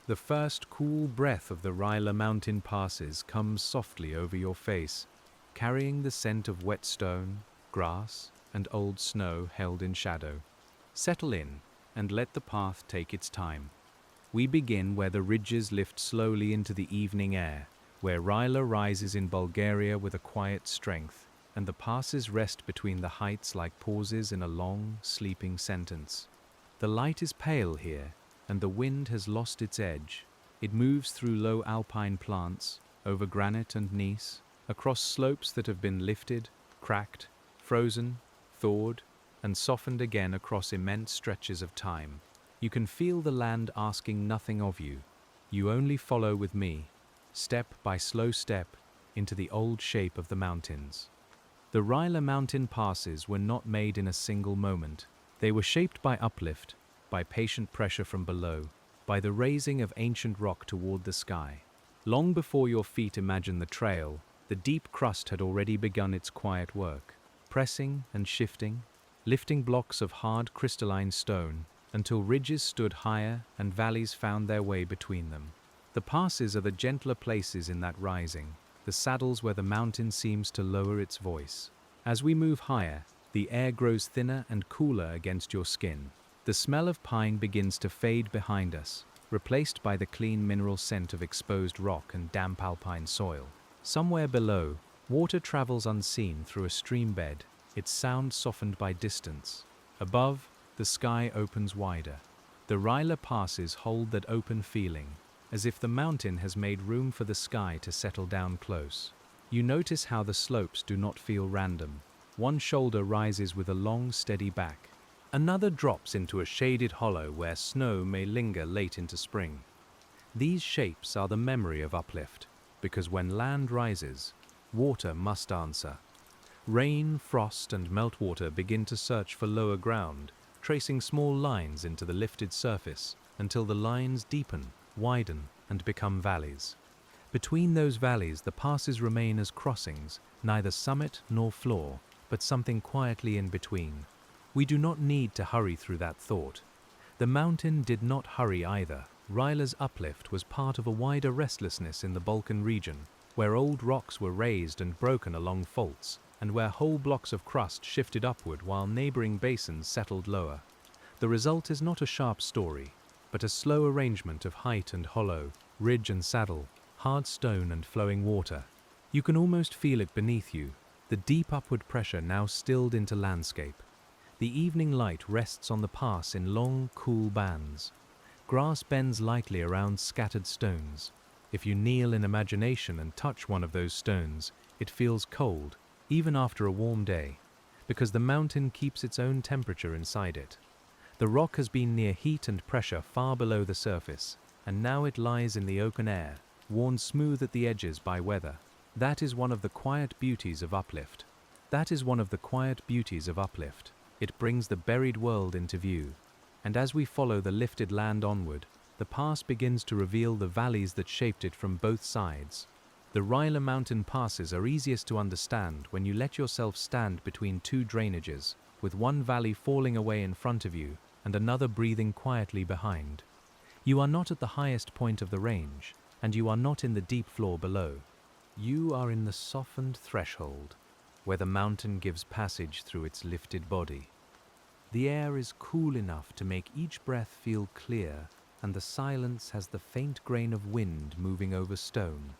The first cool breath of the Rila Mountain passes comes softly over your face, carrying the scent of wet stone, grass, and old snow held in shadow. Settle in and let the path take its time. We begin where the ridges lift slowly into the evening air, where Rila rises in Bulgaria with a quiet strength, and the passes rest between the heights like pauses in a long, sleeping sentence. The light is pale here, and the wind has lost its edge. It moves through low alpine plants, over granite and gneiss, across slopes that have been lifted, cracked, frozen, thawed, and softened again across immense stretches of time. You can feel the land asking nothing of you. You only follow with me, step by slow step, into the old shape of the mountains. The Rila Mountain passes were not made in a single moment. They were shaped by uplift, by patient pressure from below, by the raising of ancient rock toward the sky. Long before your feet imagine the trail, the deep crust had already begun its quiet work, pressing and shifting, lifting blocks of hard crystalline stone, until ridges stood higher and valleys found their way between them. The passes are the gentler places in that rising, the saddles where the mountain seems to lower its voice. As we move higher, the air grows thinner and cooler against your skin. The smell of pine begins to fade behind us, replaced by the clean mineral scent of exposed rock and damp alpine soil. Somewhere below, water travels unseen through a stream bed, its sound softened by distance. Above, the sky opens wider. The Rila passes hold that open feeling, as if the mountain has made room for the sky to settle down close. You notice how the slopes do not feel random. One shoulder rises with a long, steady back. Another drops into a shaded hollow where snow may linger late into spring. These shapes are the memory of uplift, because when land rises, water must answer. Rain, frost, and meltwater begin to search for lower ground, tracing small lines into the lifted surface until the lines deepen, widen, and become valleys. Between those valleys, the passes remain as crossings, neither summit nor floor, but something quietly in between. We do not need to hurry through that thought. The mountain did not hurry either. Rila's uplift was part of a wider restlessness in the Balkan region, where old rocks were raised and broken along faults, and where whole blocks of crust shifted upward while neighboring basins settled lower. The result is not a sharp story, but a slow arrangement of height and hollow, ridge and saddle, hard stone and flowing water. You can almost feel it beneath you, the deep upward pressure now stilled into landscape. The evening light rests on the pass in long, cool bands. Grass bends lightly around scattered stones. If you kneel in imagination and touch one of those stones, it feels cold, even after a warm day, because the mountain keeps its own temperature inside it. The rock has been near heat and pressure far below the surface, and now it lies in the open air, worn smooth at the edges by weather. That is one of the quiet beauties of uplift. It brings the buried world into view. And as we follow the lifted land onward, the pass begins to reveal the valleys that shaped it from both sides. The Rila Mountain passes are easiest to understand when you let yourself stand between two drainages, with one valley falling away in front of you and another breathing quietly behind. You are not at the highest point of the range, and you are not in the deep floor below. You are in the softened threshold, where the mountain gives passage through its lifted body. The air is cool enough to make each breath feel clear, and the silence has the faint grain of wind moving over stone.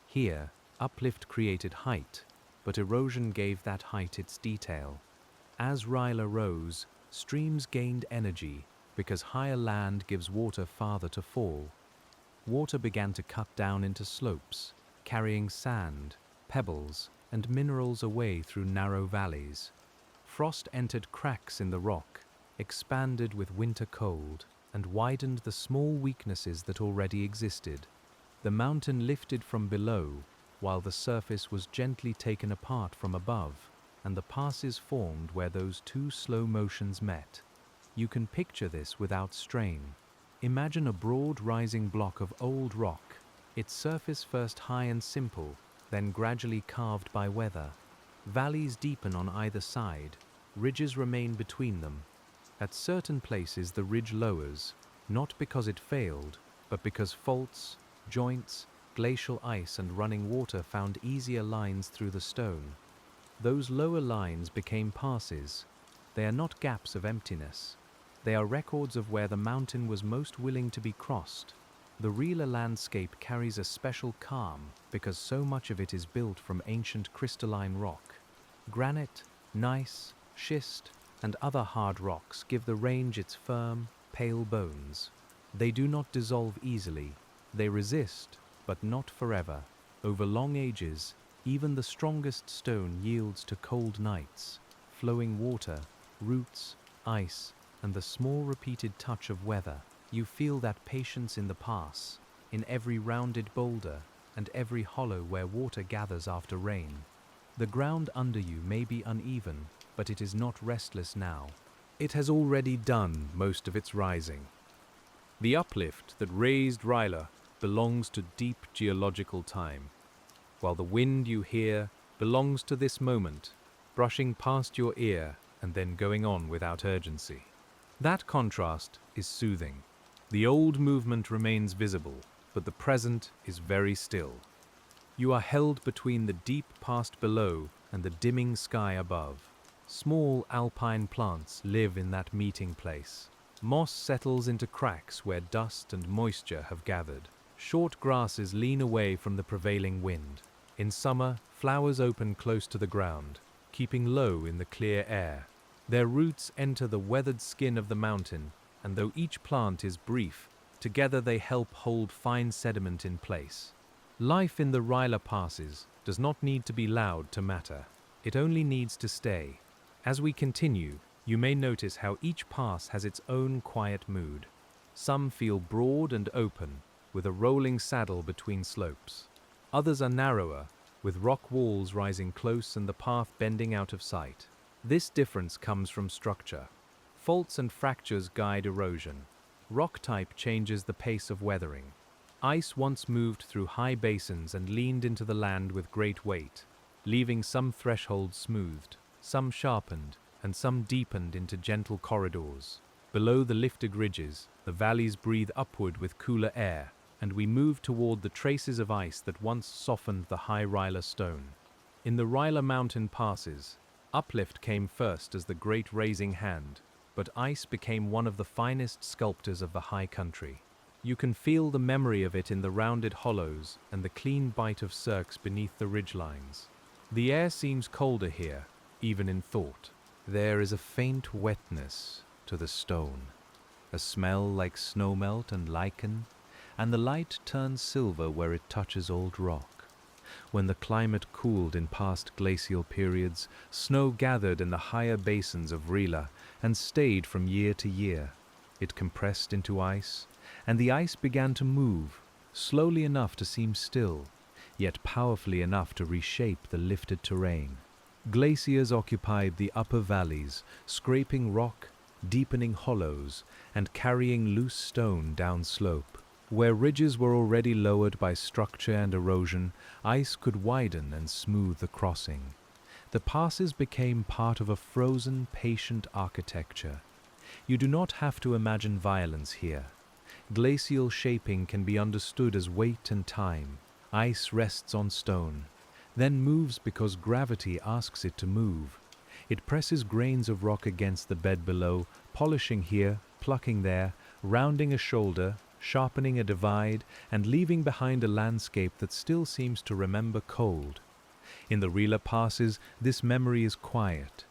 Here, uplift created height, but erosion gave that height its detail. As Rila rose, streams gained energy, because higher land gives water farther to fall. Water began to cut down into slopes, carrying sand, pebbles, and minerals away through narrow valleys. Frost entered cracks in the rock, expanded with winter cold, and widened the small weaknesses that already existed. The mountain lifted from below, while the surface was gently taken apart from above, and the passes formed where those two slow motions met. You can picture this without strain. Imagine a broad rising block of old rock, its surface first high and simple, then gradually carved by weather. Valleys deepen on either side, ridges remain between them. At certain places the ridge lowers, not because it failed, but because faults, joints, glacial ice and running water found easier lines through the stone. Those lower lines became passes. They are not gaps of emptiness. They are records of where the mountain was most willing to be crossed. The Rila landscape carries a special calm because so much of it is built from ancient crystalline rock. Granite, gneiss, schist, and other hard rocks give the range its firm, pale bones. They do not dissolve easily. They resist, but not forever. Over long ages, even the strongest stone yields to cold nights. Flowing water, roots, ice, and the small repeated touch of weather. You feel that patience in the pass, in every rounded boulder, and every hollow where water gathers after rain. The ground under you may be uneven, but it is not restless now. It has already done most of its rising. The uplift that raised Rila belongs to deep geological time, while the wind you hear belongs to this moment, brushing past your ear and then going on without urgency. That contrast is soothing. The old movement remains visible, but the present is very still. You are held between the deep past below and the dimming sky above. Small alpine plants live in that meeting place. Moss settles into cracks where dust and moisture have gathered. Short grasses lean away from the prevailing wind. In summer, flowers open close to the ground, keeping low in the clear air. Their roots enter the weathered skin of the mountain, and though each plant is brief, together they help hold fine sediment in place. Life in the Rila passes does not need to be loud to matter. It only needs to stay. As we continue, you may notice how each pass has its own quiet mood. Some feel broad and open, with a rolling saddle between slopes. Others are narrower, with rock walls rising close and the path bending out of sight. This difference comes from structure. Faults and fractures guide erosion. Rock type changes the pace of weathering. Ice once moved through high basins and leaned into the land with great weight, leaving some thresholds smoothed, some sharpened, and some deepened into gentle corridors. Below the lifted ridges, the valleys breathe upward with cooler air, and we move toward the traces of ice that once softened the high Rila stone. In the Rila Mountain passes, uplift came first as the great raising hand, but ice became one of the finest sculptors of the high country. You can feel the memory of it in the rounded hollows and the clean bite of cirques beneath the ridgelines. The air seems colder here, even in thought. There is a faint wetness to the stone, a smell like snowmelt and lichen, and the light turns silver where it touches old rock. When the climate cooled in past glacial periods, snow gathered in the higher basins of Rila and stayed from year to year. It compressed into ice, and the ice began to move, slowly enough to seem still, yet powerfully enough to reshape the lifted terrain. Glaciers occupied the upper valleys, scraping rock, deepening hollows, and carrying loose stone down slope. Where ridges were already lowered by structure and erosion, ice could widen and smooth the crossing. The passes became part of a frozen, patient architecture. You do not have to imagine violence here. Glacial shaping can be understood as weight and time. Ice rests on stone, then moves because gravity asks it to move. It presses grains of rock against the bed below, polishing here, plucking there, rounding a shoulder, sharpening a divide, and leaving behind a landscape that still seems to remember cold. In the Rila passes, this memory is quiet.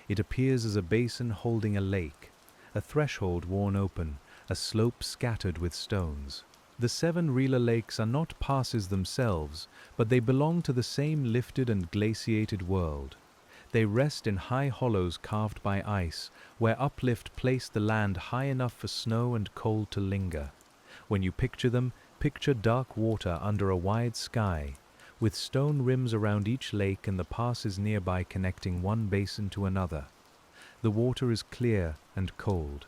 It appears as a basin holding a lake, a threshold worn open, a slope scattered with stones. The 7 Rila lakes are not passes themselves, but they belong to the same lifted and glaciated world. They rest in high hollows carved by ice, where uplift placed the land high enough for snow and cold to linger. When you picture them, picture dark water under a wide sky, with stone rims around each lake and the passes nearby connecting one basin to another. The water is clear and cold.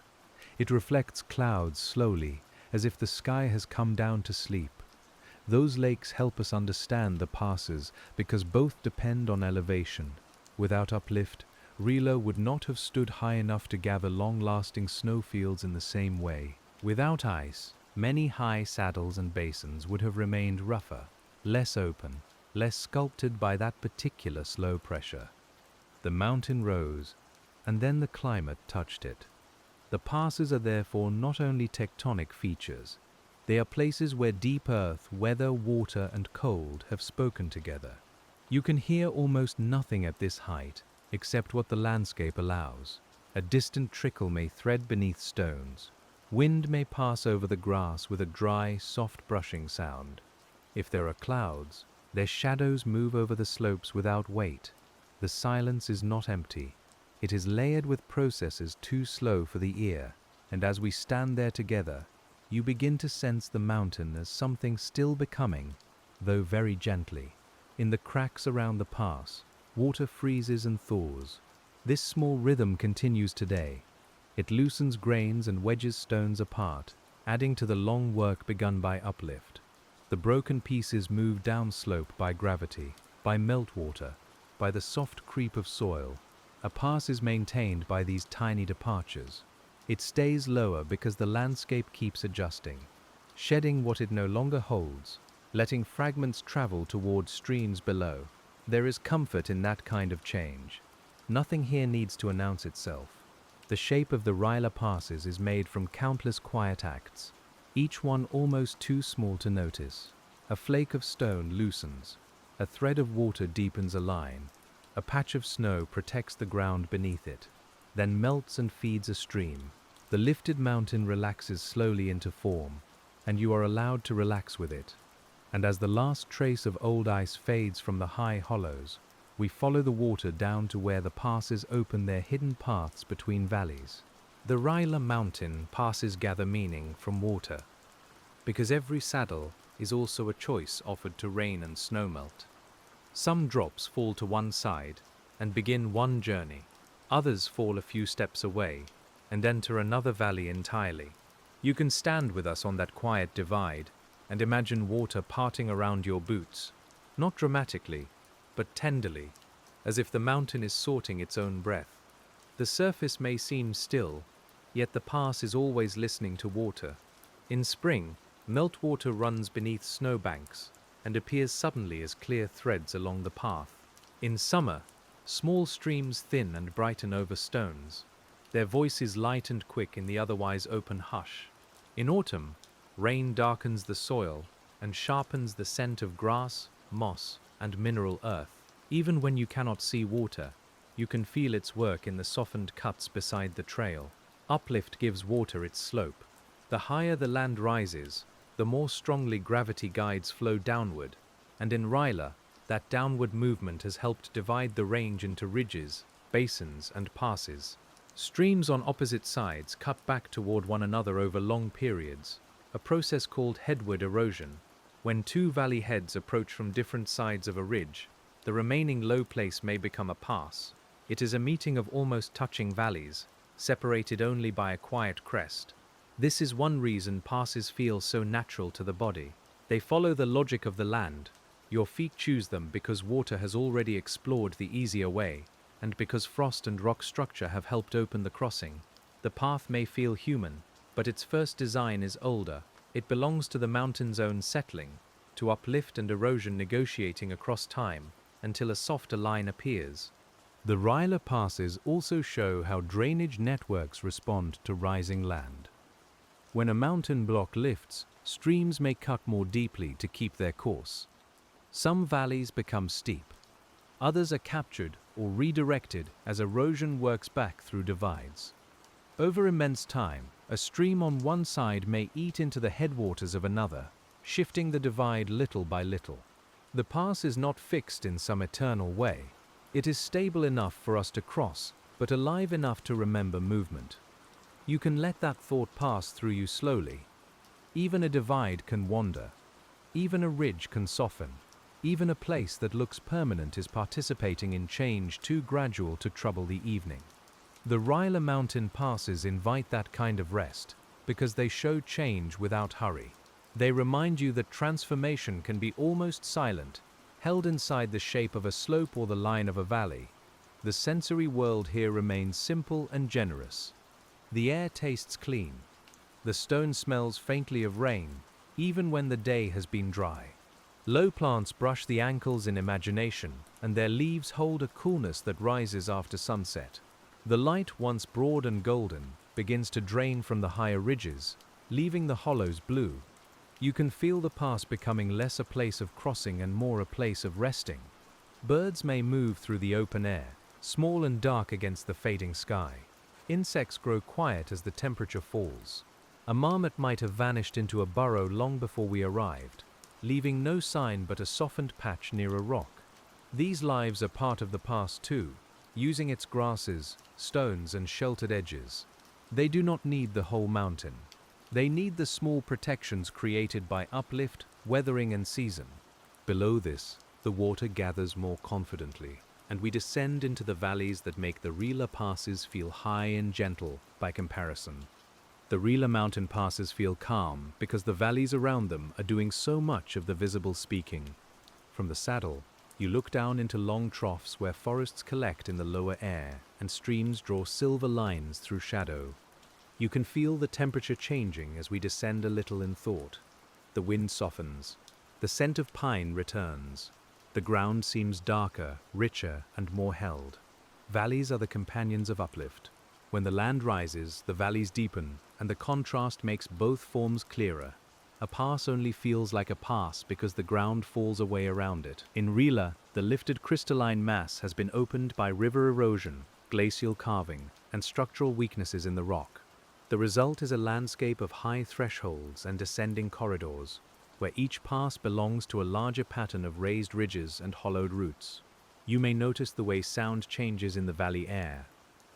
It reflects clouds slowly, as if the sky has come down to sleep. Those lakes help us understand the passes because both depend on elevation. Without uplift, Rila would not have stood high enough to gather long-lasting snowfields in the same way. Without ice, Many high saddles and basins would have remained rougher, less open, less sculpted by that particular slow pressure. The mountain rose, and then the climate touched it. The passes are therefore not only tectonic features, they are places where deep earth, weather, water, and cold have spoken together. You can hear almost nothing at this height, except what the landscape allows. A distant trickle may thread beneath stones. Wind may pass over the grass with a dry, soft brushing sound. If there are clouds, their shadows move over the slopes without weight. The silence is not empty. It is layered with processes too slow for the ear, and as we stand there together, you begin to sense the mountain as something still becoming, though very gently. In the cracks around the pass, water freezes and thaws. This small rhythm continues today. It loosens grains and wedges stones apart, adding to the long work begun by Uplift. The broken pieces move downslope by gravity, by meltwater, by the soft creep of soil. A pass is maintained by these tiny departures. It stays lower because the landscape keeps adjusting, shedding what it no longer holds, letting fragments travel toward streams below. There is comfort in that kind of change. Nothing here needs to announce itself. The shape of the Rila passes is made from countless quiet acts, each one almost too small to notice. A flake of stone loosens, a thread of water deepens a line, a patch of snow protects the ground beneath it, then melts and feeds a stream. The lifted mountain relaxes slowly into form, and you are allowed to relax with it. And as the last trace of old ice fades from the high hollows, we follow the water down to where the passes open their hidden paths between valleys. The Rila Mountain passes gather meaning from water, because every saddle is also a choice offered to rain and snowmelt. Some drops fall to one side and begin one journey. Others fall a few steps away and enter another valley entirely. You can stand with us on that quiet divide and imagine water parting around your boots, not dramatically, but tenderly, as if the mountain is sorting its own breath. The surface may seem still, yet the pass is always listening to water. In spring, meltwater runs beneath snowbanks and appears suddenly as clear threads along the path. In summer, small streams thin and brighten over stones, their voices light and quick in the otherwise open hush. In autumn, rain darkens the soil and sharpens the scent of grass, moss, and mineral earth. Even when you cannot see water, you can feel its work in the softened cuts beside the trail. Uplift gives water its slope. The higher the land rises, the more strongly gravity guides flow downward, and in Rila, that downward movement has helped divide the range into ridges, basins, and passes. Streams on opposite sides cut back toward one another over long periods, a process called headward erosion. When two valley heads approach from different sides of a ridge, the remaining low place may become a pass. It is a meeting of almost touching valleys, separated only by a quiet crest. This is one reason passes feel so natural to the body. They follow the logic of the land. Your feet choose them because water has already explored the easier way, and because frost and rock structure have helped open the crossing. The path may feel human, but its first design is older. It belongs to the mountain's own settling, to uplift and erosion negotiating across time until a softer line appears. The Rila passes also show how drainage networks respond to rising land. When a mountain block lifts, streams may cut more deeply to keep their course. Some valleys become steep. Others are captured or redirected as erosion works back through divides. Over immense time, a stream on one side may eat into the headwaters of another, shifting the divide little by little. The pass is not fixed in some eternal way. It is stable enough for us to cross, but alive enough to remember movement. You can let that thought pass through you slowly. Even a divide can wander. Even a ridge can soften. Even a place that looks permanent is participating in change too gradual to trouble the evening. The Rila Mountain passes invite that kind of rest because they show change without hurry. They remind you that transformation can be almost silent, held inside the shape of a slope or the line of a valley. The sensory world here remains simple and generous. The air tastes clean. The stone smells faintly of rain, even when the day has been dry. Low plants brush the ankles in imagination, and their leaves hold a coolness that rises after sunset. The light, once broad and golden, begins to drain from the higher ridges, leaving the hollows blue. You can feel the pass becoming less a place of crossing and more a place of resting. Birds may move through the open air, small and dark against the fading sky. Insects grow quiet as the temperature falls. A marmot might have vanished into a burrow long before we arrived, leaving no sign but a softened patch near a rock. These lives are part of the pass too, using its grasses, stones, and sheltered edges. They do not need the whole mountain. They need the small protections created by uplift, weathering, and season. Below this, the water gathers more confidently, and we descend into the valleys that make the Rila passes feel high and gentle by comparison. The Rila mountain passes feel calm because the valleys around them are doing so much of the visible speaking. From the saddle, you look down into long troughs where forests collect in the lower air and streams draw silver lines through shadow. You can feel the temperature changing as we descend a little in thought. The wind softens. The scent of pine returns. The ground seems darker, richer, and more held. Valleys are the companions of uplift. When the land rises, the valleys deepen, and the contrast makes both forms clearer. A pass only feels like a pass because the ground falls away around it. In Rila, the lifted crystalline mass has been opened by river erosion, glacial carving, and structural weaknesses in the rock. The result is a landscape of high thresholds and descending corridors, where each pass belongs to a larger pattern of raised ridges and hollowed roots. You may notice the way sound changes in the valley air.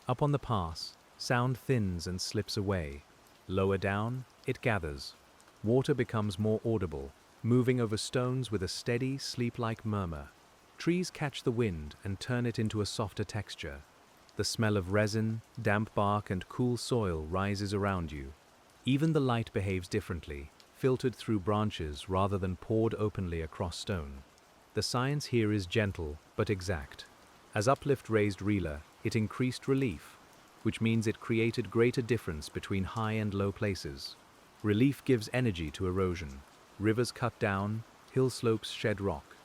Up on the pass, sound thins and slips away. Lower down, it gathers. Water becomes more audible, moving over stones with a steady, sleep-like murmur. Trees catch the wind and turn it into a softer texture. The smell of resin, damp bark, and cool soil rises around you. Even the light behaves differently, filtered through branches rather than poured openly across stone. The science here is gentle but exact. As uplift raised Rila, it increased relief, which means it created greater difference between high and low places. Relief gives energy to erosion. Rivers cut down, hill slopes shed rock,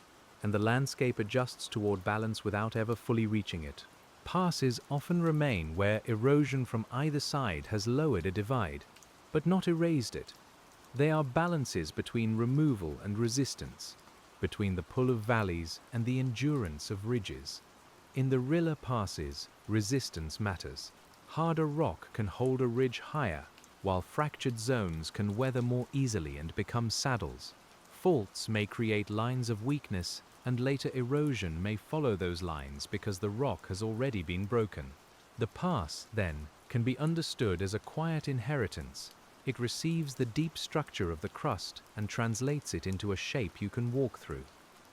and the landscape adjusts toward balance without ever fully reaching it. Passes often remain where erosion from either side has lowered a divide, but not erased it. They are balances between removal and resistance, between the pull of valleys and the endurance of ridges. In the Rila passes, resistance matters. Harder rock can hold a ridge higher, while fractured zones can weather more easily and become saddles. Faults may create lines of weakness, and later erosion may follow those lines because the rock has already been broken. The pass, then, can be understood as a quiet inheritance. It receives the deep structure of the crust and translates it into a shape you can walk through.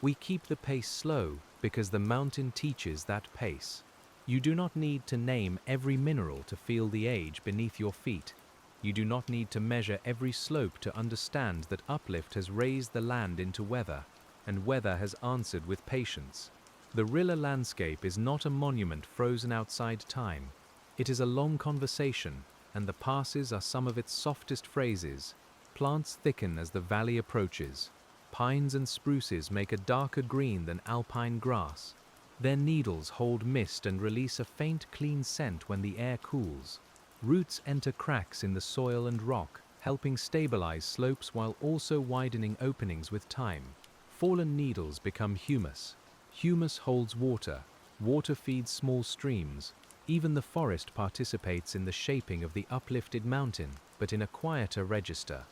We keep the pace slow because the mountain teaches that pace. You do not need to name every mineral to feel the age beneath your feet. You do not need to measure every slope to understand that uplift has raised the land into weather, and weather has answered with patience. The Rila landscape is not a monument frozen outside time. It is a long conversation, and the passes are some of its softest phrases. Plants thicken as the valley approaches. Pines and spruces make a darker green than alpine grass. Their needles hold mist and release a faint, clean scent when the air cools. Roots enter cracks in the soil and rock, helping stabilize slopes while also widening openings with time. Fallen needles become humus. Humus holds water. Water feeds small streams. Even the forest participates in the shaping of the uplifted mountain, but in a quieter register.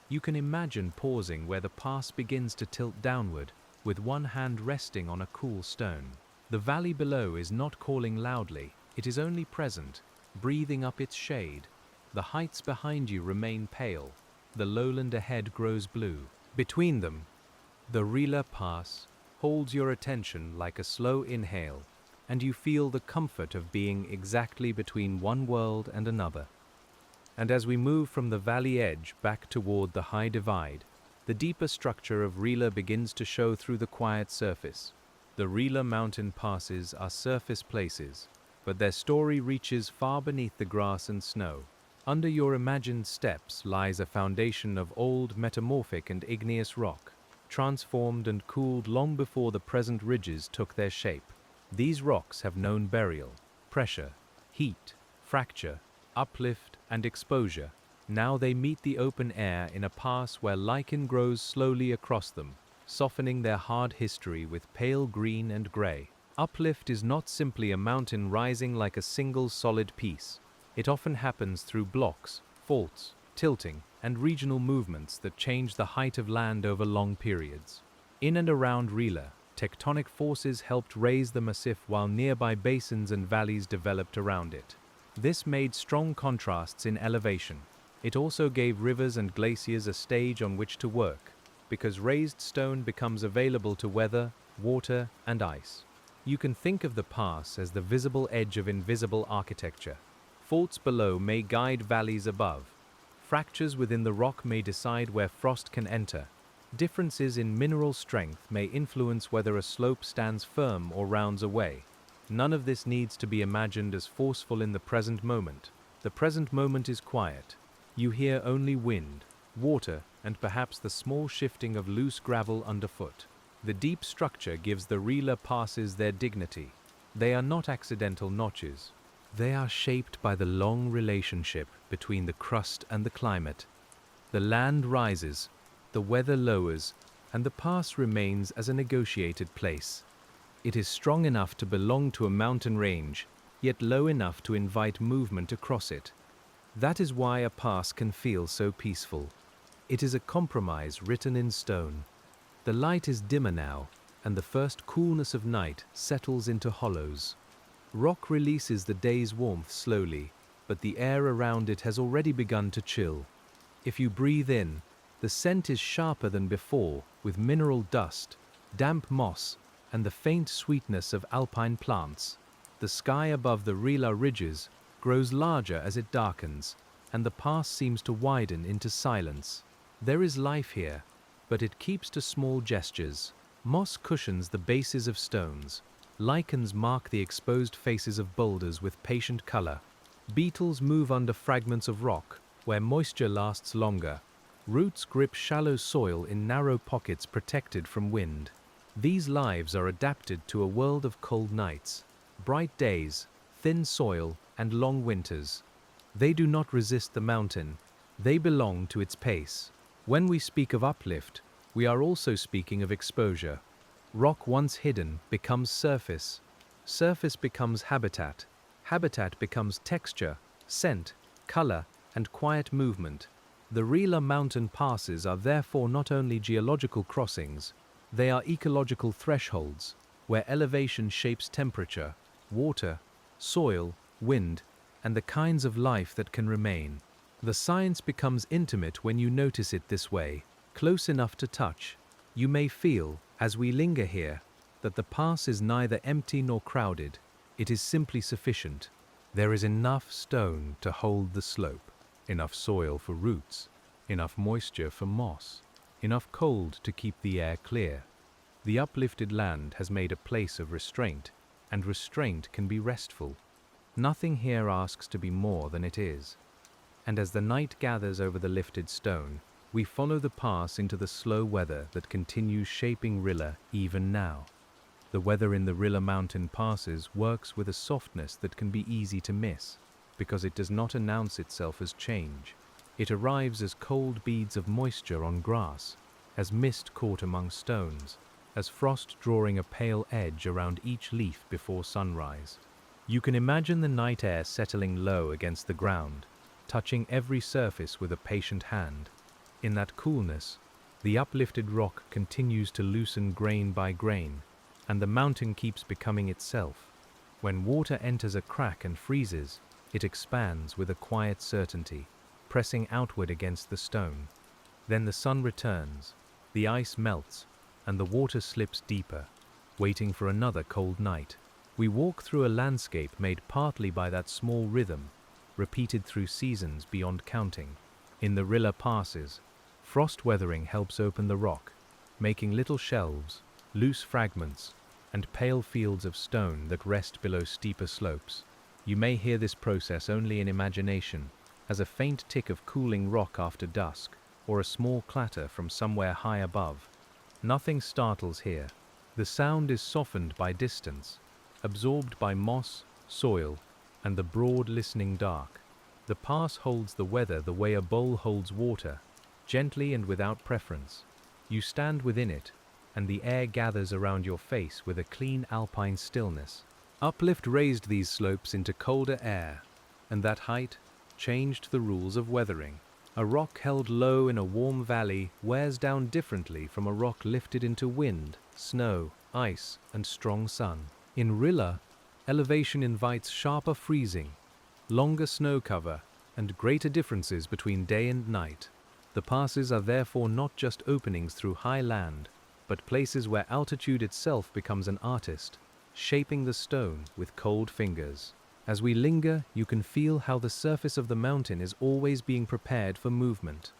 You can imagine pausing where the pass begins to tilt downward, with one hand resting on a cool stone. The valley below is not calling loudly, it is only present, breathing up its shade. The heights behind you remain pale. The lowland ahead grows blue. Between them, the Rila Pass holds your attention like a slow inhale, and you feel the comfort of being exactly between one world and another. And as we move from the valley edge back toward the high divide, the deeper structure of Rila begins to show through the quiet surface. The Rila mountain passes are surface places, but their story reaches far beneath the grass and snow. Under your imagined steps lies a foundation of old metamorphic and igneous rock, transformed and cooled long before the present ridges took their shape. These rocks have known burial, pressure, heat, fracture, uplift, and exposure. Now they meet the open air in a pass where lichen grows slowly across them, softening their hard history with pale green and gray. Uplift is not simply a mountain rising like a single solid piece. It often happens through blocks, faults, tilting, and regional movements that change the height of land over long periods. In and around Rila, tectonic forces helped raise the Massif while nearby basins and valleys developed around it. This made strong contrasts in elevation. It also gave rivers and glaciers a stage on which to work, because raised stone becomes available to weather, water, and ice. You can think of the pass as the visible edge of invisible architecture. Faults below may guide valleys above. Fractures within the rock may decide where frost can enter. Differences in mineral strength may influence whether a slope stands firm or rounds away. None of this needs to be imagined as forceful in the present moment. The present moment is quiet. You hear only wind, water, and perhaps the small shifting of loose gravel underfoot. The deep structure gives the Rila passes their dignity. They are not accidental notches. They are shaped by the long relationship between the crust and the climate. The land rises, the weather lowers, and the pass remains as a negotiated place. It is strong enough to belong to a mountain range, yet low enough to invite movement across it. That is why a pass can feel so peaceful. It is a compromise written in stone. The light is dimmer now, and the first coolness of night settles into hollows. Rock releases the day's warmth slowly, but the air around it has already begun to chill. If you breathe in, the scent is sharper than before, with mineral dust, damp moss, and the faint sweetness of alpine plants. The sky above the Rila ridges grows larger as it darkens, and the pass seems to widen into silence. There is life here, but it keeps to small gestures. Moss cushions the bases of stones. Lichens mark the exposed faces of boulders with patient color. Beetles move under fragments of rock, where moisture lasts longer. Roots grip shallow soil in narrow pockets protected from wind. These lives are adapted to a world of cold nights, bright days, thin soil, and long winters. They do not resist the mountain. They belong to its pace. When we speak of uplift, we are also speaking of exposure. Rock once hidden becomes surface. Surface becomes habitat. Habitat becomes texture, scent, color, and quiet movement. The Rila mountain passes are therefore not only geological crossings, they are ecological thresholds, where elevation shapes temperature, water, soil, wind, and the kinds of life that can remain. The science becomes intimate when you notice it this way, close enough to touch. You may feel, as we linger here, that the pass is neither empty nor crowded. It is simply sufficient. There is enough stone to hold the slope, enough soil for roots, enough moisture for moss, enough cold to keep the air clear. The uplifted land has made a place of restraint, and restraint can be restful. Nothing here asks to be more than it is. And as the night gathers over the lifted stone, we follow the pass into the slow weather that continues shaping Rila even now. The weather in the Rila mountain passes works with a softness that can be easy to miss, because it does not announce itself as change. It arrives as cold beads of moisture on grass, as mist caught among stones, as frost drawing a pale edge around each leaf before sunrise. You can imagine the night air settling low against the ground, touching every surface with a patient hand. In that coolness, the uplifted rock continues to loosen grain by grain, and the mountain keeps becoming itself. When water enters a crack and freezes, it expands with a quiet certainty, pressing outward against the stone. Then the sun returns, the ice melts, and the water slips deeper, waiting for another cold night. We walk through a landscape made partly by that small rhythm, repeated through seasons beyond counting. In the Rila passes, frost weathering helps open the rock, making little shelves, loose fragments, and pale fields of stone that rest below steeper slopes. You may hear this process only in imagination, as a faint tick of cooling rock after dusk, or a small clatter from somewhere high above. Nothing startles here. The sound is softened by distance, absorbed by moss, soil, and the broad listening dark. The pass holds the weather the way a bowl holds water, gently and without preference. You stand within it, and the air gathers around your face with a clean alpine stillness. Uplift raised these slopes into colder air, and that height changed the rules of weathering. A rock held low in a warm valley wears down differently from a rock lifted into wind, snow, ice, and strong sun. In Rila, elevation invites sharper freezing, longer snow cover, and greater differences between day and night. The passes are therefore not just openings through high land, but places where altitude itself becomes an artist, shaping the stone with cold fingers. As we linger, you can feel how the surface of the mountain is always being prepared for movement.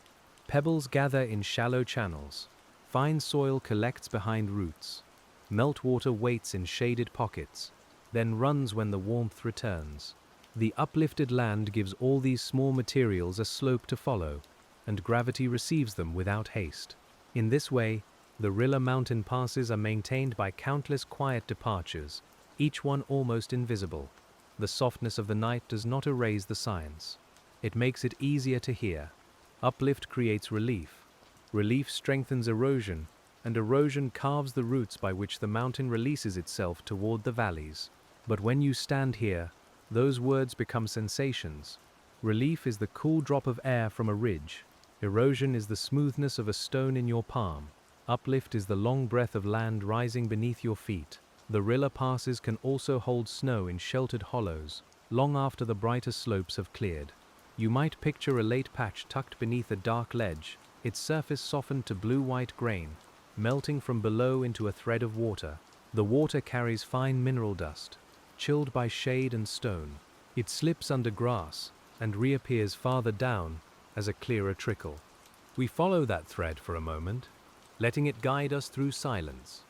Pebbles gather in shallow channels, fine soil collects behind roots, meltwater waits in shaded pockets, then runs when the warmth returns. The uplifted land gives all these small materials a slope to follow, and gravity receives them without haste. In this way, the Rila mountain passes are maintained by countless quiet departures, each one almost invisible. The softness of the night does not erase the science. It makes it easier to hear. Uplift creates relief. Relief strengthens erosion, and erosion carves the roots by which the mountain releases itself toward the valleys. But when you stand here, those words become sensations. Relief is the cool drop of air from a ridge. Erosion is the smoothness of a stone in your palm. Uplift is the long breath of land rising beneath your feet. The Rila passes can also hold snow in sheltered hollows, long after the brighter slopes have cleared. You might picture a late patch tucked beneath a dark ledge, its surface softened to blue-white grain, melting from below into a thread of water. The water carries fine mineral dust, chilled by shade and stone. It slips under grass and reappears farther down as a clearer trickle. We follow that thread for a moment, letting it guide us through silence.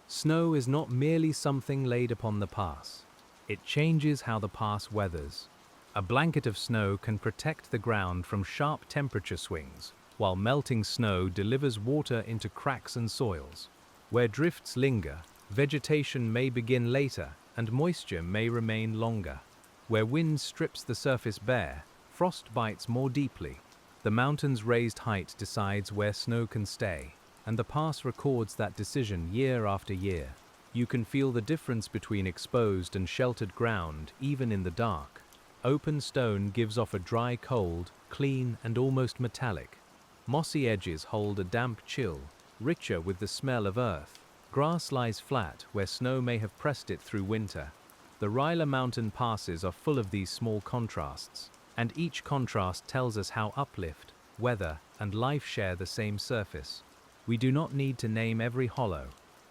Snow is not merely something laid upon the pass. It changes how the pass weathers. A blanket of snow can protect the ground from sharp temperature swings, while melting snow delivers water into cracks and soils. Where drifts linger, vegetation may begin later and moisture may remain longer. Where wind strips the surface bare, frost bites more deeply. The mountain's raised height decides where snow can stay, and the pass records that decision year after year. You can feel the difference between exposed and sheltered ground even in the dark. Open stone gives off a dry cold, clean and almost metallic. Mossy edges hold a damp chill, richer with the smell of earth. Grass lies flat where snow may have pressed it through winter. The Rila mountain passes are full of these small contrasts, and each contrast tells us how uplift, weather, and life share the same surface. We do not need to name every hollow.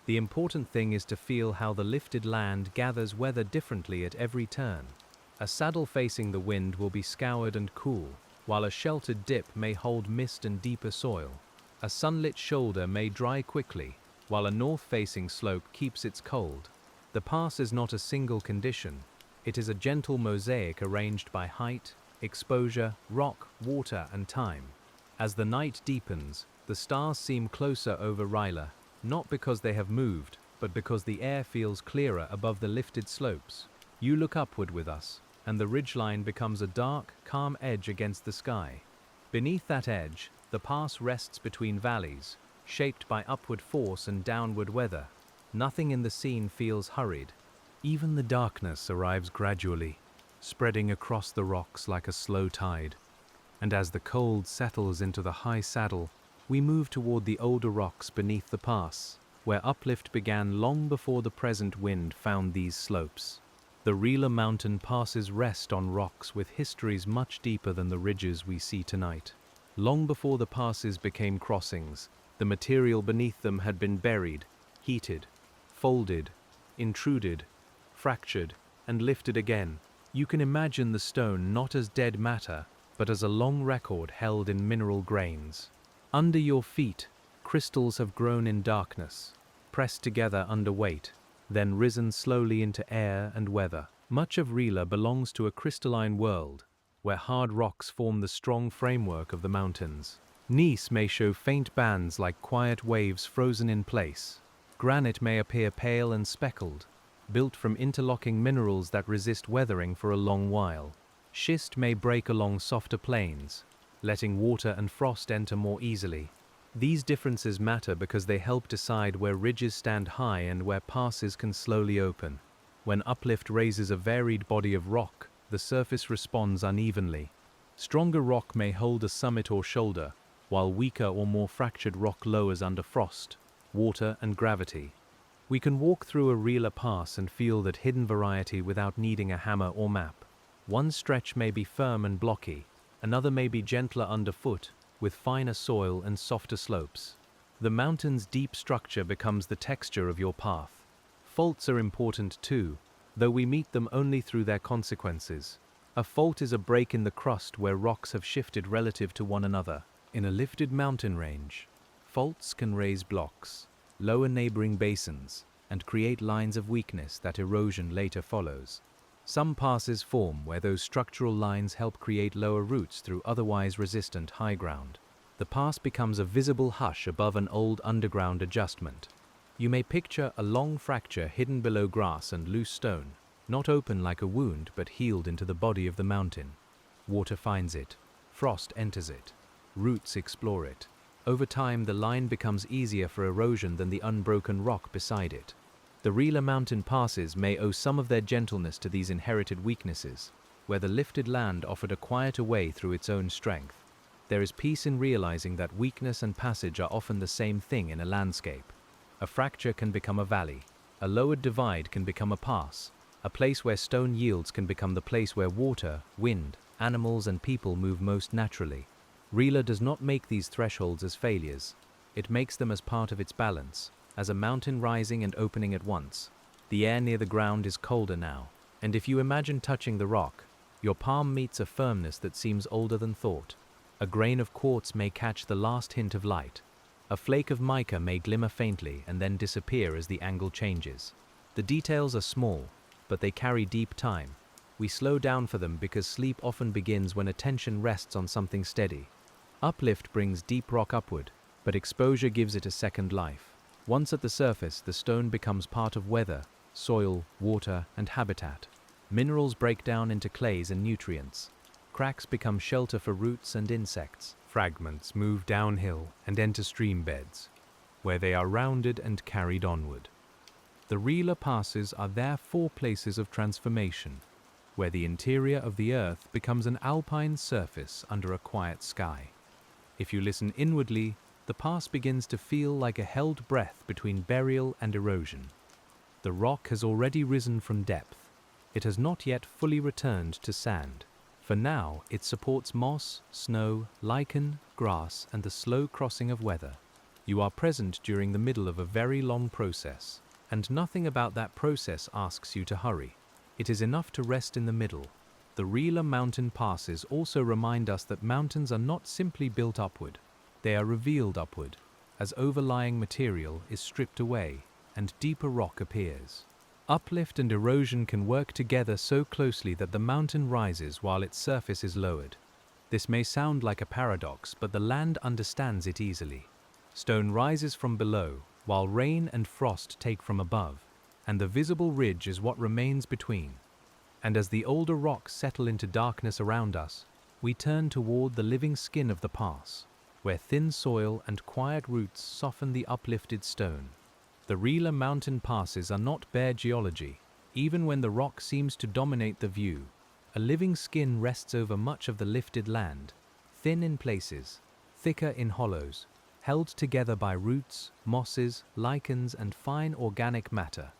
The important thing is to feel how the lifted land gathers weather differently at every turn. A saddle facing the wind will be scoured and cool, while a sheltered dip may hold mist and deeper soil. A sunlit shoulder may dry quickly, while a north-facing slope keeps its cold. The pass is not a single condition. It is a gentle mosaic arranged by height, exposure, rock, water, and time. As the night deepens, the stars seem closer over Rila, not because they have moved, but because the air feels clearer above the lifted slopes. You look upward with us, and the ridgeline becomes a dark, calm edge against the sky. Beneath that edge, the pass rests between valleys, shaped by upward force and downward weather. Nothing in the scene feels hurried. Even the darkness arrives gradually, spreading across the rocks like a slow tide. And as the cold settles into the high saddle, we move toward the older rocks beneath the pass, where uplift began long before the present wind found these slopes. The Rila mountain passes rest on rocks with histories much deeper than the ridges we see tonight. Long before the passes became crossings, the material beneath them had been buried, heated, folded, intruded, fractured, and lifted again. You can imagine the stone not as dead matter, but as a long record held in mineral grains. Under your feet, crystals have grown in darkness, pressed together under weight, then risen slowly into air and weather. Much of Rila belongs to a crystalline world, where hard rocks form the strong framework of the mountains. Gneiss may show faint bands like quiet waves frozen in place. Granite may appear pale and speckled, built from interlocking minerals that resist weathering for a long while. Schist may break along softer plains, letting water and frost enter more easily. These differences matter because they help decide where ridges stand high and where passes can slowly open. When uplift raises a varied body of rock, the surface responds unevenly. Stronger rock may hold a summit or shoulder, while weaker or more fractured rock lowers under frost, water, and gravity. We can walk through a Rila Pass and feel that hidden variety without needing a hammer or map. One stretch may be firm and blocky, another may be gentler underfoot, with finer soil and softer slopes. The mountain's deep structure becomes the texture of your path. Faults are important too, though we meet them only through their consequences. A fault is a break in the crust where rocks have shifted relative to one another. In a lifted mountain range, faults can raise blocks, lower neighboring basins, and create lines of weakness that erosion later follows. Some passes form where those structural lines help create lower roots through otherwise resistant high ground. The pass becomes a visible hush above an old underground adjustment. You may picture a long fracture hidden below grass and loose stone, not open like a wound but healed into the body of the mountain. Water finds it, frost enters it, roots explore it. Over time, the line becomes easier for erosion than the unbroken rock beside it. The Rila Mountain passes may owe some of their gentleness to these inherited weaknesses, where the lifted land offered a quieter way through its own strength. There is peace in realizing that weakness and passage are often the same thing in a landscape. A fracture can become a valley, a lowered divide can become a pass, a place where stone yields can become the place where water, wind, animals, and people move most naturally. Rila does not make these thresholds as failures. It makes them as part of its balance, as a mountain rising and opening at once. The air near the ground is colder now, and if you imagine touching the rock, your palm meets a firmness that seems older than thought. A grain of quartz may catch the last hint of light. A flake of mica may glimmer faintly and then disappear as the angle changes. The details are small, but they carry deep time. We slow down for them because sleep often begins when attention rests on something steady. Uplift brings deep rock upward, but exposure gives it a second life. Once at the surface, the stone becomes part of weather, soil, water, and habitat. Minerals break down into clays and nutrients. Cracks become shelter for roots and insects. Fragments move downhill and enter stream beds, where they are rounded and carried onward. The Rila passes are their 4 places of transformation, where the interior of the earth becomes an alpine surface under a quiet sky. If you listen inwardly, the pass begins to feel like a held breath between burial and erosion. The rock has already risen from depth. It has not yet fully returned to sand. For now, it supports moss, snow, lichen, grass, and the slow crossing of weather. You are present during the middle of a very long process, and nothing about that process asks you to hurry. It is enough to rest in the middle. The Rila mountain passes also remind us that mountains are not simply built upward. They are revealed upward, as overlying material is stripped away and deeper rock appears. Uplift and erosion can work together so closely that the mountain rises while its surface is lowered. This may sound like a paradox, but the land understands it easily. Stone rises from below, while rain and frost take from above, and the visible ridge is what remains between. And as the older rocks settle into darkness around us, we turn toward the living skin of the pass, where thin soil and quiet roots soften the uplifted stone. The Rila mountain passes are not bare geology. Even when the rock seems to dominate the view, a living skin rests over much of the lifted land, thin in places, thicker in hollows, held together by roots, mosses, lichens, and fine organic matter.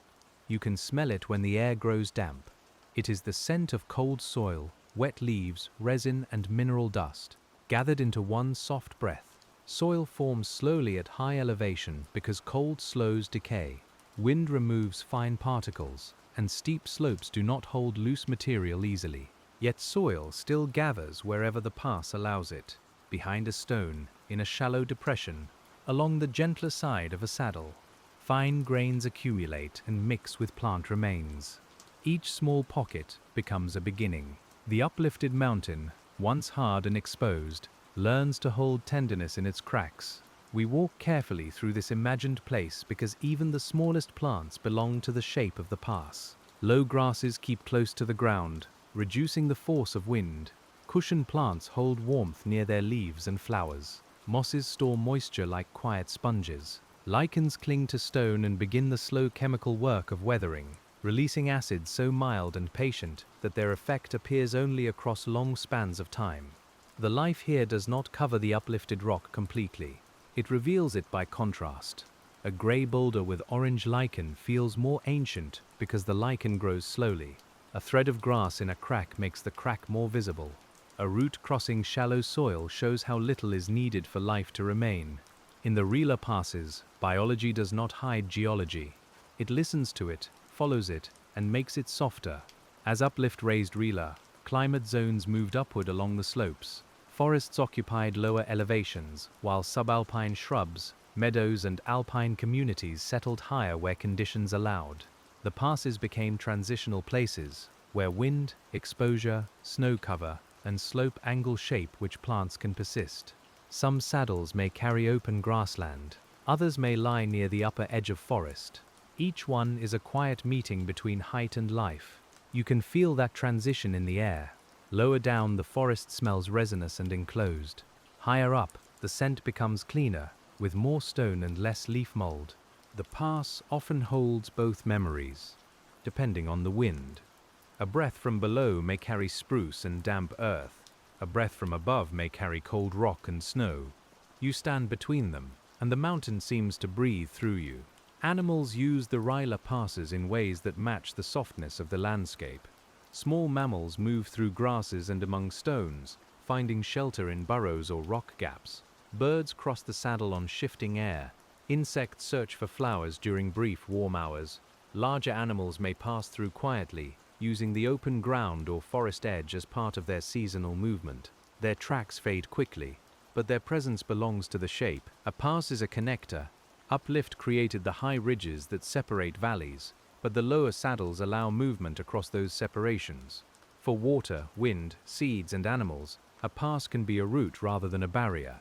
You can smell it when the air grows damp. It is the scent of cold soil, wet leaves, resin, and mineral dust, gathered into one soft breath. Soil forms slowly at high elevation because cold slows decay. Wind removes fine particles, and steep slopes do not hold loose material easily. Yet soil still gathers wherever the pass allows it, behind a stone, in a shallow depression, along the gentler side of a saddle. Fine grains accumulate and mix with plant remains. Each small pocket becomes a beginning. The uplifted mountain, once hard and exposed, learns to hold tenderness in its cracks. We walk carefully through this imagined place because even the smallest plants belong to the shape of the pass. Low grasses keep close to the ground, reducing the force of wind. Cushion plants hold warmth near their leaves and flowers. Mosses store moisture like quiet sponges. Lichens cling to stone and begin the slow chemical work of weathering, releasing acids so mild and patient that their effect appears only across long spans of time. The life here does not cover the uplifted rock completely. It reveals it by contrast. A grey boulder with orange lichen feels more ancient because the lichen grows slowly. A thread of grass in a crack makes the crack more visible. A root crossing shallow soil shows how little is needed for life to remain. In the Rila passes, biology does not hide geology. It listens to it, follows it, and makes it softer. As uplift raised Rila, climate zones moved upward along the slopes. Forests occupied lower elevations, while subalpine shrubs, meadows, and alpine communities settled higher where conditions allowed. The passes became transitional places, where wind, exposure, snow cover, and slope angle shape which plants can persist. Some saddles may carry open grassland, others may lie near the upper edge of forest. Each one is a quiet meeting between height and life. You can feel that transition in the air. Lower down, the forest smells resinous and enclosed. Higher up, the scent becomes cleaner, with more stone and less leaf mold. The pass often holds both memories, depending on the wind. A breath from below may carry spruce and damp earth. A breath from above may carry cold rock and snow. You stand between them, and the mountain seems to breathe through you. Animals use the Rila passes in ways that match the softness of the landscape. Small mammals move through grasses and among stones, finding shelter in burrows or rock gaps. Birds cross the saddle on shifting air. Insects search for flowers during brief warm hours. Larger animals may pass through quietly, using the open ground or forest edge as part of their seasonal movement. Their tracks fade quickly, but their presence belongs to the shape. A pass is a connector. Uplift created the high ridges that separate valleys, but the lower saddles allow movement across those separations. For water, wind, seeds, and animals, a pass can be a route rather than a barrier.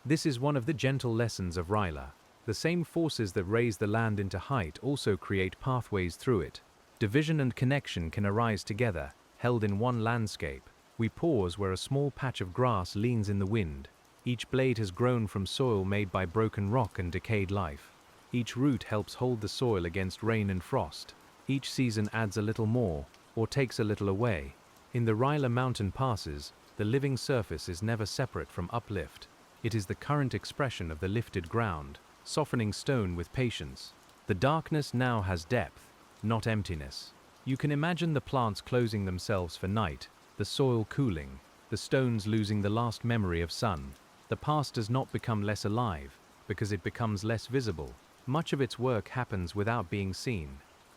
This is one of the gentle lessons of Rila. The same forces that raise the land into height also create pathways through it. Division and connection can arise together, held in one landscape. We pause where a small patch of grass leans in the wind. Each blade has grown from soil made by broken rock and decayed life. Each root helps hold the soil against rain and frost. Each season adds a little more, or takes a little away. In the Rila mountain passes, the living surface is never separate from uplift. It is the current expression of the lifted ground, softening stone with patience. The darkness now has depth, not emptiness. You can imagine the plants closing themselves for night, the soil cooling, the stones losing the last memory of sun. The past does not become less alive, because it becomes less visible. Much of its work happens without being seen.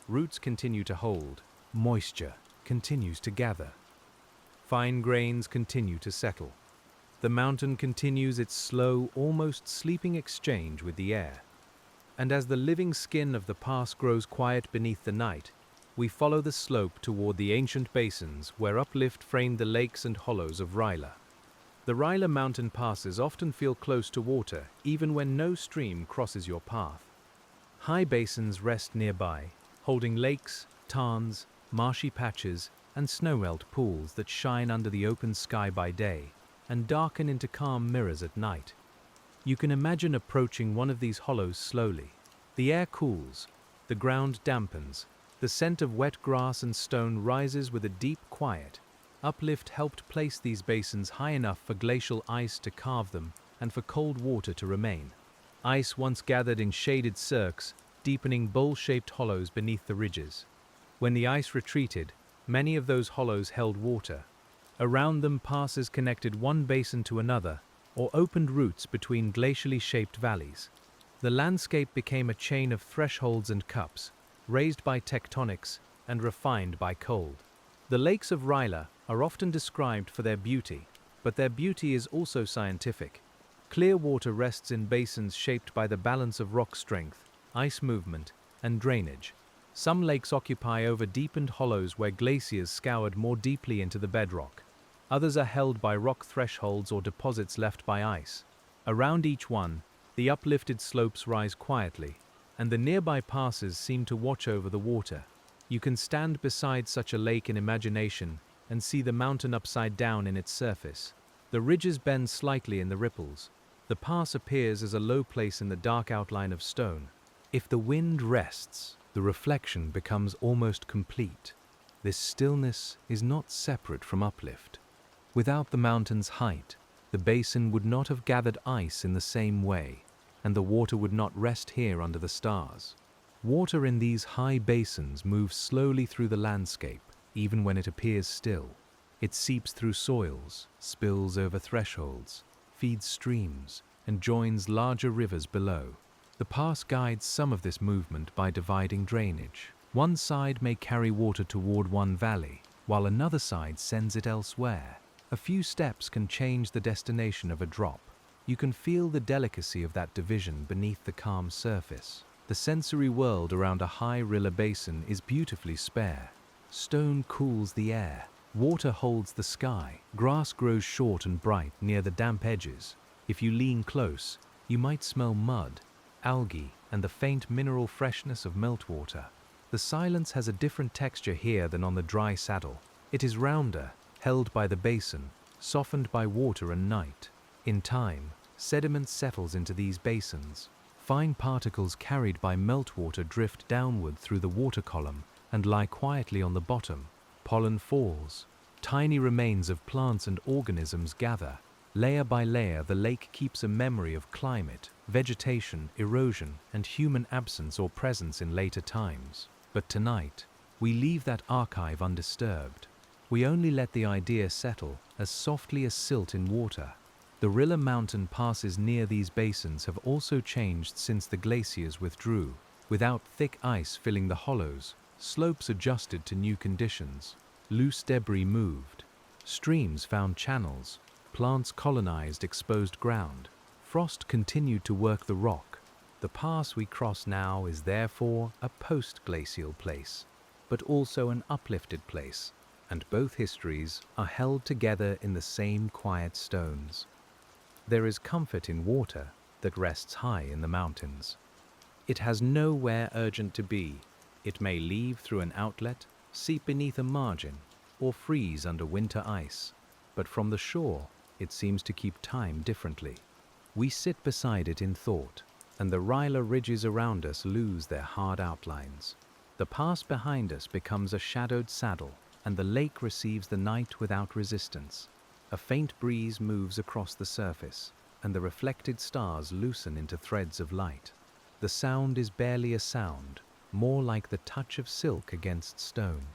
Roots continue to hold. Moisture continues to gather. Fine grains continue to settle. The mountain continues its slow, almost sleeping exchange with the air. And as the living skin of the pass grows quiet beneath the night, we follow the slope toward the ancient basins where uplift framed the lakes and hollows of Rila. The Rila mountain passes often feel close to water, even when no stream crosses your path. High basins rest nearby, holding lakes, tarns, marshy patches, and snow-melt pools that shine under the open sky by day and darken into calm mirrors at night. You can imagine approaching one of these hollows slowly. The air cools, the ground dampens, the scent of wet grass and stone rises with a deep quiet. Uplift helped place these basins high enough for glacial ice to carve them and for cold water to remain. Ice once gathered in shaded cirques, deepening bowl-shaped hollows beneath the ridges. When the ice retreated, many of those hollows held water. Around them, passes connected one basin to another, or opened routes between glacially shaped valleys. The landscape became a chain of thresholds and cups, raised by tectonics and refined by cold. The lakes of Rila are often described for their beauty, but their beauty is also scientific. Clear water rests in basins shaped by the balance of rock strength, ice movement, and drainage. Some lakes occupy over deepened hollows where glaciers scoured more deeply into the bedrock. Others are held by rock thresholds or deposits left by ice. Around each one, the uplifted slopes rise quietly, and the nearby passes seem to watch over the water. You can stand beside such a lake in imagination and see the mountain upside down in its surface. The ridges bend slightly in the ripples. The pass appears as a low place in the dark outline of stone. If the wind rests, the reflection becomes almost complete. This stillness is not separate from uplift. Without the mountain's height, the basin would not have gathered ice in the same way, and the water would not rest here under the stars. Water in these high basins moves slowly through the landscape, even when it appears still. It seeps through soils, spills over thresholds, feeds streams, and joins larger rivers below. The pass guides some of this movement by dividing drainage. One side may carry water toward one valley, while another side sends it elsewhere. A few steps can change the destination of a drop. You can feel the delicacy of that division beneath the calm surface. The sensory world around a high Rila basin is beautifully spare. Stone cools the air. Water holds the sky. Grass grows short and bright near the damp edges. If you lean close, you might smell mud, algae, and the faint mineral freshness of meltwater. The silence has a different texture here than on the dry saddle. It is rounder, held by the basin, softened by water and night. In time, sediment settles into these basins. Fine particles carried by meltwater drift downward through the water column and lie quietly on the bottom. Pollen falls. Tiny remains of plants and organisms gather. Layer by layer, the lake keeps a memory of climate, vegetation, erosion, and human absence or presence in later times. But tonight, we leave that archive undisturbed. We only let the idea settle as softly as silt in water. The Rila Mountain passes near these basins have also changed since the glaciers withdrew. Without thick ice filling the hollows, slopes adjusted to new conditions. Loose debris moved. Streams found channels. Plants colonized exposed ground. Frost continued to work the rock. The pass we cross now is therefore a post-glacial place, but also an uplifted place, and both histories are held together in the same quiet stones. There is comfort in water that rests high in the mountains. It has nowhere urgent to be. It may leave through an outlet, seep beneath a margin, or freeze under winter ice. But from the shore, it seems to keep time differently. We sit beside it in thought, and the Rila ridges around us lose their hard outlines. The pass behind us becomes a shadowed saddle, and the lake receives the night without resistance. A faint breeze moves across the surface, and the reflected stars loosen into threads of light. The sound is barely a sound, more like the touch of silk against stone.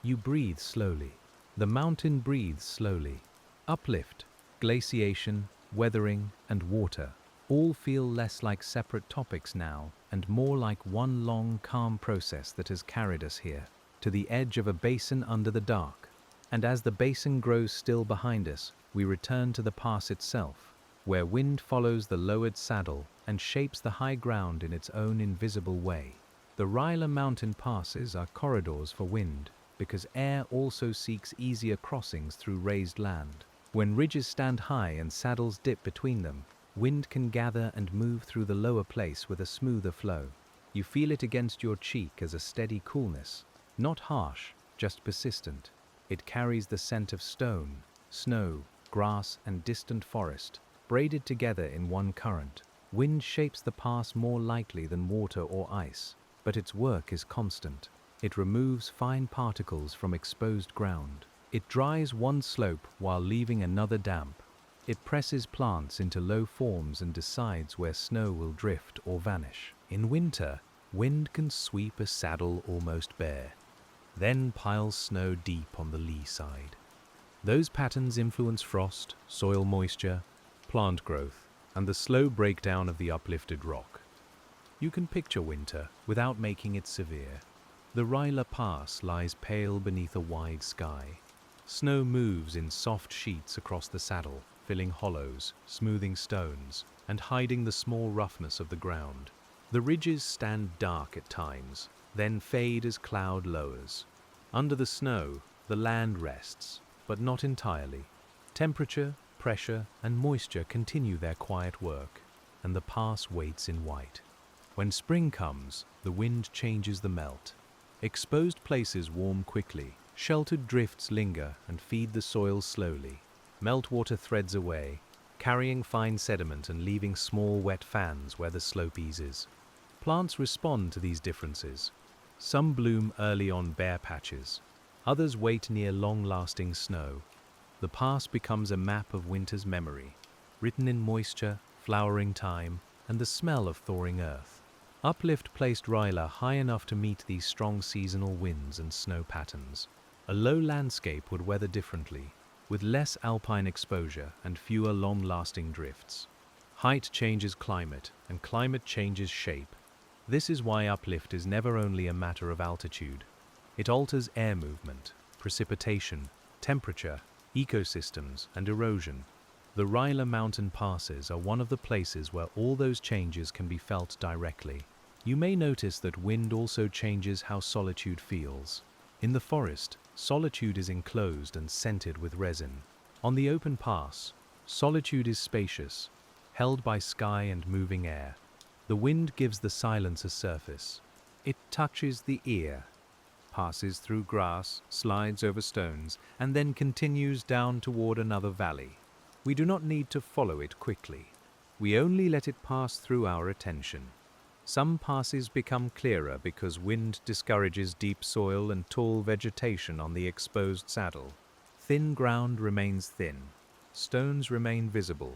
You breathe slowly. The mountain breathes slowly. Uplift, glaciation, weathering, and water all feel less like separate topics now and more like one long, calm process that has carried us here, to the edge of a basin under the dark. And as the basin grows still behind us, we return to the pass itself, where wind follows the lowered saddle and shapes the high ground in its own invisible way. The Rila mountain passes are corridors for wind, because air also seeks easier crossings through raised land. When ridges stand high and saddles dip between them, wind can gather and move through the lower place with a smoother flow. You feel it against your cheek as a steady coolness, not harsh, just persistent. It carries the scent of stone, snow, grass, and distant forest, braided together in one current. Wind shapes the pass more lightly than water or ice, but its work is constant. It removes fine particles from exposed ground. It dries one slope while leaving another damp. It presses plants into low forms and decides where snow will drift or vanish. In winter, wind can sweep a saddle almost bare, then piles snow deep on the lee side. Those patterns influence frost, soil moisture, plant growth, and the slow breakdown of the uplifted rock. You can picture winter without making it severe. The Rila Pass lies pale beneath a wide sky. Snow moves in soft sheets across the saddle, filling hollows, smoothing stones, and hiding the small roughness of the ground. The ridges stand dark at times, then fade as cloud lowers. Under the snow, the land rests, but not entirely. Temperature, pressure, and moisture continue their quiet work, and the pass waits in white. When spring comes, the wind changes the melt. Exposed places warm quickly, sheltered drifts linger and feed the soil slowly. Meltwater threads away, carrying fine sediment and leaving small wet fans where the slope eases. Plants respond to these differences. Some bloom early on bare patches, others wait near long-lasting snow. The pass becomes a map of winter's memory, written in moisture, flowering time, and the smell of thawing earth. Uplift placed Rila high enough to meet these strong seasonal winds and snow patterns. A low landscape would weather differently, with less alpine exposure and fewer long-lasting drifts. Height changes climate, and climate changes shape. This is why uplift is never only a matter of altitude. It alters air movement, precipitation, temperature, ecosystems, and erosion. The Rila Mountain passes are one of the places where all those changes can be felt directly. You may notice that wind also changes how solitude feels. In the forest, solitude is enclosed and scented with resin. On the open pass, solitude is spacious, held by sky and moving air. The wind gives the silence a surface. It touches the ear, passes through grass, slides over stones, and then continues down toward another valley. We do not need to follow it quickly. We only let it pass through our attention. Some passes become clearer because wind discourages deep soil and tall vegetation on the exposed saddle. Thin ground remains thin. Stones remain visible.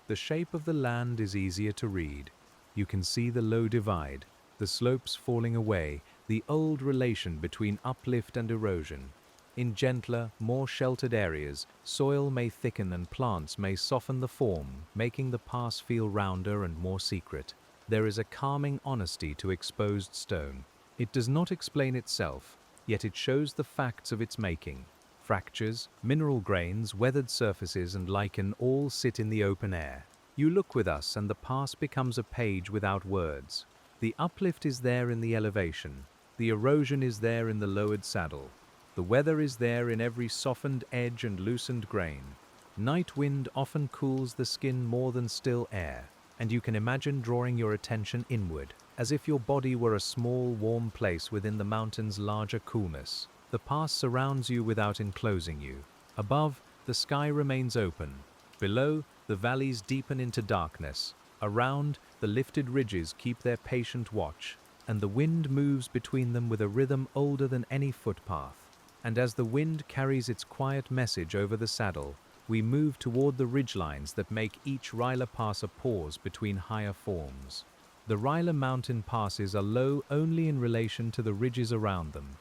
The shape of the land is easier to read. You can see the low divide, the slopes falling away, the old relation between uplift and erosion. In gentler, more sheltered areas, soil may thicken and plants may soften the form, making the pass feel rounder and more secret. There is a calming honesty to exposed stone. It does not explain itself, yet it shows the facts of its making. Fractures, mineral grains, weathered surfaces, and lichen all sit in the open air. You look with us and the pass becomes a page without words. The uplift is there in the elevation. The erosion is there in the lowered saddle. The weather is there in every softened edge and loosened grain. Night wind often cools the skin more than still air, and you can imagine drawing your attention inward, as if your body were a small, warm place within the mountain's larger coolness. The pass surrounds you without enclosing you. Above, the sky remains open. Below, the valleys deepen into darkness. Around, the lifted ridges keep their patient watch, and the wind moves between them with a rhythm older than any footpath. And as the wind carries its quiet message over the saddle, we move toward the ridgelines that make each Rila pass a pause between higher forms. The Rila mountain passes are low only in relation to the ridges around them.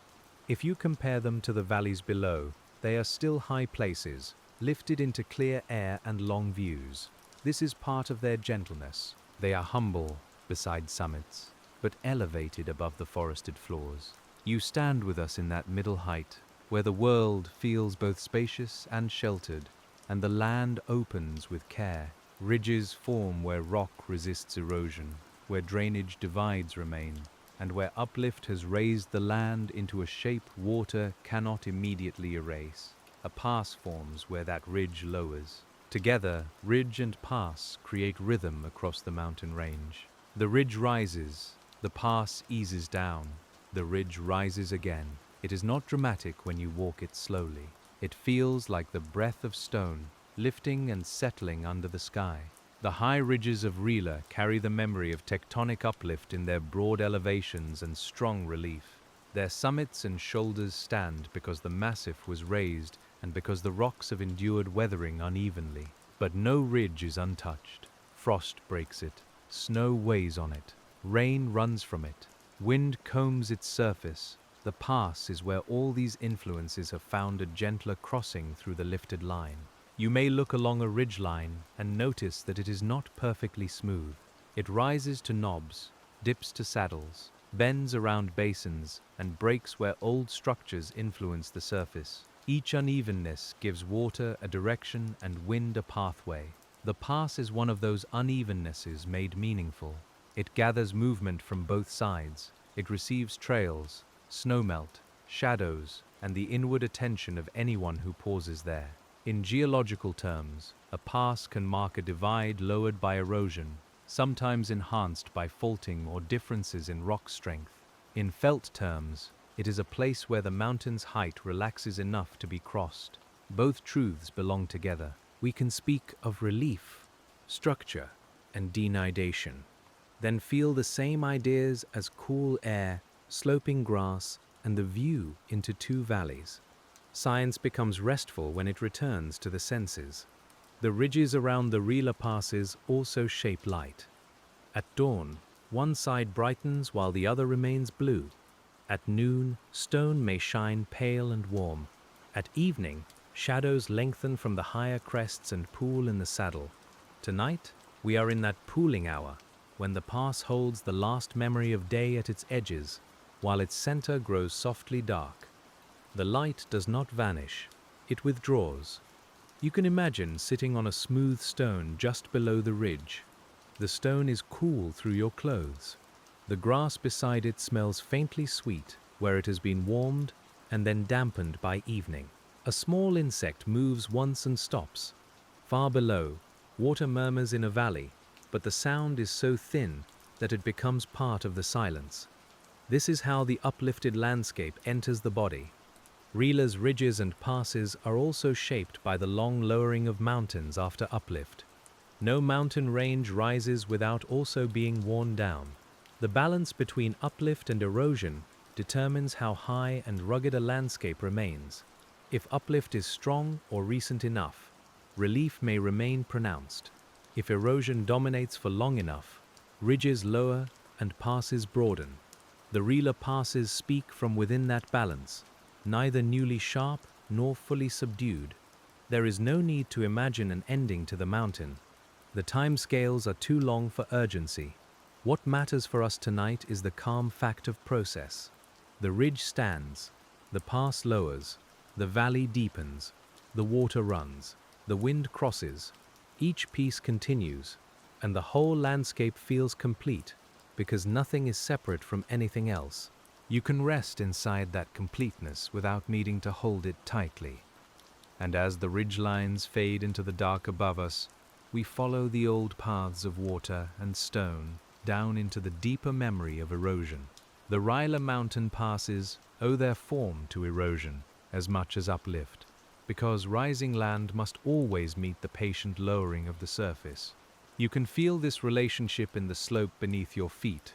If you compare them to the valleys below, they are still high places, lifted into clear air and long views. This is part of their gentleness. They are humble beside summits, but elevated above the forested floors. You stand with us in that middle height, where the world feels both spacious and sheltered, and the land opens with care. Ridges form where rock resists erosion, where drainage divides remain, and where uplift has raised the land into a shape water cannot immediately erase. A pass forms where that ridge lowers. Together, ridge and pass create rhythm across the mountain range. The ridge rises, the pass eases down, the ridge rises again. It is not dramatic when you walk it slowly. It feels like the breath of stone, lifting and settling under the sky. The high ridges of Rila carry the memory of tectonic uplift in their broad elevations and strong relief. Their summits and shoulders stand because the Massif was raised and because the rocks have endured weathering unevenly. But no ridge is untouched. Frost breaks it, snow weighs on it, rain runs from it, wind combs its surface. The pass is where all these influences have found a gentler crossing through the lifted line. You may look along a ridgeline and notice that it is not perfectly smooth. It rises to knobs, dips to saddles, bends around basins, and breaks where old structures influence the surface. Each unevenness gives water a direction and wind a pathway. The pass is one of those unevennesses made meaningful. It gathers movement from both sides, It receives trails, snowmelt, shadows, and the inward attention of anyone who pauses there. In geological terms, a pass can mark a divide lowered by erosion, sometimes enhanced by faulting or differences in rock strength. In felt terms, it is a place where the mountain's height relaxes enough to be crossed. Both truths belong together. We can speak of relief, structure, and denudation, then feel the same ideas as cool air, sloping grass, and the view into two valleys. Science becomes restful when it returns to the senses. The ridges around the Rila passes also shape light. At dawn, one side brightens while the other remains blue. At noon, stone may shine pale and warm. At evening, shadows lengthen from the higher crests and pool in the saddle. Tonight, we are in that pooling hour, when the pass holds the last memory of day at its edges, while its center grows softly dark. The light does not vanish, it withdraws. You can imagine sitting on a smooth stone just below the ridge. The stone is cool through your clothes. The grass beside it smells faintly sweet, where it has been warmed and then dampened by evening. A small insect moves once and stops. Far below, water murmurs in a valley, but the sound is so thin that it becomes part of the silence. This is how the uplifted landscape enters the body. Rila's ridges and passes are also shaped by the long lowering of mountains after uplift. No mountain range rises without also being worn down. The balance between uplift and erosion determines how high and rugged a landscape remains. If uplift is strong or recent enough, relief may remain pronounced. If erosion dominates for long enough, ridges lower and passes broaden. The Rila passes speak from within that balance, neither newly sharp nor fully subdued. There is no need to imagine an ending to the mountain. The timescales are too long for urgency. What matters for us tonight is the calm fact of process. The ridge stands, the pass lowers, the valley deepens, the water runs, the wind crosses. Each piece continues, and the whole landscape feels complete because nothing is separate from anything else. You can rest inside that completeness without needing to hold it tightly. And as the ridgelines fade into the dark above us, we follow the old paths of water and stone down into the deeper memory of erosion. The Rila Mountain passes owe their form to erosion as much as uplift, because rising land must always meet the patient lowering of the surface. You can feel this relationship in the slope beneath your feet.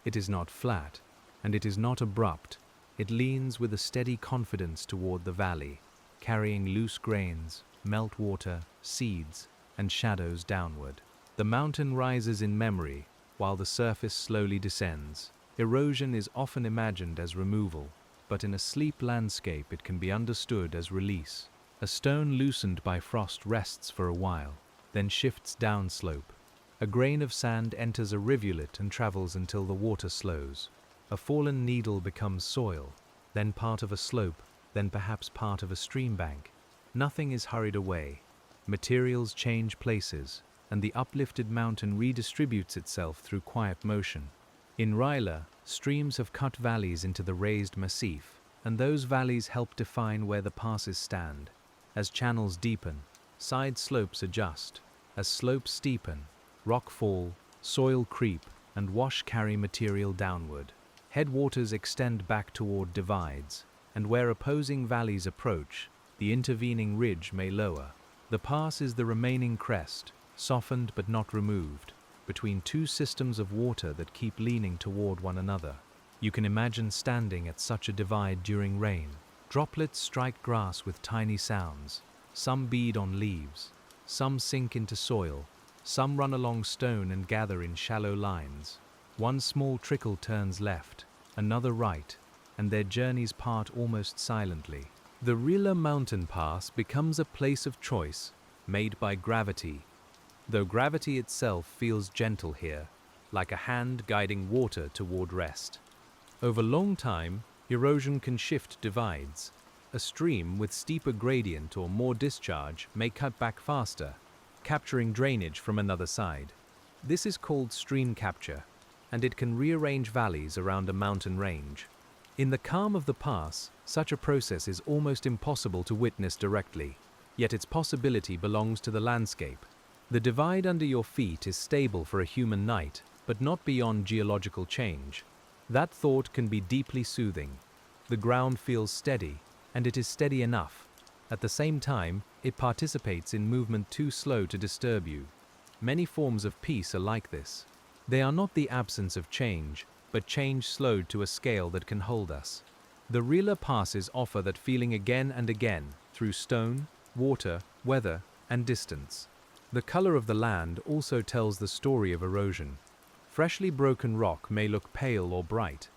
It is not flat, and it is not abrupt. It leans with a steady confidence toward the valley, carrying loose grains, meltwater, seeds, and shadows downward. The mountain rises in memory, while the surface slowly descends. Erosion is often imagined as removal, but in a sleep landscape it can be understood as release. A stone loosened by frost rests for a while, then shifts downslope. A grain of sand enters a rivulet and travels until the water slows. A fallen needle becomes soil, then part of a slope, then perhaps part of a stream bank. Nothing is hurried away. Materials change places, and the uplifted mountain redistributes itself through quiet motion. In Rila, streams have cut valleys into the raised Massif, and those valleys help define where the passes stand. As channels deepen, side slopes adjust. As slopes steepen, rock fall, soil creep, and wash carry material downward. Headwaters extend back toward divides, and where opposing valleys approach, the intervening ridge may lower. The pass is the remaining crest, softened but not removed, between two systems of water that keep leaning toward one another. You can imagine standing at such a divide during rain. Droplets strike grass with tiny sounds. Some bead on leaves. Some sink into soil. Some run along stone and gather in shallow lines. One small trickle turns left, another right, and their journeys part almost silently. The Rila mountain pass becomes a place of choice, made by gravity, though gravity itself feels gentle here, like a hand guiding water toward rest. Over long time, erosion can shift divides. A stream with steeper gradient or more discharge may cut back faster, capturing drainage from another side. This is called stream capture. and it can rearrange valleys around a mountain range. In the calm of the pass, such a process is almost impossible to witness directly, yet its possibility belongs to the landscape. The divide under your feet is stable for a human night, but not beyond geological change. That thought can be deeply soothing. The ground feels steady, and it is steady enough. At the same time, it participates in movement too slow to disturb you. Many forms of peace are like this. They are not the absence of change, but change slowed to a scale that can hold us. The Rila passes offer that feeling again and again, through stone, water, weather, and distance. The color of the land also tells the story of erosion. Freshly broken rock may look pale or bright.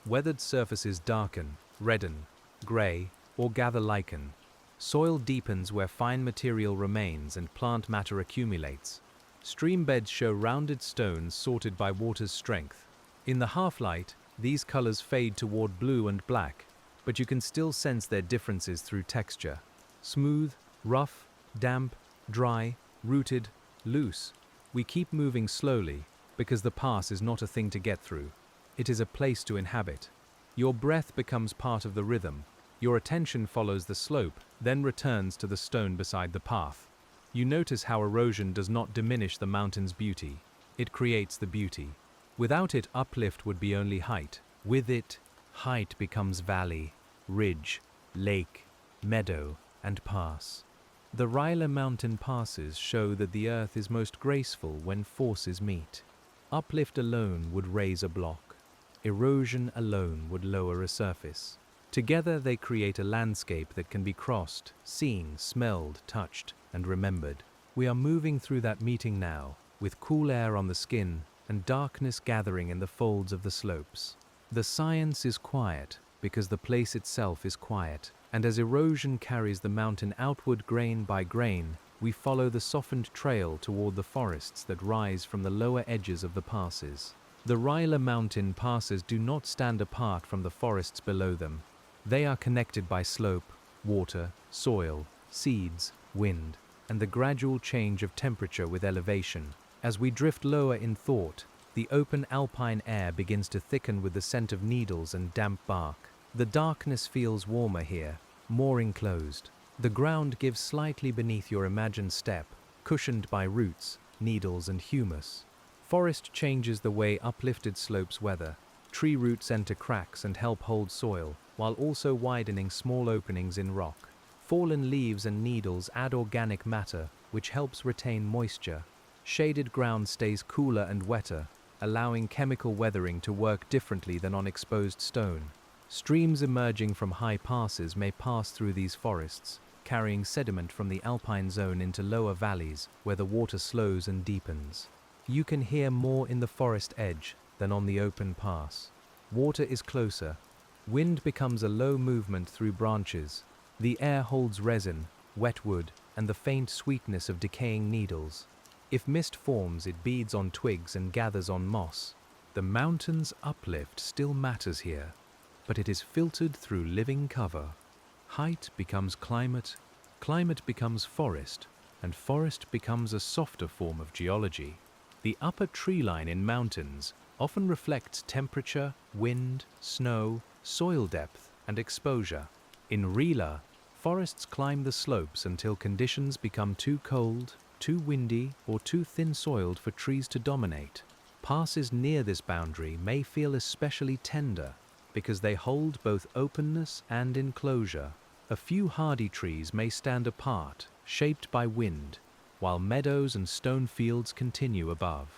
Weathered surfaces darken, redden, gray, or gather lichen. Soil deepens where fine material remains and plant matter accumulates. Stream beds show rounded stones sorted by water's strength. In the half-light, these colors fade toward blue and black, but you can still sense their differences through texture. Smooth, rough, damp, dry, rooted, loose. We keep moving slowly, because the pass is not a thing to get through. It is a place to inhabit. Your breath becomes part of the rhythm. Your attention follows the slope, then returns to the stone beside the path. You notice how erosion does not diminish the mountain's beauty. It creates the beauty. Without it, uplift would be only height. With it, height becomes valley, ridge, lake, meadow, and pass. The Rila Mountain passes show that the earth is most graceful when forces meet. Uplift alone would raise a block. Erosion alone would lower a surface. Together they create a landscape that can be crossed, seen, smelled, touched, and remembered. We are moving through that meeting now, with cool air on the skin and darkness gathering in the folds of the slopes. The science is quiet because the place itself is quiet, and as erosion carries the mountain outward grain by grain, we follow the softened trail toward the forests that rise from the lower edges of the passes. The Rila Mountain passes do not stand apart from the forests below them. They are connected by slope, water, soil, seeds, wind, and the gradual change of temperature with elevation. As we drift lower in thought, the open alpine air begins to thicken with the scent of needles and damp bark. The darkness feels warmer here, more enclosed. The ground gives slightly beneath your imagined step, cushioned by roots, needles, and humus. Forest changes the way uplifted slopes weather. Tree roots enter cracks and help hold soil, while also widening small openings in rock. Fallen leaves and needles add organic matter, which helps retain moisture. Shaded ground stays cooler and wetter, allowing chemical weathering to work differently than on exposed stone. Streams emerging from high passes may pass through these forests, carrying sediment from the alpine zone into lower valleys where the water slows and deepens. You can hear more in the forest edge than on the open pass. Water is closer. Wind becomes a low movement through branches. The air holds resin, wet wood, and the faint sweetness of decaying needles. If mist forms, it beads on twigs and gathers on moss. The mountain's uplift still matters here, but it is filtered through living cover. Height becomes climate, climate becomes forest, and forest becomes a softer form of geology. The upper tree line in mountains often reflects temperature, wind, snow, soil depth, and exposure. In Rila, forests climb the slopes until conditions become too cold, too windy, or too thin-soiled for trees to dominate. Passes near this boundary may feel especially tender because they hold both openness and enclosure. A few hardy trees may stand apart, shaped by wind, while meadows and stone fields continue above.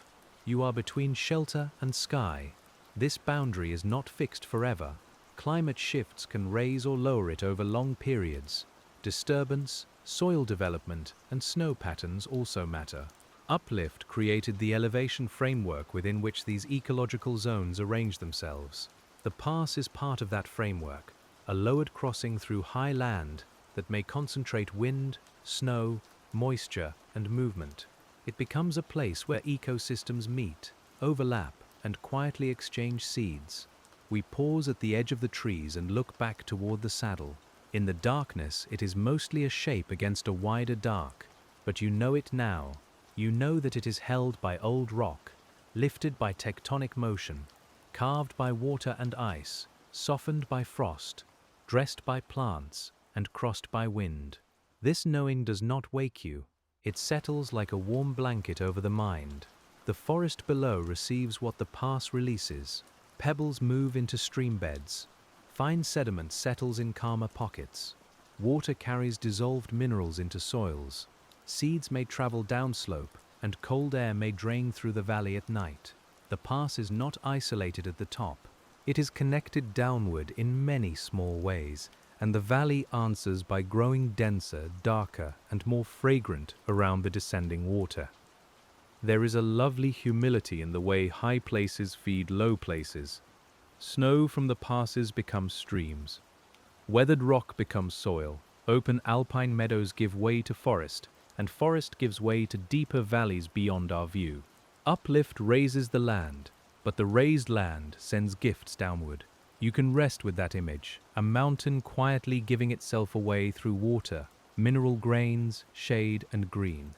You are between shelter and sky. This boundary is not fixed forever. Climate shifts can raise or lower it over long periods. Disturbance, soil development, and snow patterns also matter. Uplift created the elevation framework within which these ecological zones arrange themselves. The pass is part of that framework, a lowered crossing through high land that may concentrate wind, snow, moisture, and movement. It becomes a place where ecosystems meet, overlap, and quietly exchange seeds. We pause at the edge of the trees and look back toward the saddle. In the darkness, it is mostly a shape against a wider dark, but you know it now. You know that it is held by old rock. lifted by tectonic motion, carved by water and ice, softened by frost, dressed by plants, and crossed by wind. This knowing does not wake you. It settles like a warm blanket over the mind. The forest below receives what the pass releases. Pebbles move into stream beds. Fine sediment settles in calmer pockets. Water carries dissolved minerals into soils. Seeds may travel downslope, and cold air may drain through the valley at night. The pass is not isolated at the top. It is connected downward in many small ways, and the valley answers by growing denser, darker, and more fragrant around the descending water. There is a lovely humility in the way high places feed low places. Snow from the passes becomes streams. Weathered rock becomes soil. Open alpine meadows give way to forest, and forest gives way to deeper valleys beyond our view. Uplift raises the land, but the raised land sends gifts downward. You can rest with that image, a mountain quietly giving itself away through water, mineral grains, shade, and green.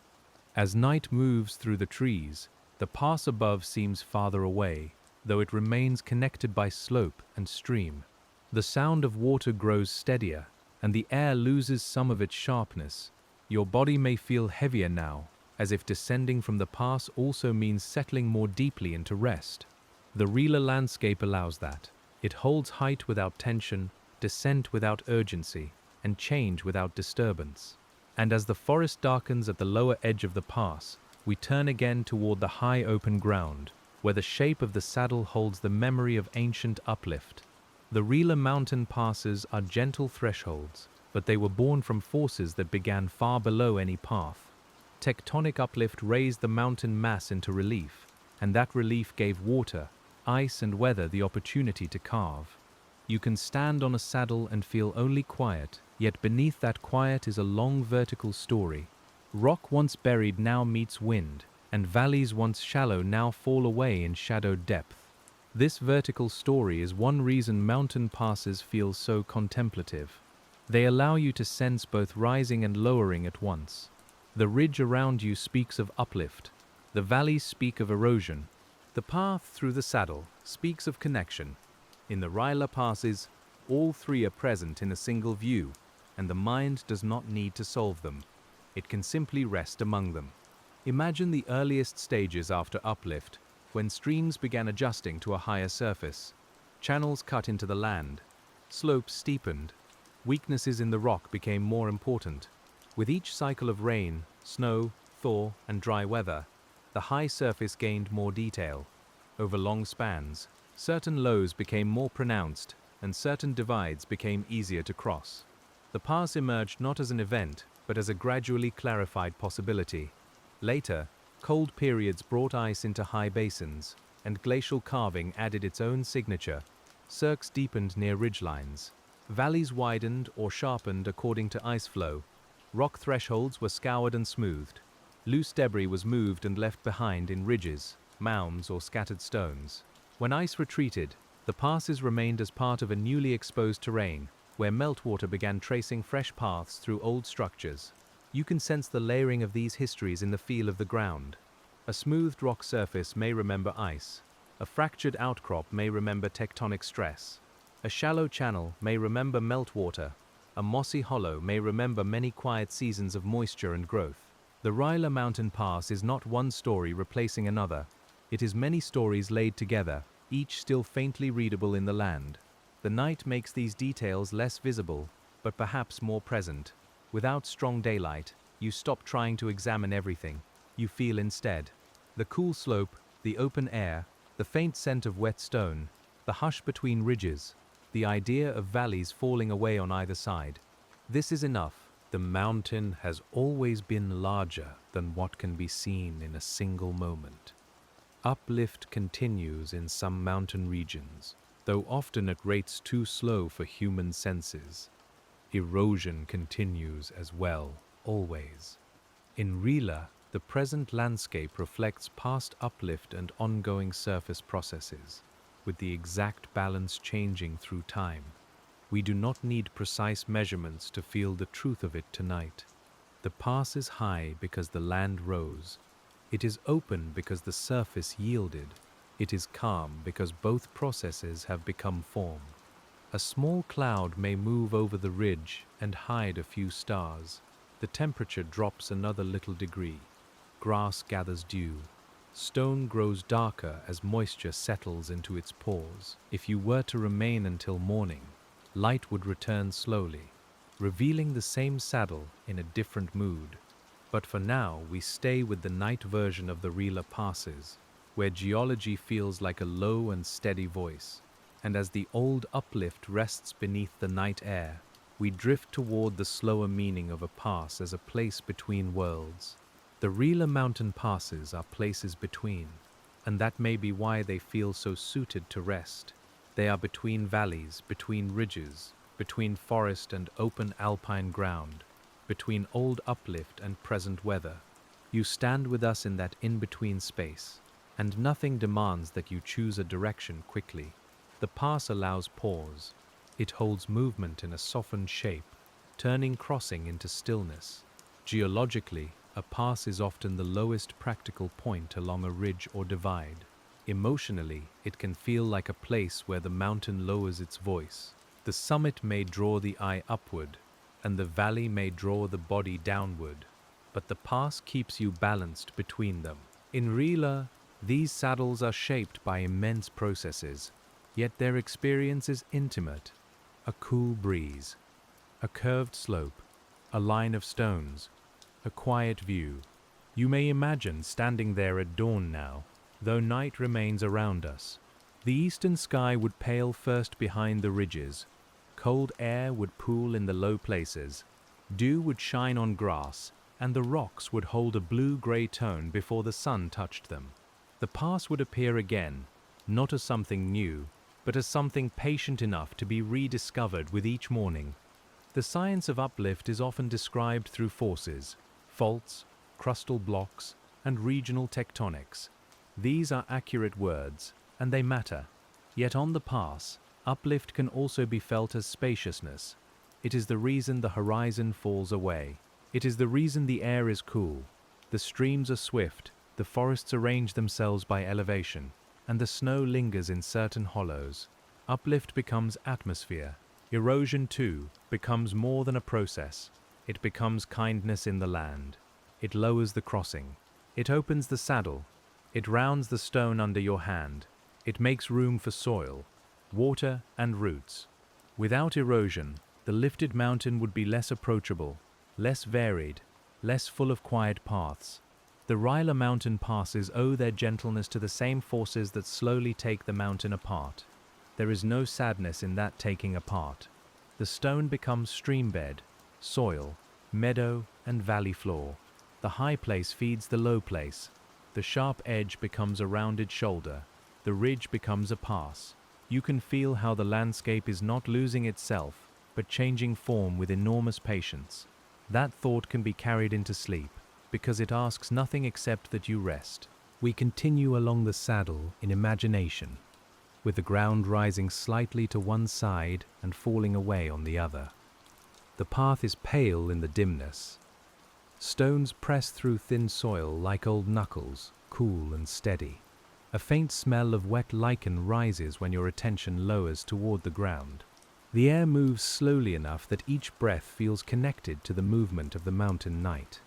As night moves through the trees, the pass above seems farther away, though it remains connected by slope and stream. The sound of water grows steadier, and the air loses some of its sharpness. Your body may feel heavier now, as if descending from the pass also means settling more deeply into rest. The Rila landscape allows that. It holds height without tension, descent without urgency, and change without disturbance. And as the forest darkens at the lower edge of the pass, we turn again toward the high open ground, where the shape of the saddle holds the memory of ancient uplift. The Rila mountain passes are gentle thresholds, but they were born from forces that began far below any path. Tectonic uplift raised the mountain mass into relief, and that relief gave water, ice, and weather the opportunity to carve. You can stand on a saddle and feel only quiet, yet beneath that quiet is a long vertical story. Rock once buried now meets wind, and valleys once shallow now fall away in shadowed depth. This vertical story is one reason mountain passes feel so contemplative. They allow you to sense both rising and lowering at once. The ridge around you speaks of uplift. The valleys speak of erosion. The path through the saddle speaks of connection. In the Rila passes, all three are present in a single view, and the mind does not need to solve them. It can simply rest among them. Imagine the earliest stages after uplift, when streams began adjusting to a higher surface. Channels cut into the land. Slopes steepened. Weaknesses in the rock became more important. With each cycle of rain, snow, thaw, and dry weather, the high surface gained more detail. Over long spans, certain lows became more pronounced, and certain divides became easier to cross. The pass emerged not as an event, but as a gradually clarified possibility. Later, cold periods brought ice into high basins, and glacial carving added its own signature. Cirques deepened near ridgelines. Valleys widened or sharpened according to ice flow. Rock thresholds were scoured and smoothed. Loose debris was moved and left behind in ridges, mounds, or scattered stones. When ice retreated, the passes remained as part of a newly exposed terrain, where meltwater began tracing fresh paths through old structures. You can sense the layering of these histories in the feel of the ground. A smoothed rock surface may remember ice. A fractured outcrop may remember tectonic stress. A shallow channel may remember meltwater. A mossy hollow may remember many quiet seasons of moisture and growth. The Rila Mountain Pass is not one story replacing another. It is many stories laid together, each still faintly readable in the land. The night makes these details less visible, but perhaps more present. Without strong daylight, you stop trying to examine everything. You feel instead. The cool slope, the open air, the faint scent of wet stone, the hush between ridges, the idea of valleys falling away on either side. This is enough. The mountain has always been larger than what can be seen in a single moment. Uplift continues in some mountain regions, though often at rates too slow for human senses. Erosion continues as well, always. In Rila, the present landscape reflects past uplift and ongoing surface processes, with the exact balance changing through time. We do not need precise measurements to feel the truth of it tonight. The pass is high because the land rose. It is open because the surface yielded. It is calm because both processes have become form. A small cloud may move over the ridge and hide a few stars. The temperature drops another little degree. Grass gathers dew. Stone grows darker as moisture settles into its pores. If you were to remain until morning, light would return slowly, revealing the same saddle in a different mood. But for now, we stay with the night version of the Rila passes, where geology feels like a low and steady voice. And as the old Uplift rests beneath the night air, we drift toward the slower meaning of a pass as a place between worlds. The Rila Mountain passes are places between, and that may be why they feel so suited to rest. They are between valleys, between ridges, between forest and open alpine ground, between old Uplift and present weather. You stand with us in that in-between space, and nothing demands that you choose a direction quickly. The pass allows pause. It holds movement in a softened shape, turning crossing into stillness. Geologically, a pass is often the lowest practical point along a ridge or divide. Emotionally, it can feel like a place where the mountain lowers its voice. The summit may draw the eye upward, and the valley may draw the body downward, but the pass keeps you balanced between them. In Rila, these saddles are shaped by immense processes, yet their experience is intimate. A cool breeze, a curved slope, a line of stones, a quiet view. You may imagine standing there at dawn now, though night remains around us. The eastern sky would pale first behind the ridges. Cold air would pool in the low places. Dew would shine on grass, and the rocks would hold a blue-gray tone before the sun touched them. The pass would appear again, not as something new, but as something patient enough to be rediscovered with each morning. The science of uplift is often described through forces, faults, crustal blocks, and regional tectonics. These are accurate words, and they matter. Yet on the pass, uplift can also be felt as spaciousness. It is the reason the horizon falls away. It is the reason the air is cool. The streams are swift, the forests arrange themselves by elevation, and the snow lingers in certain hollows. Uplift becomes atmosphere. Erosion, too, becomes more than a process. It becomes kindness in the land. It lowers the crossing. It opens the saddle. It rounds the stone under your hand. It makes room for soil, water, and roots. Without erosion, the lifted mountain would be less approachable, less varied, less full of quiet paths. The Rila Mountain passes owe their gentleness to the same forces that slowly take the mountain apart. There is no sadness in that taking apart. The stone becomes streambed, soil, meadow, and valley floor. The high place feeds the low place. The sharp edge becomes a rounded shoulder. The ridge becomes a pass. You can feel how the landscape is not losing itself, but changing form with enormous patience. That thought can be carried into sleep, because it asks nothing except that you rest. We continue along the saddle in imagination, with the ground rising slightly to one side and falling away on the other. The path is pale in the dimness. Stones press through thin soil like old knuckles, cool and steady. A faint smell of wet lichen rises when your attention lowers toward the ground. The air moves slowly enough that each breath feels connected to the movement of the mountain night.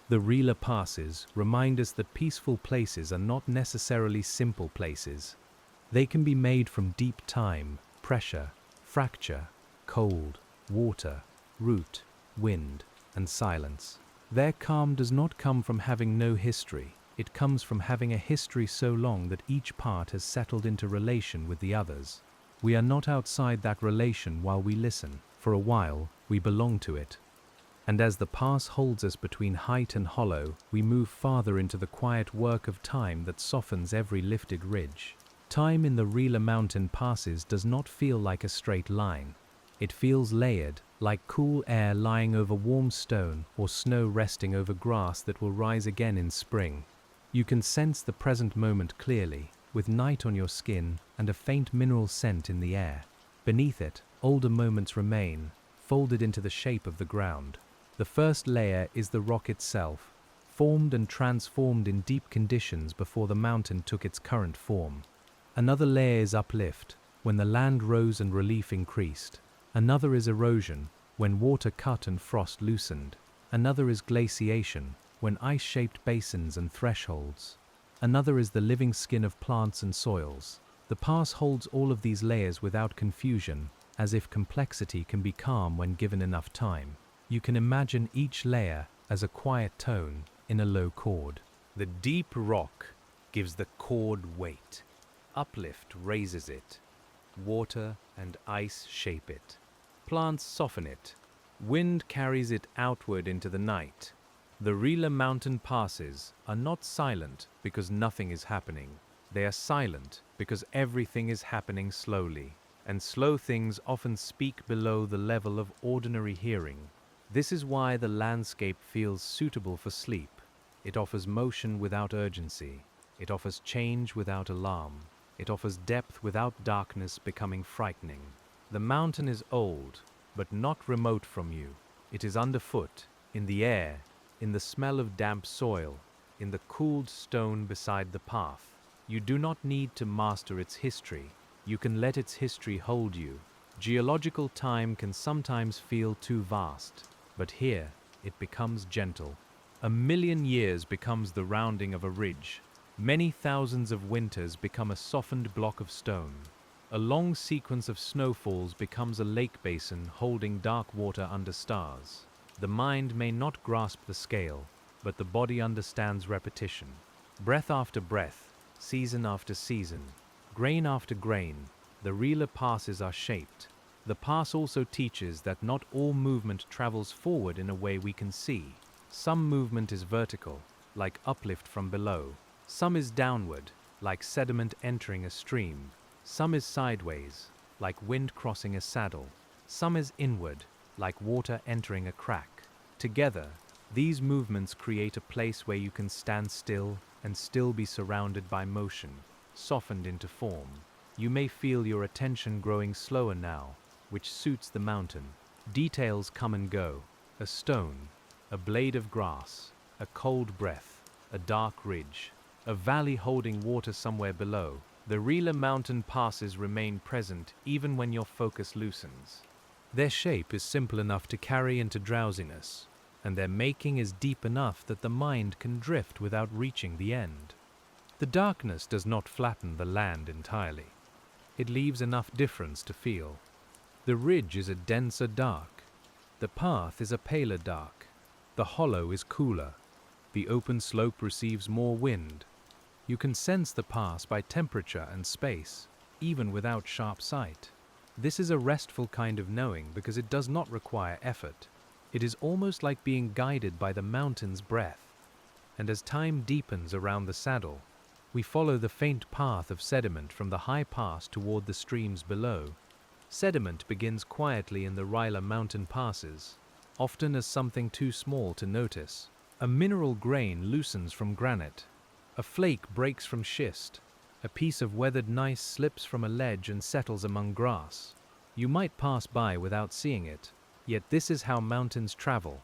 The Rila passes remind us that peaceful places are not necessarily simple places. They can be made from deep time, pressure, fracture, cold, water, root, wind, and silence. Their calm does not come from having no history. It comes from having a history so long that each part has settled into relation with the others. We are not outside that relation while we listen. For a while, we belong to it. And as the pass holds us between height and hollow, we move farther into the quiet work of time that softens every lifted ridge. Time in the Rila Mountain passes does not feel like a straight line. It feels layered, like cool air lying over warm stone or snow resting over grass that will rise again in spring. You can sense the present moment clearly, with night on your skin and a faint mineral scent in the air. Beneath it, older moments remain, folded into the shape of the ground. The first layer is the rock itself, formed and transformed in deep conditions before the mountain took its current form. Another layer is uplift, when the land rose and relief increased. Another is erosion, when water cut and frost loosened. Another is glaciation, when ice shaped basins and thresholds. Another is the living skin of plants and soils. The pass holds all of these layers without confusion, as if complexity can be calm when given enough time. You can imagine each layer as a quiet tone in a low chord. The deep rock gives the chord weight. Uplift raises it. Water and ice shape it. Plants soften it. Wind carries it outward into the night. The Rila Mountain passes are not silent because nothing is happening. They are silent because everything is happening slowly, and slow things often speak below the level of ordinary hearing. This is why the landscape feels suitable for sleep. It offers motion without urgency. It offers change without alarm. It offers depth without darkness becoming frightening. The mountain is old, but not remote from you. It is underfoot, in the air, in the smell of damp soil, in the cooled stone beside the path. You do not need to master its history. You can let its history hold you. Geological time can sometimes feel too vast, but here it becomes gentle. 1,000,000 years becomes the rounding of a ridge. Many thousands of winters become a softened block of stone. A long sequence of snowfalls becomes a lake basin holding dark water under stars. The mind may not grasp the scale, but the body understands repetition. Breath after breath, season after season, grain after grain, the Rila passes are shaped. The pass also teaches that not all movement travels forward in a way we can see. Some movement is vertical, like uplift from below. Some is downward, like sediment entering a stream. Some is sideways, like wind crossing a saddle. Some is inward, like water entering a crack. Together, these movements create a place where you can stand still and still be surrounded by motion, softened into form. You may feel your attention growing slower now, which suits the mountain. Details come and go. A stone, a blade of grass, a cold breath, a dark ridge, a valley holding water somewhere below. The Rila Mountain passes remain present even when your focus loosens. Their shape is simple enough to carry into drowsiness, and their making is deep enough that the mind can drift without reaching the end. The darkness does not flatten the land entirely. It leaves enough difference to feel. The ridge is a denser dark. The path is a paler dark. The hollow is cooler. The open slope receives more wind. You can sense the pass by temperature and space, even without sharp sight. This is a restful kind of knowing because it does not require effort. It is almost like being guided by the mountain's breath. And as time deepens around the saddle, we follow the faint path of sediment from the high pass toward the streams below. Sediment begins quietly in the Rila Mountain passes, often as something too small to notice. A mineral grain loosens from granite. A flake breaks from schist. A piece of weathered gneiss slips from a ledge and settles among grass. You might pass by without seeing it, yet this is how mountains travel.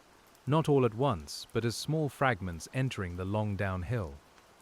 Not all at once, but as small fragments entering the long downhill.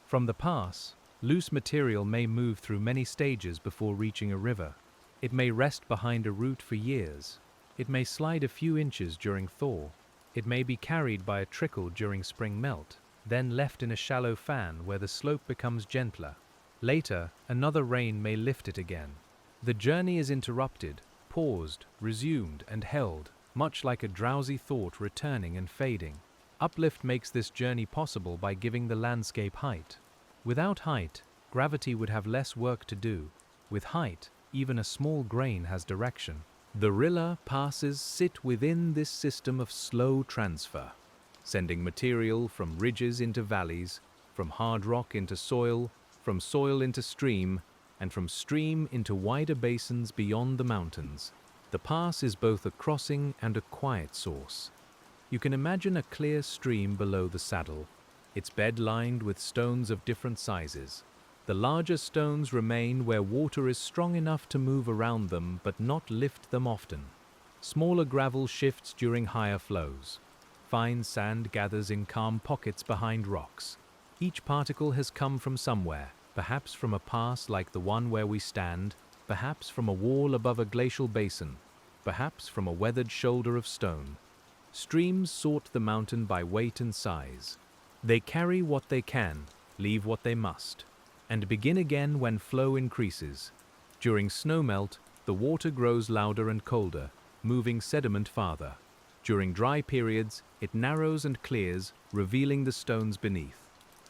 From the pass, loose material may move through many stages before reaching a river. It may rest behind a root for years. It may slide a few inches during thaw. It may be carried by a trickle during spring melt, then left in a shallow fan where the slope becomes gentler. Later, another rain may lift it again. The journey is interrupted, paused, resumed, and held, much like a drowsy thought returning and fading. Uplift makes this journey possible by giving the landscape height. Without height, gravity would have less work to do. With height, even a small grain has direction. The Rila passes sit within this system of slow transfer, sending material from ridges into valleys, from hard rock into soil, from soil into stream, and from stream into wider basins beyond the mountains. The pass is both a crossing and a quiet source. You can imagine a clear stream below the saddle, its bed lined with stones of different sizes. The larger stones remain where water is strong enough to move around them but not lift them often. Smaller gravel shifts during higher flows. Fine sand gathers in calm pockets behind rocks. Each particle has come from somewhere, perhaps from a pass like the one where we stand, perhaps from a wall above a glacial basin, perhaps from a weathered shoulder of stone. Streams sort the mountain by weight and size. They carry what they can, leave what they must, and begin again when flow increases. During snowmelt, the water grows louder and colder, moving sediment farther. During dry periods, it narrows and clears, revealing the stones beneath.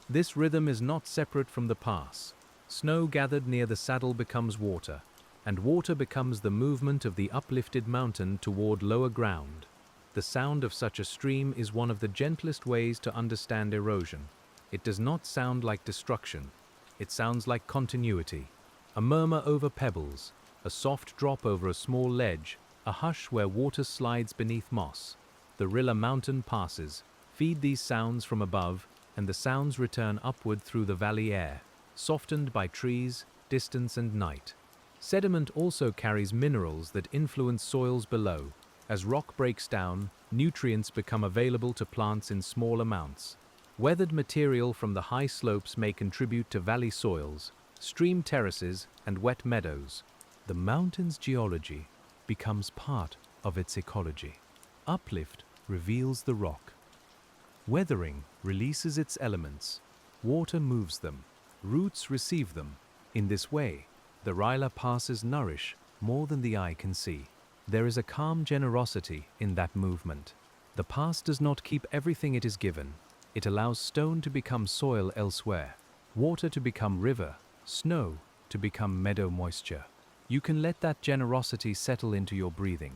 This rhythm is not separate from the pass. Snow gathered near the saddle becomes water, and water becomes the movement of the uplifted mountain toward lower ground. The sound of such a stream is one of the gentlest ways to understand erosion. It does not sound like destruction. It sounds like continuity. A murmur over pebbles, a soft drop over a small ledge, a hush where water slides beneath moss. The Rila Mountain passes, feed these sounds from above, and the sounds return upward through the valley air, softened by trees, distance and night. Sediment also carries minerals that influence soils below. As rock breaks down, nutrients become available to plants in small amounts. Weathered material from the high slopes may contribute to valley soils, stream terraces, and wet meadows. The mountain's geology becomes part of its ecology. Uplift reveals the rock. Weathering releases its elements. Water moves them. Roots receive them. In this way, the Rila passes nourish more than the eye can see. There is a calm generosity in that movement. The pass does not keep everything it is given. It allows stone to become soil elsewhere, water to become river, snow to become meadow moisture. You can let that generosity settle into your breathing.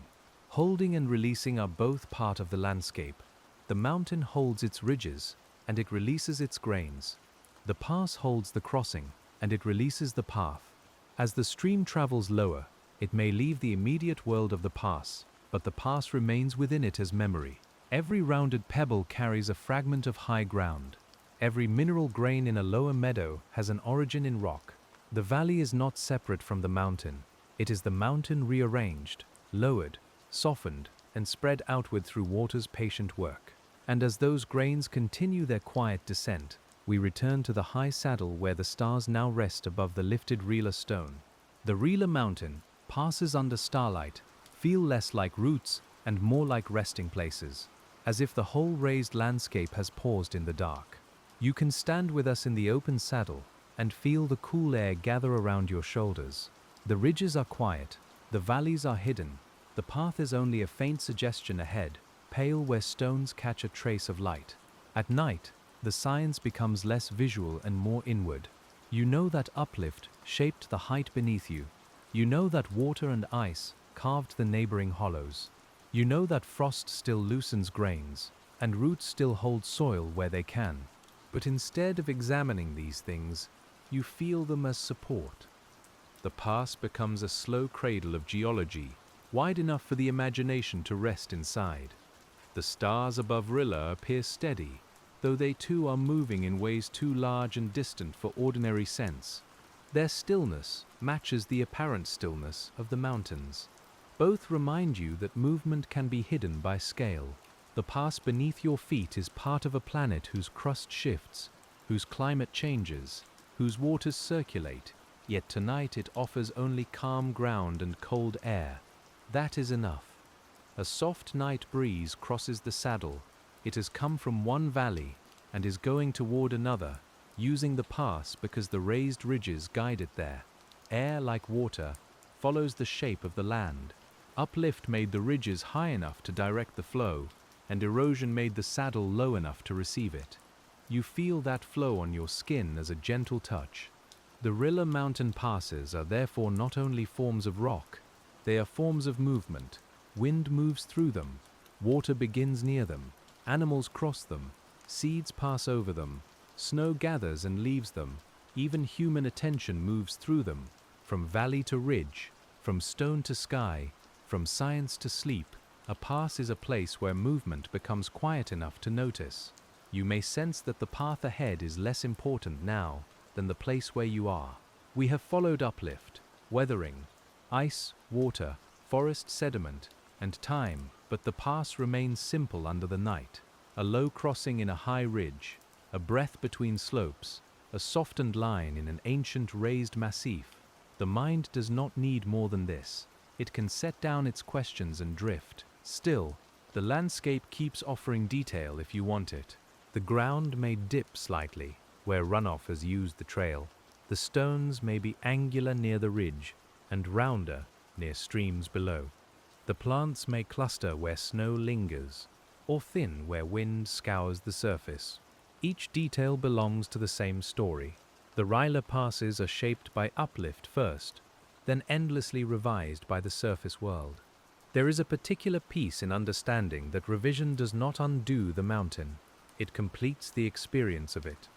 Holding and releasing are both part of the landscape. The mountain holds its ridges, and it releases its grains. The pass holds the crossing, and it releases the path. As the stream travels lower, it may leave the immediate world of the pass, but the pass remains within it as memory. Every rounded pebble carries a fragment of high ground. Every mineral grain in a lower meadow has an origin in rock. The valley is not separate from the mountain. It is the mountain rearranged, lowered, softened, and spread outward through water's patient work. And as those grains continue their quiet descent, we return to the high saddle where the stars now rest above the lifted Rila stone. The Rila Mountain passes under starlight, feel less like roots and more like resting places, as if the whole raised landscape has paused in the dark. You can stand with us in the open saddle and feel the cool air gather around your shoulders. The ridges are quiet, the valleys are hidden, the path is only a faint suggestion ahead, pale where stones catch a trace of light. At night, the science becomes less visual and more inward. You know that uplift shaped the height beneath you. You know that water and ice carved the neighboring hollows. You know that frost still loosens grains, and roots still hold soil where they can. But instead of examining these things, you feel them as support. The pass becomes a slow cradle of geology, wide enough for the imagination to rest inside. The stars above Rila appear steady, though they too are moving in ways too large and distant for ordinary sense. Their stillness matches the apparent stillness of the mountains. Both remind you that movement can be hidden by scale. The pass beneath your feet is part of a planet whose crust shifts, whose climate changes, whose waters circulate, yet tonight it offers only calm ground and cold air. That is enough. A soft night breeze crosses the saddle. It has come from one valley and is going toward another, using the pass because the raised ridges guide it there. Air, like water, follows the shape of the land. Uplift made the ridges high enough to direct the flow, and erosion made the saddle low enough to receive it. You feel that flow on your skin as a gentle touch. The Rila Mountain passes are therefore not only forms of rock, they are forms of movement. Wind moves through them, water begins near them, animals cross them, seeds pass over them, snow gathers and leaves them, even human attention moves through them, from valley to ridge, from stone to sky, from science to sleep. A pass is a place where movement becomes quiet enough to notice. You may sense that the path ahead is less important now than the place where you are. We have followed uplift, weathering, ice, water, forest sediment, and time, but the pass remains simple under the night. a low crossing in a high ridge, a breath between slopes, a softened line in an ancient raised massif. The mind does not need more than this. It can set down its questions and drift. Still, the landscape keeps offering detail if you want it. The ground may dip slightly, where runoff has used the trail. The stones may be angular near the ridge, and rounder near streams below. The plants may cluster where snow lingers, or thin where wind scours the surface. Each detail belongs to the same story. The Rila passes are shaped by uplift first, then endlessly revised by the surface world. There is a particular peace in understanding that revision does not undo the mountain. It completes the experience of it.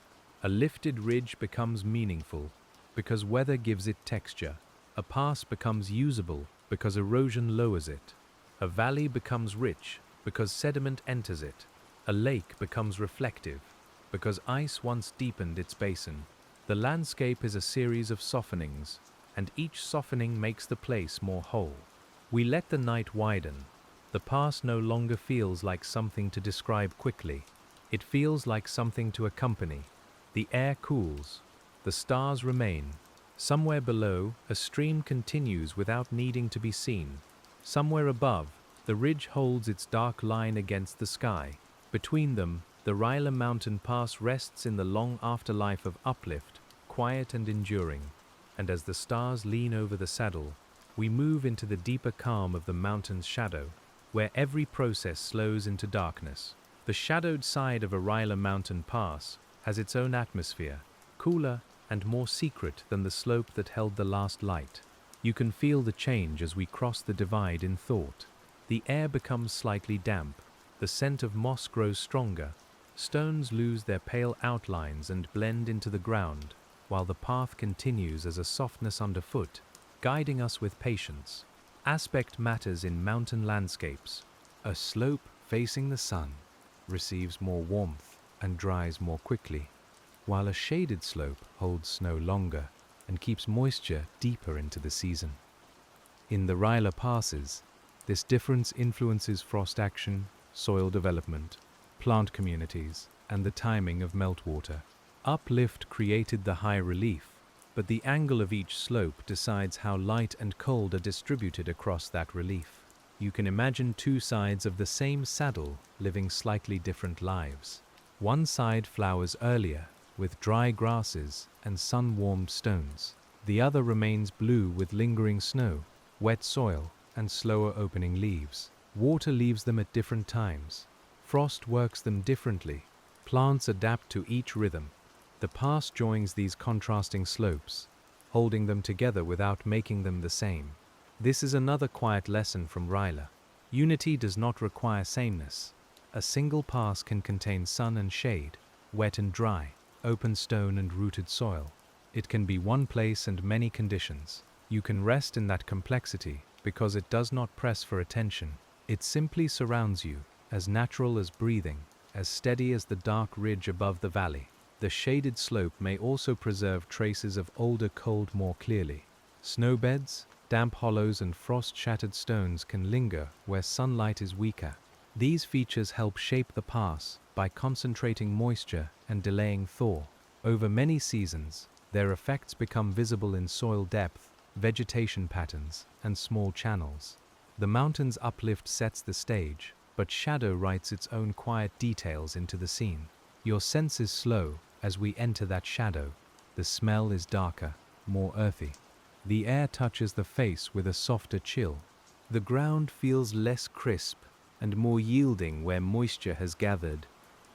A lifted ridge becomes meaningful because weather gives it texture. A pass becomes usable because erosion lowers it. A valley becomes rich because sediment enters it. A lake becomes reflective because ice once deepened its basin. The landscape is a series of softenings, and each softening makes the place more whole. We let the night widen. The pass no longer feels like something to describe quickly. It feels like something to accompany. The air cools. The stars remain. Somewhere below, a stream continues without needing to be seen. Somewhere above, the ridge holds its dark line against the sky. Between them, the Rila Mountain Pass rests in the long afterlife of uplift, quiet and enduring. And as the stars lean over the saddle, we move into the deeper calm of the mountain's shadow, where every process slows into darkness. The shadowed side of a Rila Mountain Pass has its own atmosphere, cooler and more secret than the slope that held the last light. You can feel the change as we cross the divide in thought. The air becomes slightly damp, the scent of moss grows stronger, stones lose their pale outlines and blend into the ground, while the path continues as a softness underfoot, guiding us with patience. Aspect matters in mountain landscapes. A slope facing the sun receives more warmth and dries more quickly, while a shaded slope holds snow longer and keeps moisture deeper into the season. In the Rila passes, this difference influences frost action, soil development, plant communities, and the timing of meltwater. Uplift created the high relief, but the angle of each slope decides how light and cold are distributed across that relief. You can imagine two sides of the same saddle living slightly different lives. One side flowers earlier, with dry grasses and sun-warmed stones. The other remains blue with lingering snow, wet soil, and slower opening leaves. Water leaves them at different times. Frost works them differently. Plants adapt to each rhythm. The pass joins these contrasting slopes, holding them together without making them the same. This is another quiet lesson from Rila. Unity does not require sameness. A single pass can contain sun and shade, wet and dry, open stone and rooted soil. It can be one place and many conditions. You can rest in that complexity because it does not press for attention. It simply surrounds you, as natural as breathing, as steady as the dark ridge above the valley. The shaded slope may also preserve traces of older cold more clearly. Snowbeds, damp hollows and frost-shattered stones can linger where sunlight is weaker. These features help shape the pass by concentrating moisture and delaying thaw. Over many seasons, their effects become visible in soil depth, vegetation patterns, and small channels. The mountain's uplift sets the stage, but shadow writes its own quiet details into the scene. Your senses slow as we enter that shadow. The smell is darker, more earthy. The air touches the face with a softer chill. The ground feels less crisp and more yielding where moisture has gathered.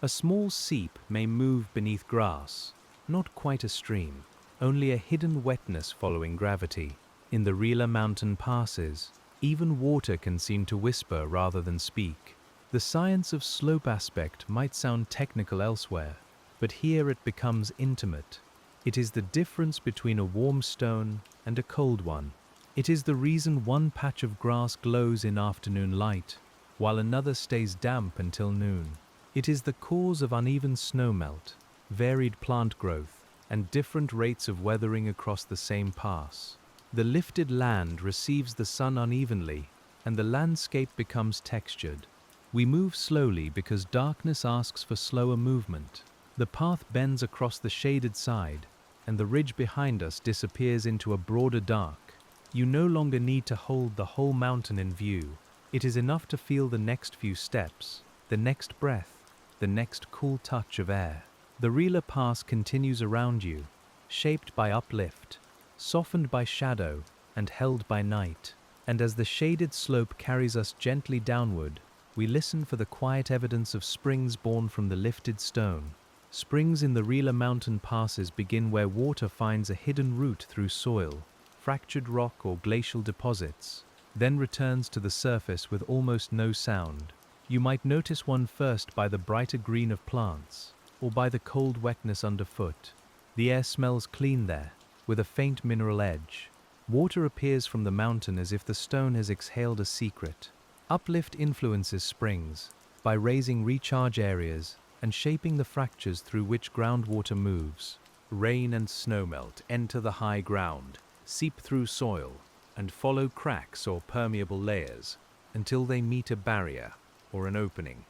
A small seep may move beneath grass, not quite a stream, only a hidden wetness following gravity. In the Rila Mountain passes, even water can seem to whisper rather than speak. The science of slope aspect might sound technical elsewhere, but here it becomes intimate. It is the difference between a warm stone and a cold one. It is the reason one patch of grass glows in afternoon light, while another stays damp until noon. It is the cause of uneven snowmelt, varied plant growth, and different rates of weathering across the same pass. The lifted land receives the sun unevenly, and the landscape becomes textured. We move slowly because darkness asks for slower movement. The path bends across the shaded side, and the ridge behind us disappears into a broader dark. You no longer need to hold the whole mountain in view. It is enough to feel the next few steps, the next breath, the next cool touch of air. The Rila Pass continues around you, shaped by uplift, softened by shadow, and held by night. And as the shaded slope carries us gently downward, we listen for the quiet evidence of springs born from the lifted stone. Springs in the Rila Mountain passes begin where water finds a hidden route through soil, fractured rock or glacial deposits, then returns to the surface with almost no sound. You might notice one first by the brighter green of plants, or by the cold wetness underfoot. The air smells clean there, with a faint mineral edge. Water appears from the mountain as if the stone has exhaled a secret. Uplift influences springs by raising recharge areas and shaping the fractures through which groundwater moves. Rain and snowmelt enter the high ground, seep through soil, and follow cracks or permeable layers until they meet a barrier or an opening.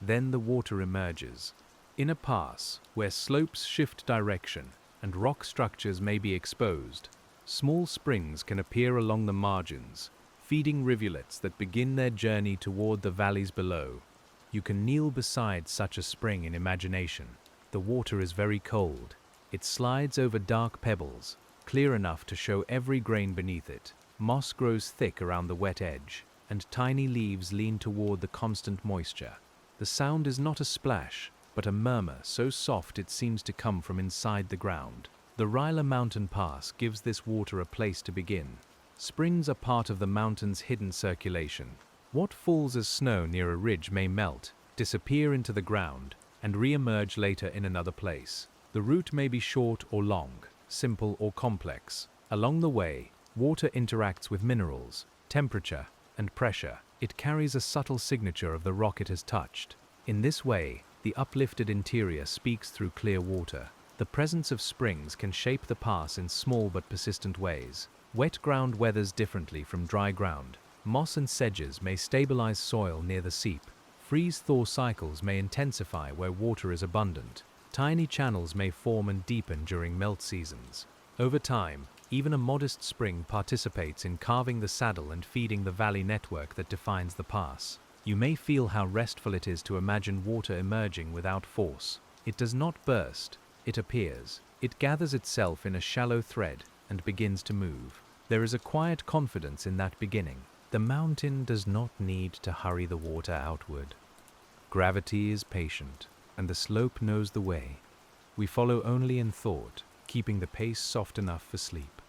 Then the water emerges. In a pass where slopes shift direction and rock structures may be exposed, small springs can appear along the margins, feeding rivulets that begin their journey toward the valleys below. You can kneel beside such a spring in imagination. The water is very cold. It slides over dark pebbles, clear enough to show every grain beneath it. Moss grows thick around the wet edge, and tiny leaves lean toward the constant moisture. The sound is not a splash, but a murmur so soft it seems to come from inside the ground. The Rila Mountain Pass gives this water a place to begin. Springs are part of the mountain's hidden circulation. What falls as snow near a ridge may melt, disappear into the ground, and re-emerge later in another place. The route may be short or long, simple or complex. Along the way, water interacts with minerals, temperature, and pressure. It carries a subtle signature of the rock it has touched. In this way, the uplifted interior speaks through clear water. The presence of springs can shape the pass in small but persistent ways. Wet ground weathers differently from dry ground. Moss and sedges may stabilize soil near the seep. Freeze-thaw cycles may intensify where water is abundant. Tiny channels may form and deepen during melt seasons. Over time, even a modest spring participates in carving the saddle and feeding the valley network that defines the pass. You may feel how restful it is to imagine water emerging without force. It does not burst, it appears. It gathers itself in a shallow thread and begins to move. There is a quiet confidence in that beginning. The mountain does not need to hurry the water outward. Gravity is patient, and the slope knows the way. We follow only in thought, keeping the pace soft enough for sleep.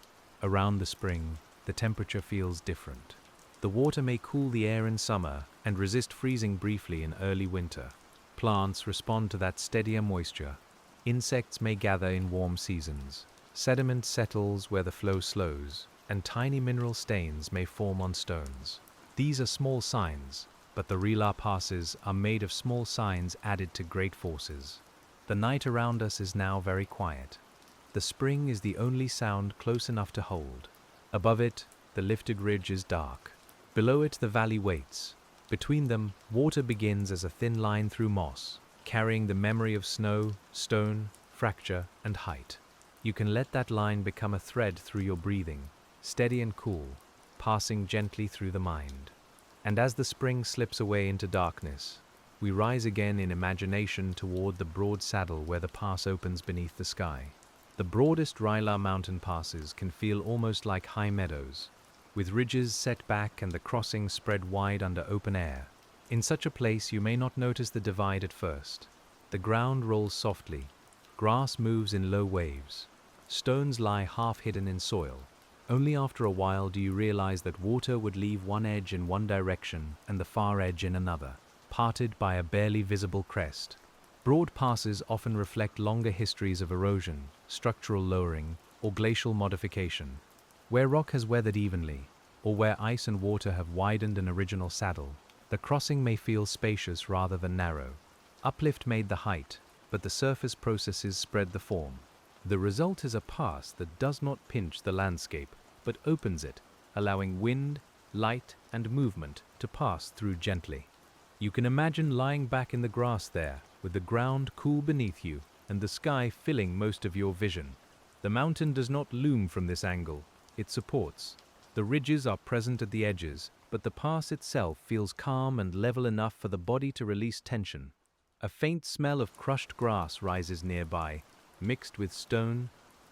Around the spring, the temperature feels different. The water may cool the air in summer and resist freezing briefly in early winter. Plants respond to that steadier moisture. Insects may gather in warm seasons. Sediment settles where the flow slows, and tiny mineral stains may form on stones. These are small signs, but the Rila passes are made of small signs added to great forces. The night around us is now very quiet. The spring is the only sound close enough to hold. Above it, the lifted ridge is dark. Below it, the valley waits. Between them, water begins as a thin line through moss, carrying the memory of snow, stone, fracture, and height. You can let that line become a thread through your breathing, steady and cool, passing gently through the mind. And as the spring slips away into darkness, we rise again in imagination toward the broad saddle where the pass opens beneath the sky. The broadest Rila mountain passes can feel almost like high meadows, with ridges set back and the crossings spread wide under open air. In such a place you may not notice the divide at first. The ground rolls softly, grass moves in low waves, stones lie half hidden in soil. Only after a while do you realize that water would leave one edge in one direction and the far edge in another, parted by a barely visible crest. Broad passes often reflect longer histories of erosion, structural lowering, or glacial modification. Where rock has weathered evenly, or where ice and water have widened an original saddle, the crossing may feel spacious rather than narrow. Uplift made the height, but the surface processes spread the form. The result is a pass that does not pinch the landscape, but opens it, allowing wind, light, and movement to pass through gently. You can imagine lying back in the grass there, with the ground cool beneath you and the sky filling most of your vision. The mountain does not loom from this angle, it supports. The ridges are present at the edges, but the pass itself feels calm and level enough for the body to release tension. A faint smell of crushed grass rises nearby, mixed with stone,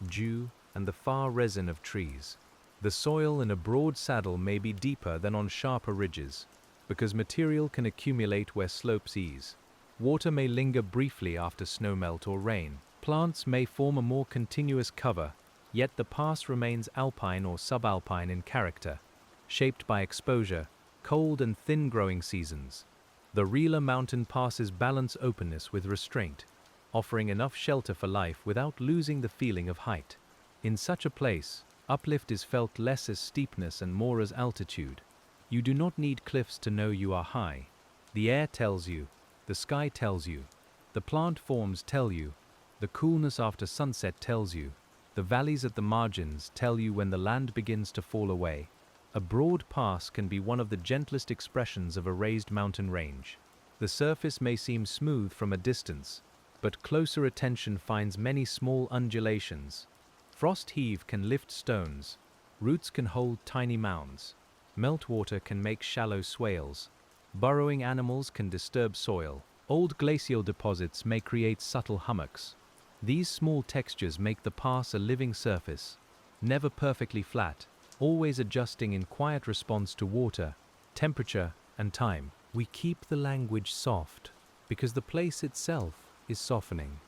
dew, and the far resin of trees. The soil in a broad saddle may be deeper than on sharper ridges, because material can accumulate where slopes ease. Water may linger briefly after snowmelt or rain. Plants may form a more continuous cover, yet the pass remains alpine or subalpine in character, shaped by exposure, cold and thin growing seasons. The Rila Mountain passes balance openness with restraint, offering enough shelter for life without losing the feeling of height. In such a place, uplift is felt less as steepness and more as altitude. You do not need cliffs to know you are high. The air tells you, the sky tells you, the plant forms tell you, the coolness after sunset tells you, the valleys at the margins tell you when the land begins to fall away. A broad pass can be one of the gentlest expressions of a raised mountain range. The surface may seem smooth from a distance, but closer attention finds many small undulations. Frost heave can lift stones, roots can hold tiny mounds, meltwater can make shallow swales, burrowing animals can disturb soil, old glacial deposits may create subtle hummocks. These small textures make the pass a living surface, never perfectly flat, always adjusting in quiet response to water, temperature, and time. We keep the language soft, because the place itself is softening.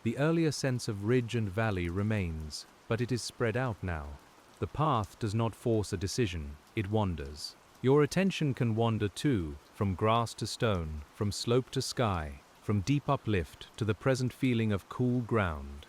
The earlier sense of ridge and valley remains, but it is spread out now. The path does not force a decision, it wanders. Your attention can wander too, from grass to stone, from slope to sky, from deep uplift to the present feeling of cool ground.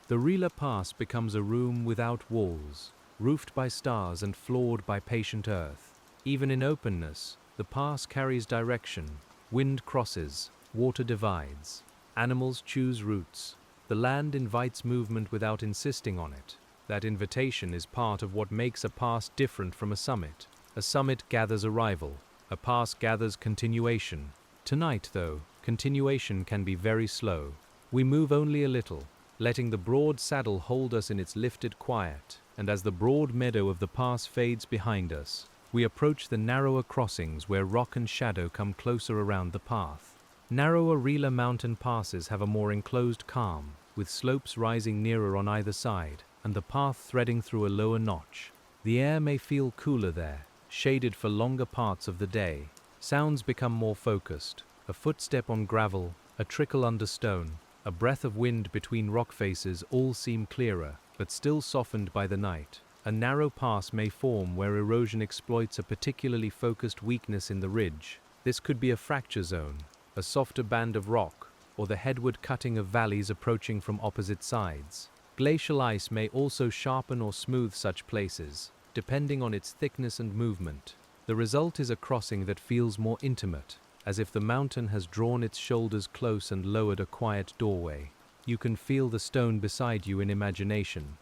The Rila Pass becomes a room without walls, roofed by stars and floored by patient earth. Even in openness, the pass carries direction. Wind crosses, water divides. Animals choose routes. The land invites movement without insisting on it. That invitation is part of what makes a pass different from a summit. A summit gathers arrival. A pass gathers continuation. Tonight, though, continuation can be very slow. We move only a little, letting the broad saddle hold us in its lifted quiet, and as the broad meadow of the pass fades behind us, we approach the narrower crossings where rock and shadow come closer around the path. Narrower Rila mountain passes have a more enclosed calm, with slopes rising nearer on either side, and the path threading through a lower notch. The air may feel cooler there, shaded for longer parts of the day. Sounds become more focused. A footstep on gravel, a trickle under stone, a breath of wind between rock faces all seem clearer, but still softened by the night. A narrow pass may form where erosion exploits a particularly focused weakness in the ridge. This could be a fracture zone, a softer band of rock, or the headward cutting of valleys approaching from opposite sides. Glacial ice may also sharpen or smooth such places, depending on its thickness and movement. The result is a crossing that feels more intimate, as if the mountain has drawn its shoulders close and lowered a quiet doorway. You can feel the stone beside you in imagination.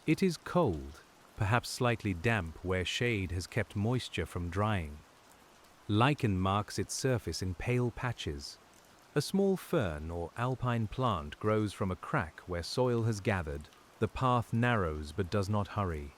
It is cold, perhaps slightly damp where shade has kept moisture from drying. Lichen marks its surface in pale patches. A small fern or alpine plant grows from a crack where soil has gathered. The path narrows but does not hurry.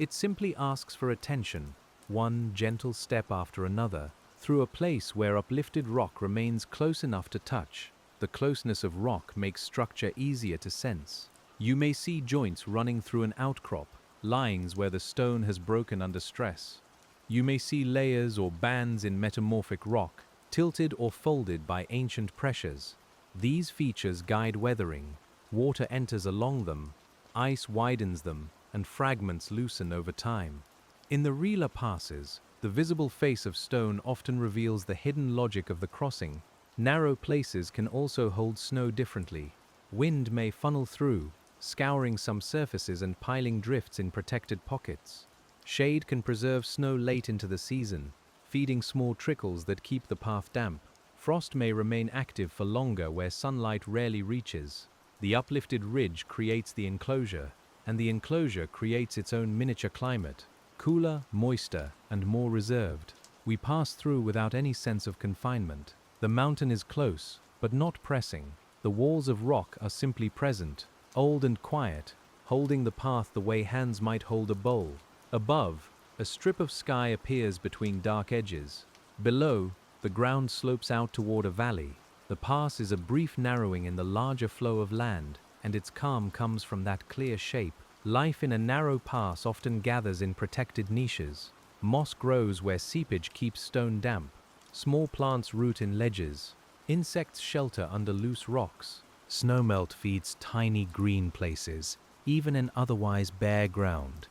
It simply asks for attention, one gentle step after another, through a place where uplifted rock remains close enough to touch. The closeness of rock makes structure easier to sense. You may see joints running through an outcrop, lines where the stone has broken under stress. You may see layers or bands in metamorphic rock, tilted or folded by ancient pressures. These features guide weathering. Water enters along them, ice widens them, and fragments loosen over time. In the Rila passes, the visible face of stone often reveals the hidden logic of the crossing. Narrow places can also hold snow differently. Wind may funnel through, scouring some surfaces and piling drifts in protected pockets. Shade can preserve snow late into the season, feeding small trickles that keep the path damp. Frost may remain active for longer where sunlight rarely reaches. The uplifted ridge creates the enclosure, and the enclosure creates its own miniature climate, cooler, moister, and more reserved. We pass through without any sense of confinement. The mountain is close, but not pressing. The walls of rock are simply present, old and quiet, holding the path the way hands might hold a bowl. Above, a strip of sky appears between dark edges. Below, the ground slopes out toward a valley. The pass is a brief narrowing in the larger flow of land, and its calm comes from that clear shape. Life in a narrow pass often gathers in protected niches. Moss grows where seepage keeps stone damp. Small plants root in ledges. Insects shelter under loose rocks. Snowmelt feeds tiny green places, even in otherwise bare ground.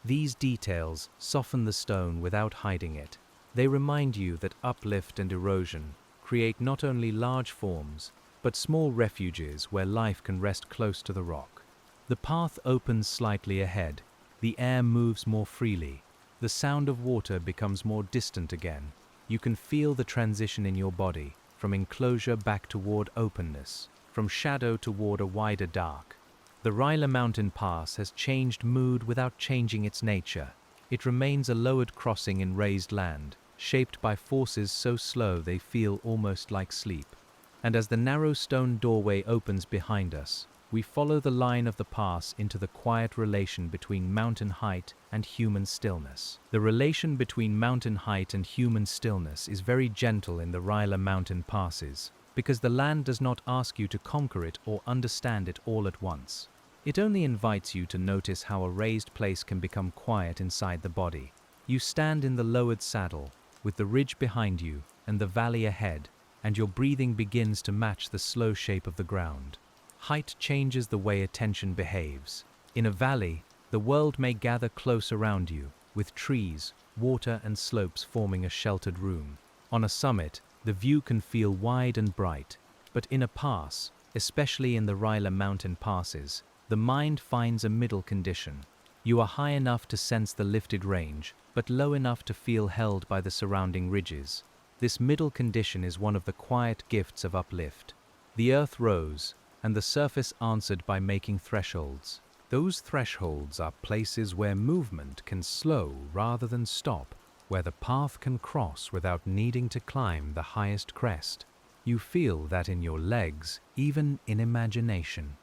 These details soften the stone without hiding it. They remind you that uplift and erosion create not only large forms, but small refuges where life can rest close to the rock. The path opens slightly ahead. The air moves more freely. The sound of water becomes more distant again. You can feel the transition in your body, from enclosure back toward openness, from shadow toward a wider dark. The Rila Mountain Pass has changed mood without changing its nature. It remains a lowered crossing in raised land, shaped by forces so slow they feel almost like sleep. And as the narrow stone doorway opens behind us, we follow the line of the pass into the quiet relation between mountain height and human stillness. The relation between mountain height and human stillness is very gentle in the Rila Mountain passes, because the land does not ask you to conquer it or understand it all at once. It only invites you to notice how a raised place can become quiet inside the body. You stand in the lowered saddle, with the ridge behind you and the valley ahead, and your breathing begins to match the slow shape of the ground. Height changes the way attention behaves. In a valley, the world may gather close around you, with trees, water and slopes forming a sheltered room. On a summit, the view can feel wide and bright, but in a pass, especially in the Rila Mountain passes, the mind finds a middle condition. You are high enough to sense the lifted range, but low enough to feel held by the surrounding ridges. This middle condition is one of the quiet gifts of uplift. The earth rose, and the surface answered by making thresholds. Those thresholds are places where movement can slow rather than stop, where the path can cross without needing to climb the highest crest. You feel that in your legs, even in imagination.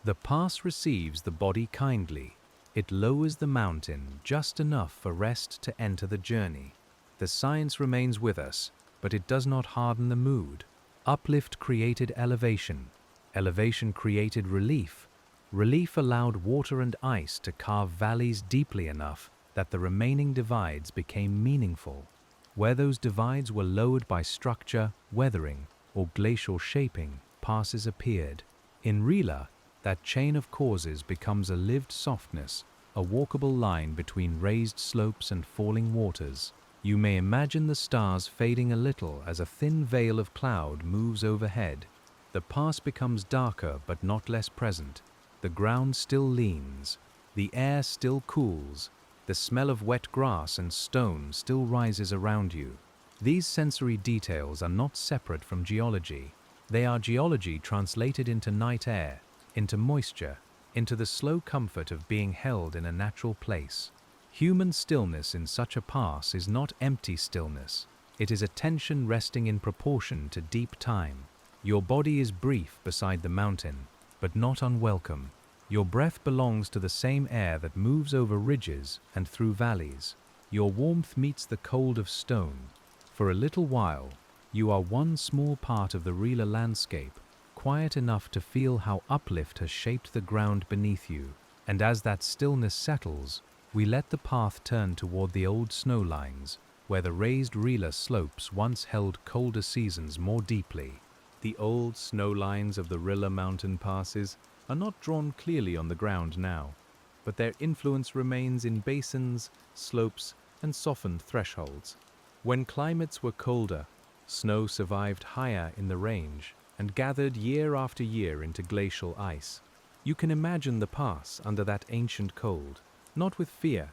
The pass receives the body kindly. It lowers the mountain just enough for rest to enter the journey. The science remains with us, but it does not harden the mood. Uplift created elevation. Elevation created relief. Relief allowed water and ice to carve valleys deeply enough that the remaining divides became meaningful. Where those divides were lowered by structure, weathering, or glacial shaping, passes appeared. In Rila, that chain of causes becomes a lived softness, a walkable line between raised slopes and falling waters. You may imagine the stars fading a little as a thin veil of cloud moves overhead. The pass becomes darker but not less present. The ground still leans. The air still cools. The smell of wet grass and stone still rises around you. These sensory details are not separate from geology. They are geology translated into night air, into moisture, into the slow comfort of being held in a natural place. Human stillness in such a pass is not empty stillness. It is attention resting in proportion to deep time. Your body is brief beside the mountain, but not unwelcome. Your breath belongs to the same air that moves over ridges and through valleys. Your warmth meets the cold of stone. For a little while, you are one small part of the Rila landscape, quiet enough to feel how uplift has shaped the ground beneath you. And as that stillness settles, we let the path turn toward the old snow lines, where the raised Rila slopes once held colder seasons more deeply. The old snow lines of the Rila Mountain passes are not drawn clearly on the ground now, but their influence remains in basins, slopes, and softened thresholds. When climates were colder, snow survived higher in the range and gathered year after year into glacial ice. You can imagine the pass under that ancient cold, not with fear,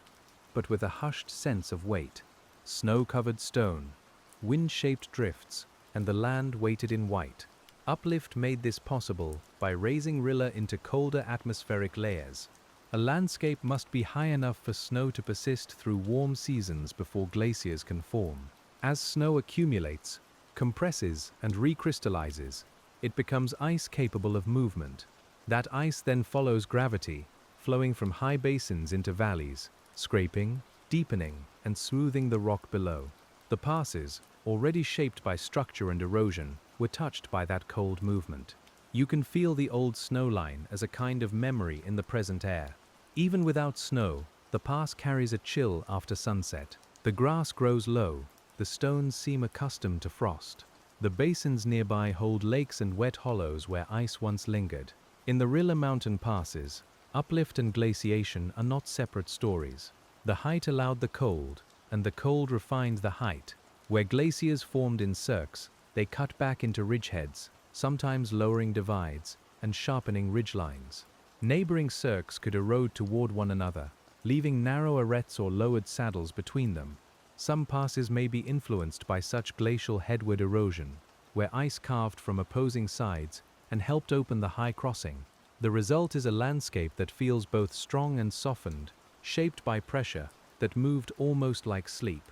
but with a hushed sense of weight. Snow-covered stone, wind-shaped drifts, and the land weighted in white. Uplift made this possible by raising Rila into colder atmospheric layers. A landscape must be high enough for snow to persist through warm seasons before glaciers can form. As snow accumulates, compresses, and recrystallizes, it becomes ice capable of movement. That ice then follows gravity, flowing from high basins into valleys, scraping, deepening, and smoothing the rock below. The passes, already shaped by structure and erosion, were touched by that cold movement. You can feel the old snow line as a kind of memory in the present air. Even without snow, the pass carries a chill after sunset. The grass grows low, the stones seem accustomed to frost. The basins nearby hold lakes and wet hollows where ice once lingered. In the Rila Mountain passes, uplift and glaciation are not separate stories. The height allowed the cold, and the cold refined the height. Where glaciers formed in cirques, they cut back into ridgeheads, sometimes lowering divides and sharpening ridgelines. Neighboring cirques could erode toward one another, leaving narrow arêtes or lowered saddles between them. Some passes may be influenced by such glacial headward erosion, where ice carved from opposing sides and helped open the high crossing. The result is a landscape that feels both strong and softened, shaped by pressure that moved almost like sleep.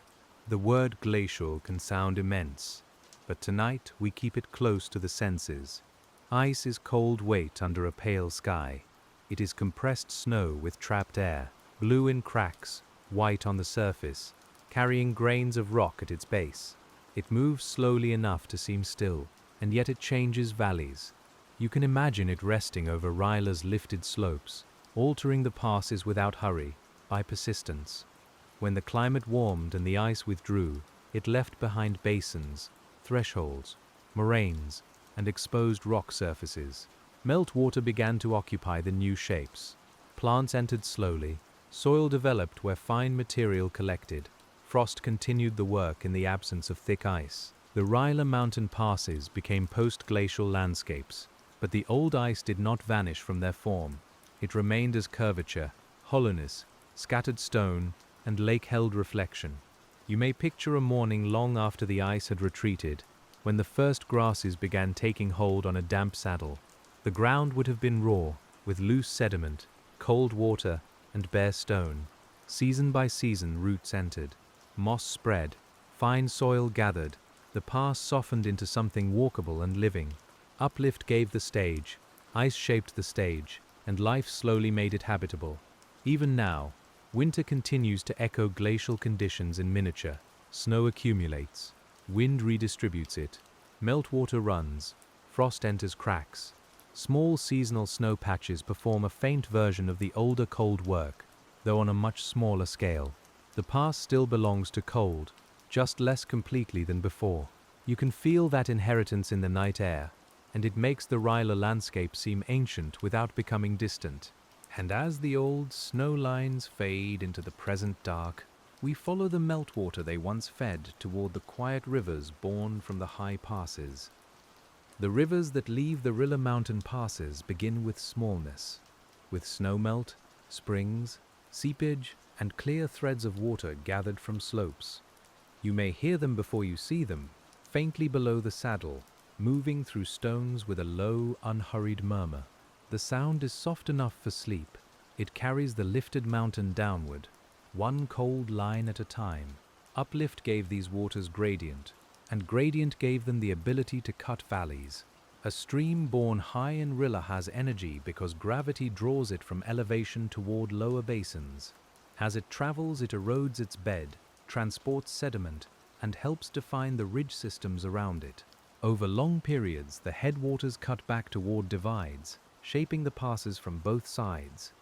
The word glacial can sound immense, but tonight we keep it close to the senses. Ice is cold weight under a pale sky. It is compressed snow with trapped air, blue in cracks, white on the surface, carrying grains of rock at its base. It moves slowly enough to seem still, and yet it changes valleys. You can imagine it resting over Rila's lifted slopes, altering the passes without hurry, by persistence. When the climate warmed and the ice withdrew, it left behind basins, thresholds, moraines, and exposed rock surfaces. Meltwater began to occupy the new shapes. Plants entered slowly, soil developed where fine material collected. Frost continued the work in the absence of thick ice. The Rila Mountain passes became post-glacial landscapes, but the old ice did not vanish from their form. It remained as curvature, hollowness, scattered stone, and lake-held reflection. You may picture a morning long after the ice had retreated, when the first grasses began taking hold on a damp saddle. The ground would have been raw, with loose sediment, cold water, and bare stone. Season by season roots entered. Moss spread, fine soil gathered, the pass softened into something walkable and living. Uplift gave the stage, ice shaped the stage, and life slowly made it habitable. Even now, winter continues to echo glacial conditions in miniature. Snow accumulates, wind redistributes it, meltwater runs, frost enters cracks. Small seasonal snow patches perform a faint version of the older cold work, though on a much smaller scale. The pass still belongs to cold, just less completely than before. You can feel that inheritance in the night air, and it makes the Rila landscape seem ancient without becoming distant. And as the old snow lines fade into the present dark, we follow the meltwater they once fed toward the quiet rivers born from the high passes. The rivers that leave the Rila Mountain passes begin with smallness, with snowmelt, springs, seepage, and clear threads of water gathered from slopes. You may hear them before you see them, faintly below the saddle, moving through stones with a low, unhurried murmur. The sound is soft enough for sleep. It carries the lifted mountain downward, one cold line at a time. Uplift gave these waters gradient, and gradient gave them the ability to cut valleys. A stream born high in Rila has energy because gravity draws it from elevation toward lower basins. As it travels, it erodes its bed, transports sediment, and helps define the ridge systems around it. Over long periods, the headwaters cut back toward divides, shaping the passes from both sides.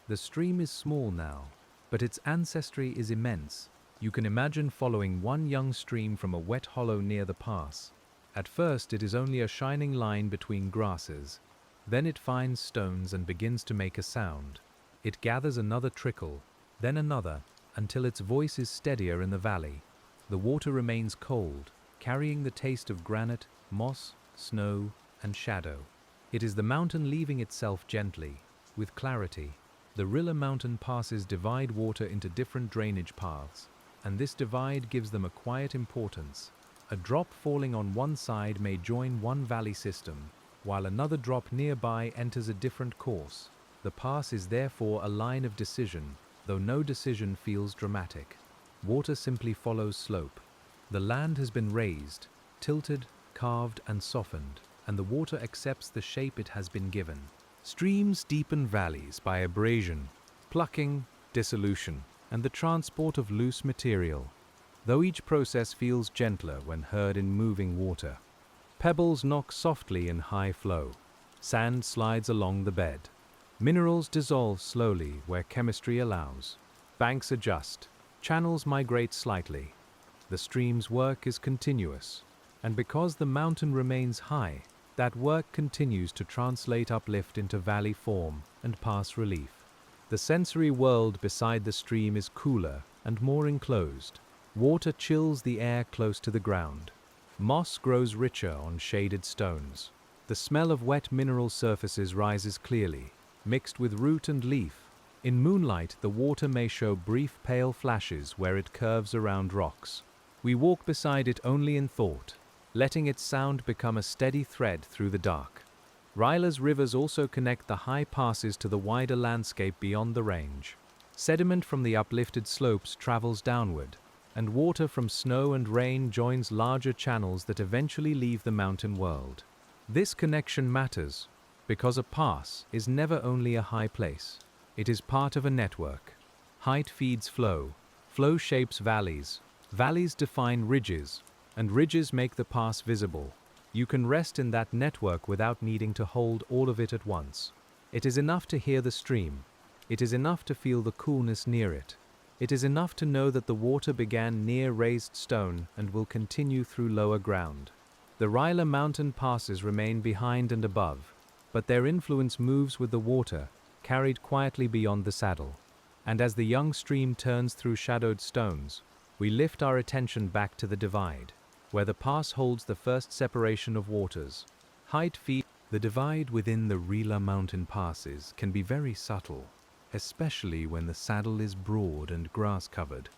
The stream is small now, but its ancestry is immense. You can imagine following one young stream from a wet hollow near the pass. At first, it is only a shining line between grasses. Then it finds stones and begins to make a sound. It gathers another trickle, then another, until its voice is steadier in the valley. The water remains cold, carrying the taste of granite, moss, snow, and shadow. It is the mountain leaving itself gently, with clarity. The Rila Mountain passes divide water into different drainage paths, and this divide gives them a quiet importance. A drop falling on one side may join one valley system, while another drop nearby enters a different course. The pass is therefore a line of decision, though no decision feels dramatic. Water simply follows slope. The land has been raised, tilted, carved, and softened, and the water accepts the shape it has been given. Streams deepen valleys by abrasion, plucking, dissolution, and the transport of loose material, though each process feels gentler when heard in moving water. Pebbles knock softly in high flow. Sand slides along the bed. Minerals dissolve slowly where chemistry allows. Banks adjust. Channels migrate slightly. The stream's work is continuous, and because the mountain remains high, that work continues to translate uplift into valley form and pass relief. The sensory world beside the stream is cooler and more enclosed. Water chills the air close to the ground. Moss grows richer on shaded stones. The smell of wet mineral surfaces rises clearly, mixed with root and leaf. In moonlight, the water may show brief pale flashes where it curves around rocks. We walk beside it only in thought, letting its sound become a steady thread through the dark. Rila's rivers also connect the high passes to the wider landscape beyond the range. Sediment from the uplifted slopes travels downward, and water from snow and rain joins larger channels that eventually leave the mountain world. This connection matters because a pass is never only a high place. It is part of a network. Height feeds flow, flow shapes valleys, valleys define ridges, and ridges make the pass visible. You can rest in that network without needing to hold all of it at once. It is enough to hear the stream. It is enough to feel the coolness near it. It is enough to know that the water began near raised stone and will continue through lower ground. The Rila Mountain passes remain behind and above, but their influence moves with the water, carried quietly beyond the saddle. And as the young stream turns through shadowed stones, we lift our attention back to the divide, where the pass holds the first separation of waters. Height feet. The divide within the Rila Mountain passes can be very subtle, especially when the saddle is broad and grass-covered.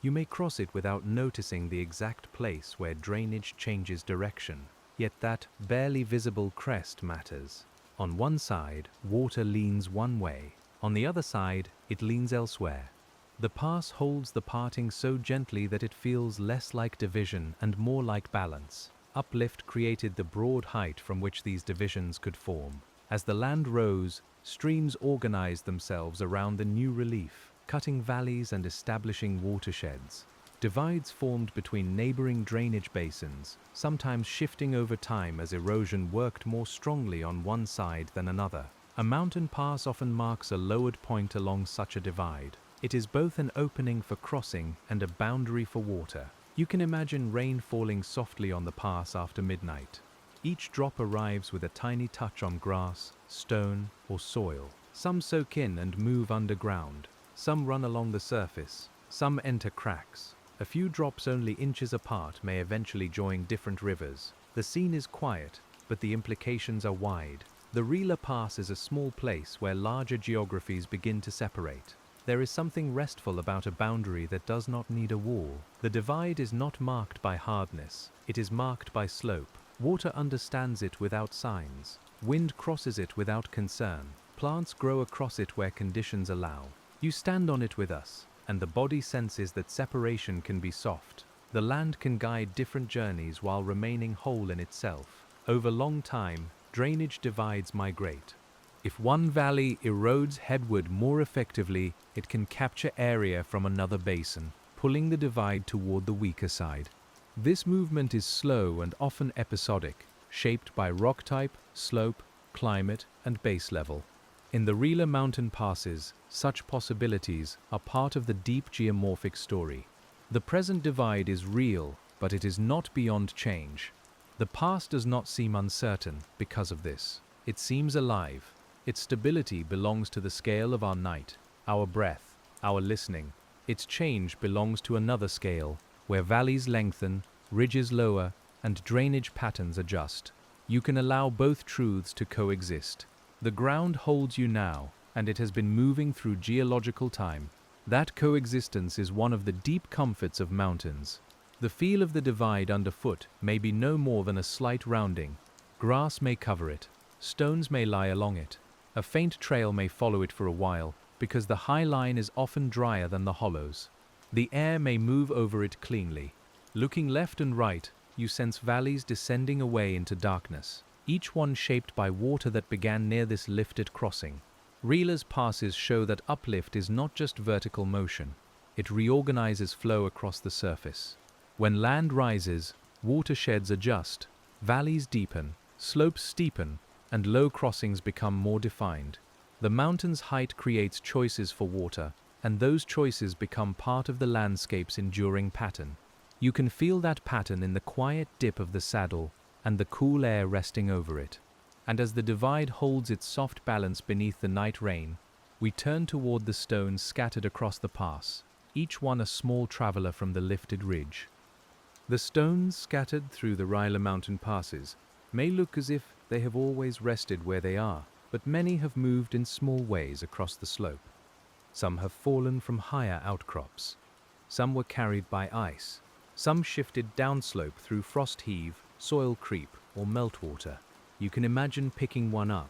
You may cross it without noticing the exact place where drainage changes direction, yet that barely visible crest matters. On one side, water leans one way. On the other side, it leans elsewhere. The pass holds the parting so gently that it feels less like division and more like balance. Uplift created the broad height from which these divisions could form. As the land rose, streams organized themselves around the new relief, cutting valleys and establishing watersheds. Divides formed between neighboring drainage basins, sometimes shifting over time as erosion worked more strongly on one side than another. A mountain pass often marks a lowered point along such a divide. It is both an opening for crossing and a boundary for water. You can imagine rain falling softly on the pass after midnight. Each drop arrives with a tiny touch on grass, stone, or soil. Some soak in and move underground. Some run along the surface. Some enter cracks. A few drops only inches apart may eventually join different rivers. The scene is quiet, but the implications are wide. The Rila Pass is a small place where larger geographies begin to separate. There is something restful about a boundary that does not need a wall. The divide is not marked by hardness. It is marked by slope. Water understands it without signs. Wind crosses it without concern. Plants grow across it where conditions allow. You stand on it with us, and the body senses that separation can be soft. The land can guide different journeys while remaining whole in itself. Over long time, drainage divides migrate. If one valley erodes headward more effectively, it can capture area from another basin, pulling the divide toward the weaker side. This movement is slow and often episodic, shaped by rock type, slope, climate, and base level. In the Rila Mountain passes, such possibilities are part of the deep geomorphic story. The present divide is real, but it is not beyond change. The past does not seem uncertain because of this. It seems alive. Its stability belongs to the scale of our night, our breath, our listening. Its change belongs to another scale, where valleys lengthen, ridges lower, and drainage patterns adjust. You can allow both truths to coexist. The ground holds you now, and it has been moving through geological time. That coexistence is one of the deep comforts of mountains. The feel of the divide underfoot may be no more than a slight rounding. Grass may cover it. Stones may lie along it. A faint trail may follow it for a while, because the high line is often drier than the hollows. The air may move over it cleanly. Looking left and right, you sense valleys descending away into darkness, each one shaped by water that began near this lifted crossing. Rila's passes show that uplift is not just vertical motion, it reorganizes flow across the surface. When land rises, watersheds adjust, valleys deepen, slopes steepen, and low crossings become more defined. The mountain's height creates choices for water, and those choices become part of the landscape's enduring pattern. You can feel that pattern in the quiet dip of the saddle and the cool air resting over it. And as the divide holds its soft balance beneath the night rain, we turn toward the stones scattered across the pass, each one a small traveler from the lifted ridge. The stones scattered through the Rila Mountain passes may look as if they have always rested where they are, but many have moved in small ways across the slope. Some have fallen from higher outcrops. Some were carried by ice. Some shifted downslope through frost heave, soil creep, or meltwater. You can imagine picking one up.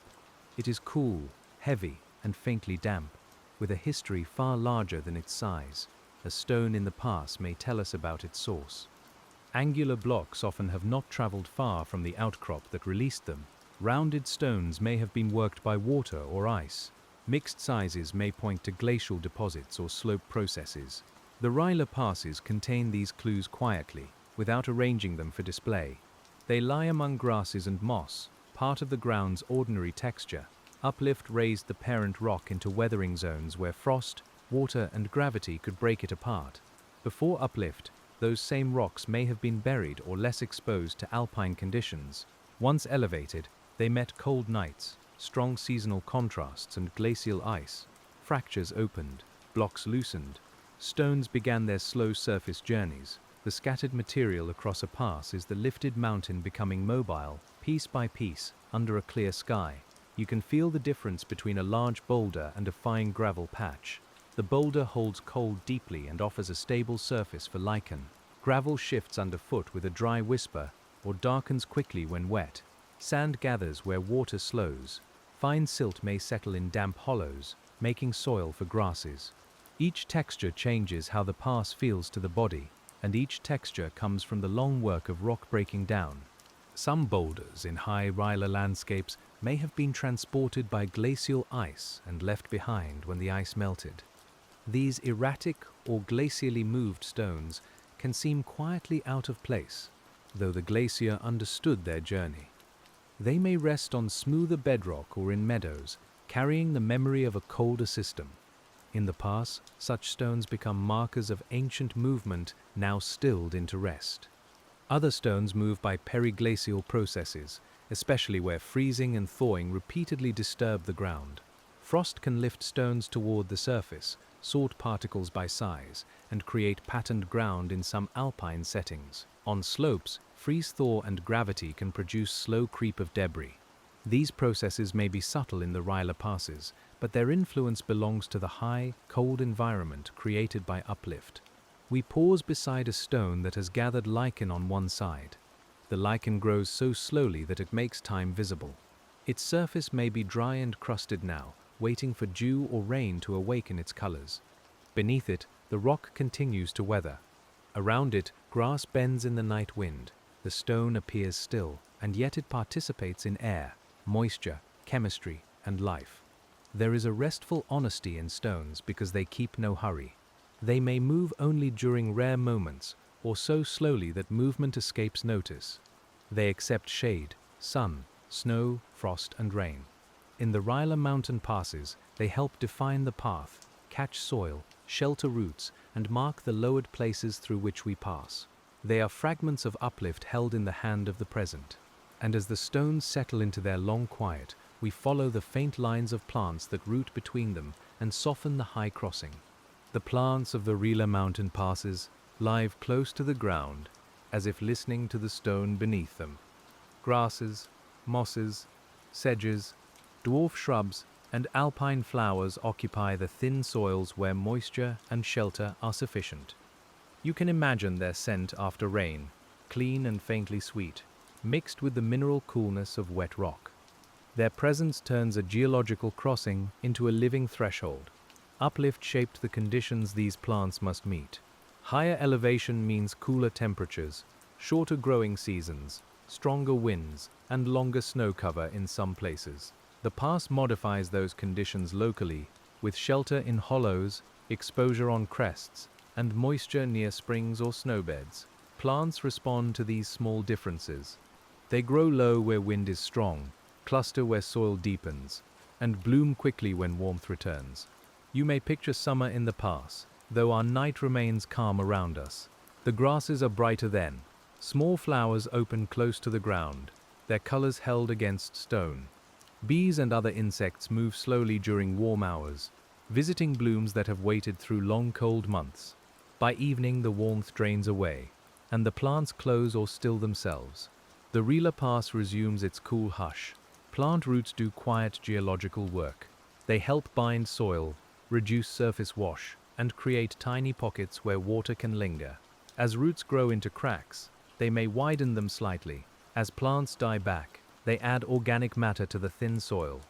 It is cool, heavy, and faintly damp, with a history far larger than its size. A stone in the pass may tell us about its source. Angular blocks often have not traveled far from the outcrop that released them. Rounded stones may have been worked by water or ice. Mixed sizes may point to glacial deposits or slope processes. The Rila passes contain these clues quietly, without arranging them for display. They lie among grasses and moss, part of the ground's ordinary texture. Uplift raised the parent rock into weathering zones where frost, water, and gravity could break it apart. Before uplift, those same rocks may have been buried or less exposed to alpine conditions. Once elevated, they met cold nights, strong seasonal contrasts, and glacial ice. Fractures opened, blocks loosened. Stones began their slow surface journeys. The scattered material across a pass is the lifted mountain becoming mobile, piece by piece, under a clear sky. You can feel the difference between a large boulder and a fine gravel patch. The boulder holds cold deeply and offers a stable surface for lichen. Gravel shifts underfoot with a dry whisper, or darkens quickly when wet. Sand gathers where water slows. Fine silt may settle in damp hollows, making soil for grasses. Each texture changes how the pass feels to the body, and each texture comes from the long work of rock breaking down. Some boulders in high Rila landscapes may have been transported by glacial ice and left behind when the ice melted. These erratic or glacially moved stones can seem quietly out of place, though the glacier understood their journey. They may rest on smoother bedrock or in meadows, carrying the memory of a colder system. In the pass, such stones become markers of ancient movement now stilled into rest. Other stones move by periglacial processes, especially where freezing and thawing repeatedly disturb the ground. Frost can lift stones toward the surface, sort particles by size, and create patterned ground in some alpine settings. On slopes, freeze-thaw and gravity can produce slow creep of debris. These processes may be subtle in the Rila passes, but their influence belongs to the high, cold environment created by uplift. We pause beside a stone that has gathered lichen on one side. The lichen grows so slowly that it makes time visible. Its surface may be dry and crusted now, waiting for dew or rain to awaken its colors. Beneath it, the rock continues to weather. Around it, grass bends in the night wind. The stone appears still, and yet it participates in air, moisture, chemistry, and life. There is a restful honesty in stones because they keep no hurry. They may move only during rare moments, or so slowly that movement escapes notice. They accept shade, sun, snow, frost, and rain. In the Rila Mountain passes, they help define the path, catch soil, shelter roots, and mark the lowered places through which we pass. They are fragments of uplift held in the hand of the present. And as the stones settle into their long quiet, we follow the faint lines of plants that root between them and soften the high crossing. The plants of the Rila Mountain passes lie close to the ground, as if listening to the stone beneath them. Grasses, mosses, sedges, dwarf shrubs, and alpine flowers occupy the thin soils where moisture and shelter are sufficient. You can imagine their scent after rain, clean and faintly sweet, mixed with the mineral coolness of wet rock. Their presence turns a geological crossing into a living threshold. Uplift shaped the conditions these plants must meet. Higher elevation means cooler temperatures, shorter growing seasons, stronger winds, and longer snow cover in some places. The pass modifies those conditions locally, with shelter in hollows, exposure on crests, and moisture near springs or snowbeds. Plants respond to these small differences. They grow low where wind is strong, cluster where soil deepens, and bloom quickly when warmth returns. You may picture summer in the pass, though our night remains calm around us. The grasses are brighter then. Small flowers open close to the ground, their colors held against stone. Bees and other insects move slowly during warm hours, visiting blooms that have waited through long cold months. By evening the warmth drains away, and the plants close or still themselves. The Rila Pass resumes its cool hush. Plant roots do quiet geological work. They help bind soil, reduce surface wash, and create tiny pockets where water can linger. As roots grow into cracks, they may widen them slightly. As plants die back, they add organic matter to the thin soil.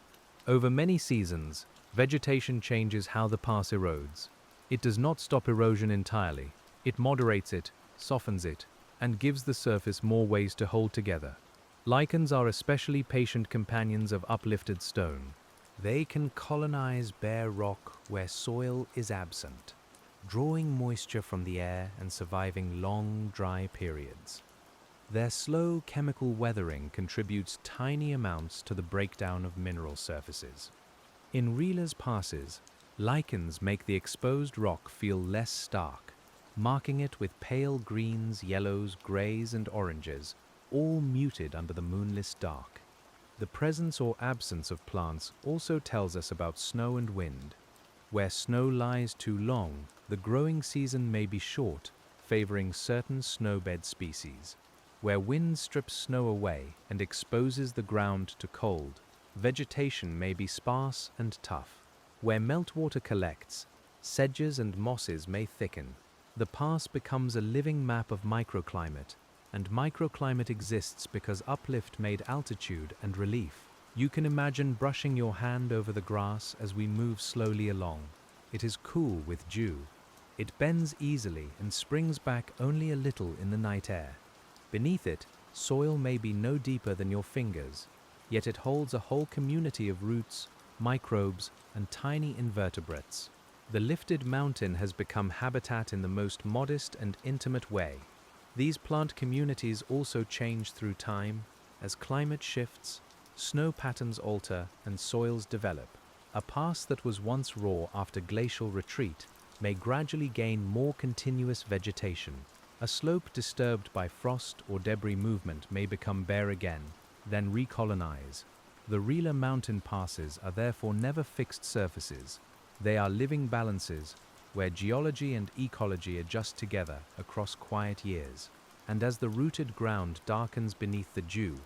Over many seasons, vegetation changes how the pass erodes. It does not stop erosion entirely. It moderates it, softens it, and gives the surface more ways to hold together. Lichens are especially patient companions of uplifted stone. They can colonize bare rock where soil is absent, drawing moisture from the air and surviving long, dry periods. Their slow chemical weathering contributes tiny amounts to the breakdown of mineral surfaces. In Rila's passes, lichens make the exposed rock feel less stark, marking it with pale greens, yellows, grays, and oranges, all muted under the moonless dark. The presence or absence of plants also tells us about snow and wind. Where snow lies too long, the growing season may be short, favoring certain snowbed species. Where wind strips snow away and exposes the ground to cold, vegetation may be sparse and tough. Where meltwater collects, sedges and mosses may thicken. The pass becomes a living map of microclimate, and microclimate exists because uplift made altitude and relief. You can imagine brushing your hand over the grass as we move slowly along. It is cool with dew. It bends easily and springs back only a little in the night air. Beneath it, soil may be no deeper than your fingers, yet it holds a whole community of roots, microbes, and tiny invertebrates. The lifted mountain has become habitat in the most modest and intimate way. These plant communities also change through time as climate shifts, snow patterns alter, and soils develop. A pass that was once raw after glacial retreat may gradually gain more continuous vegetation. A slope disturbed by frost or debris movement may become bare again, then recolonize. The Rila Mountain passes are therefore never fixed surfaces. They are living balances where geology and ecology adjust together across quiet years. And as the rooted ground darkens beneath the dew,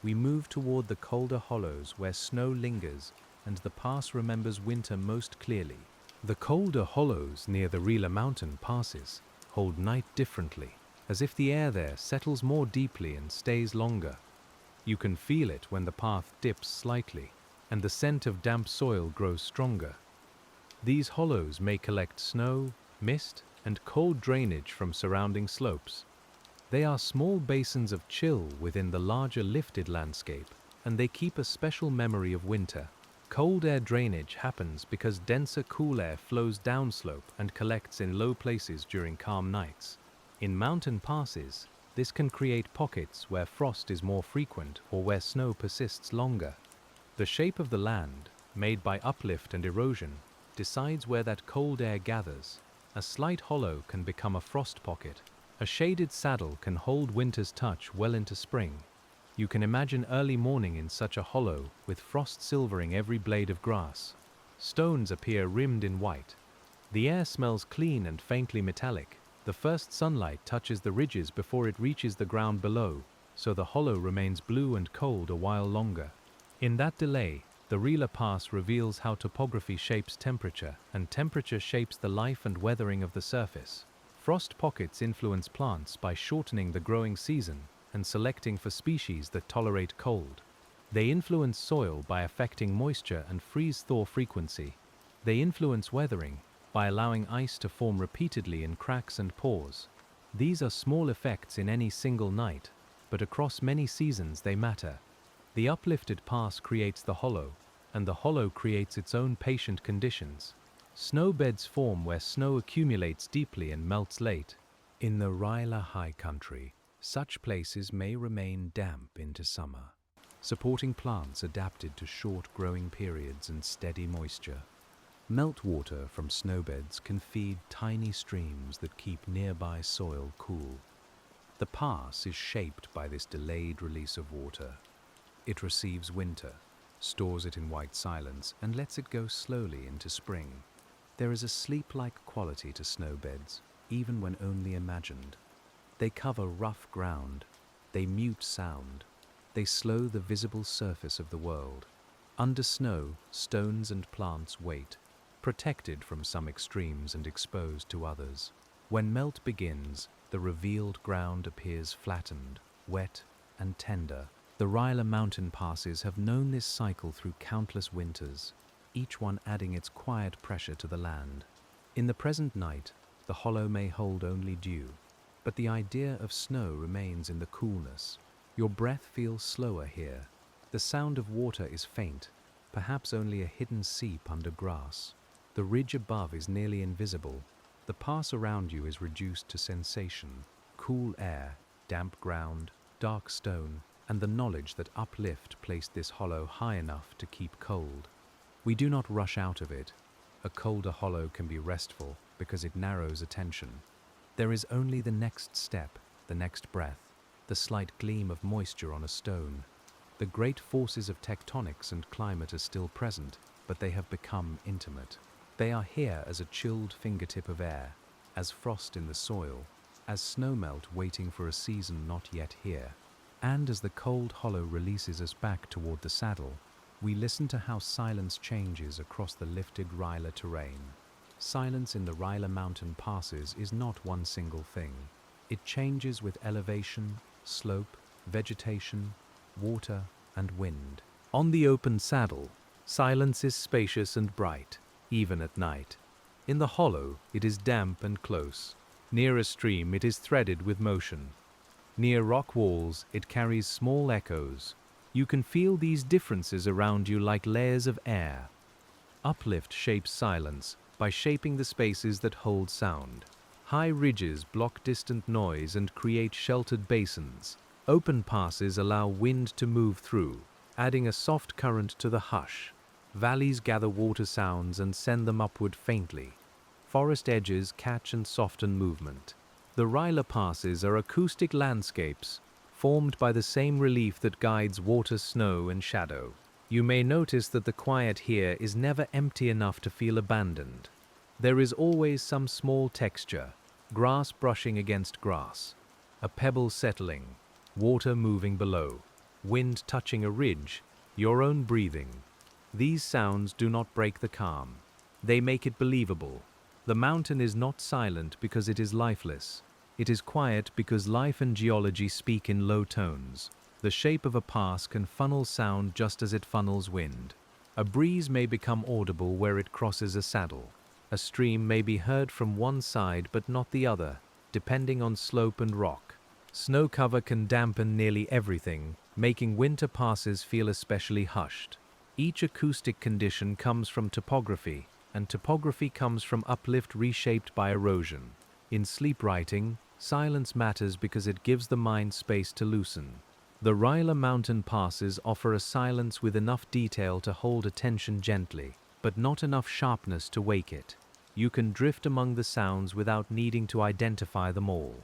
we move toward the colder hollows where snow lingers and the pass remembers winter most clearly. The colder hollows near the Rila Mountain passes hold night differently, as if the air there settles more deeply and stays longer. You can feel it when the path dips slightly, and the scent of damp soil grows stronger. These hollows may collect snow, mist, and cold drainage from surrounding slopes. They are small basins of chill within the larger lifted landscape, and they keep a special memory of winter. Cold air drainage happens because denser cool air flows downslope and collects in low places during calm nights. In mountain passes, this can create pockets where frost is more frequent or where snow persists longer. The shape of the land, made by uplift and erosion, decides where that cold air gathers. A slight hollow can become a frost pocket. A shaded saddle can hold winter's touch well into spring. You can imagine early morning in such a hollow with frost silvering every blade of grass. Stones appear rimmed in white. The air smells clean and faintly metallic. The first sunlight touches the ridges before it reaches the ground below, so the hollow remains blue and cold a while longer. In that delay, the Rila Pass reveals how topography shapes temperature, and temperature shapes the life and weathering of the surface. Frost pockets influence plants by shortening the growing season and selecting for species that tolerate cold. They influence soil by affecting moisture and freeze-thaw frequency. They influence weathering by allowing ice to form repeatedly in cracks and pores. These are small effects in any single night, but across many seasons they matter. The uplifted pass creates the hollow, and the hollow creates its own patient conditions. Snow beds form where snow accumulates deeply and melts late. In the Rila high country, such places may remain damp into summer, supporting plants adapted to short growing periods and steady moisture. Meltwater from snowbeds can feed tiny streams that keep nearby soil cool. The pass is shaped by this delayed release of water. It receives winter, stores it in white silence, and lets it go slowly into spring. There is a sleep-like quality to snowbeds, even when only imagined. They cover rough ground, they mute sound, they slow the visible surface of the world. Under snow, stones and plants wait, protected from some extremes and exposed to others. When melt begins, the revealed ground appears flattened, wet, and tender. The Rila mountain passes have known this cycle through countless winters, each one adding its quiet pressure to the land. In the present night, the hollow may hold only dew, but the idea of snow remains in the coolness. Your breath feels slower here. The sound of water is faint, perhaps only a hidden seep under grass. The ridge above is nearly invisible. The pass around you is reduced to sensation, cool air, damp ground, dark stone, and the knowledge that Uplift placed this hollow high enough to keep cold. We do not rush out of it. A colder hollow can be restful because it narrows attention. There is only the next step, the next breath, the slight gleam of moisture on a stone. The great forces of tectonics and climate are still present, but they have become intimate. They are here as a chilled fingertip of air, as frost in the soil, as snowmelt waiting for a season not yet here. And as the cold hollow releases us back toward the saddle, we listen to how silence changes across the lifted Rila terrain. Silence in the Rila mountain passes is not one single thing. It changes with elevation, slope, vegetation, water, and wind. On the open saddle, silence is spacious and bright, even at night. In the hollow, it is damp and close. Near a stream, it is threaded with motion. Near rock walls, it carries small echoes. You can feel these differences around you like layers of air. Uplift shapes silence by shaping the spaces that hold sound. High ridges block distant noise and create sheltered basins. Open passes allow wind to move through, adding a soft current to the hush. Valleys gather water sounds and send them upward faintly. Forest edges catch and soften movement. The Rila passes are acoustic landscapes, formed by the same relief that guides water, snow, and shadow. You may notice that the quiet here is never empty enough to feel abandoned. There is always some small texture, grass brushing against grass, a pebble settling, water moving below, wind touching a ridge, your own breathing. These sounds do not break the calm. They make it believable. The mountain is not silent because it is lifeless. It is quiet because life and geology speak in low tones. The shape of a pass can funnel sound just as it funnels wind. A breeze may become audible where it crosses a saddle. A stream may be heard from one side but not the other, depending on slope and rock. Snow cover can dampen nearly everything, making winter passes feel especially hushed. Each acoustic condition comes from topography, and topography comes from uplift reshaped by erosion. In sleep writing, silence matters because it gives the mind space to loosen. The Rila mountain passes offer a silence with enough detail to hold attention gently, but not enough sharpness to wake it. You can drift among the sounds without needing to identify them all.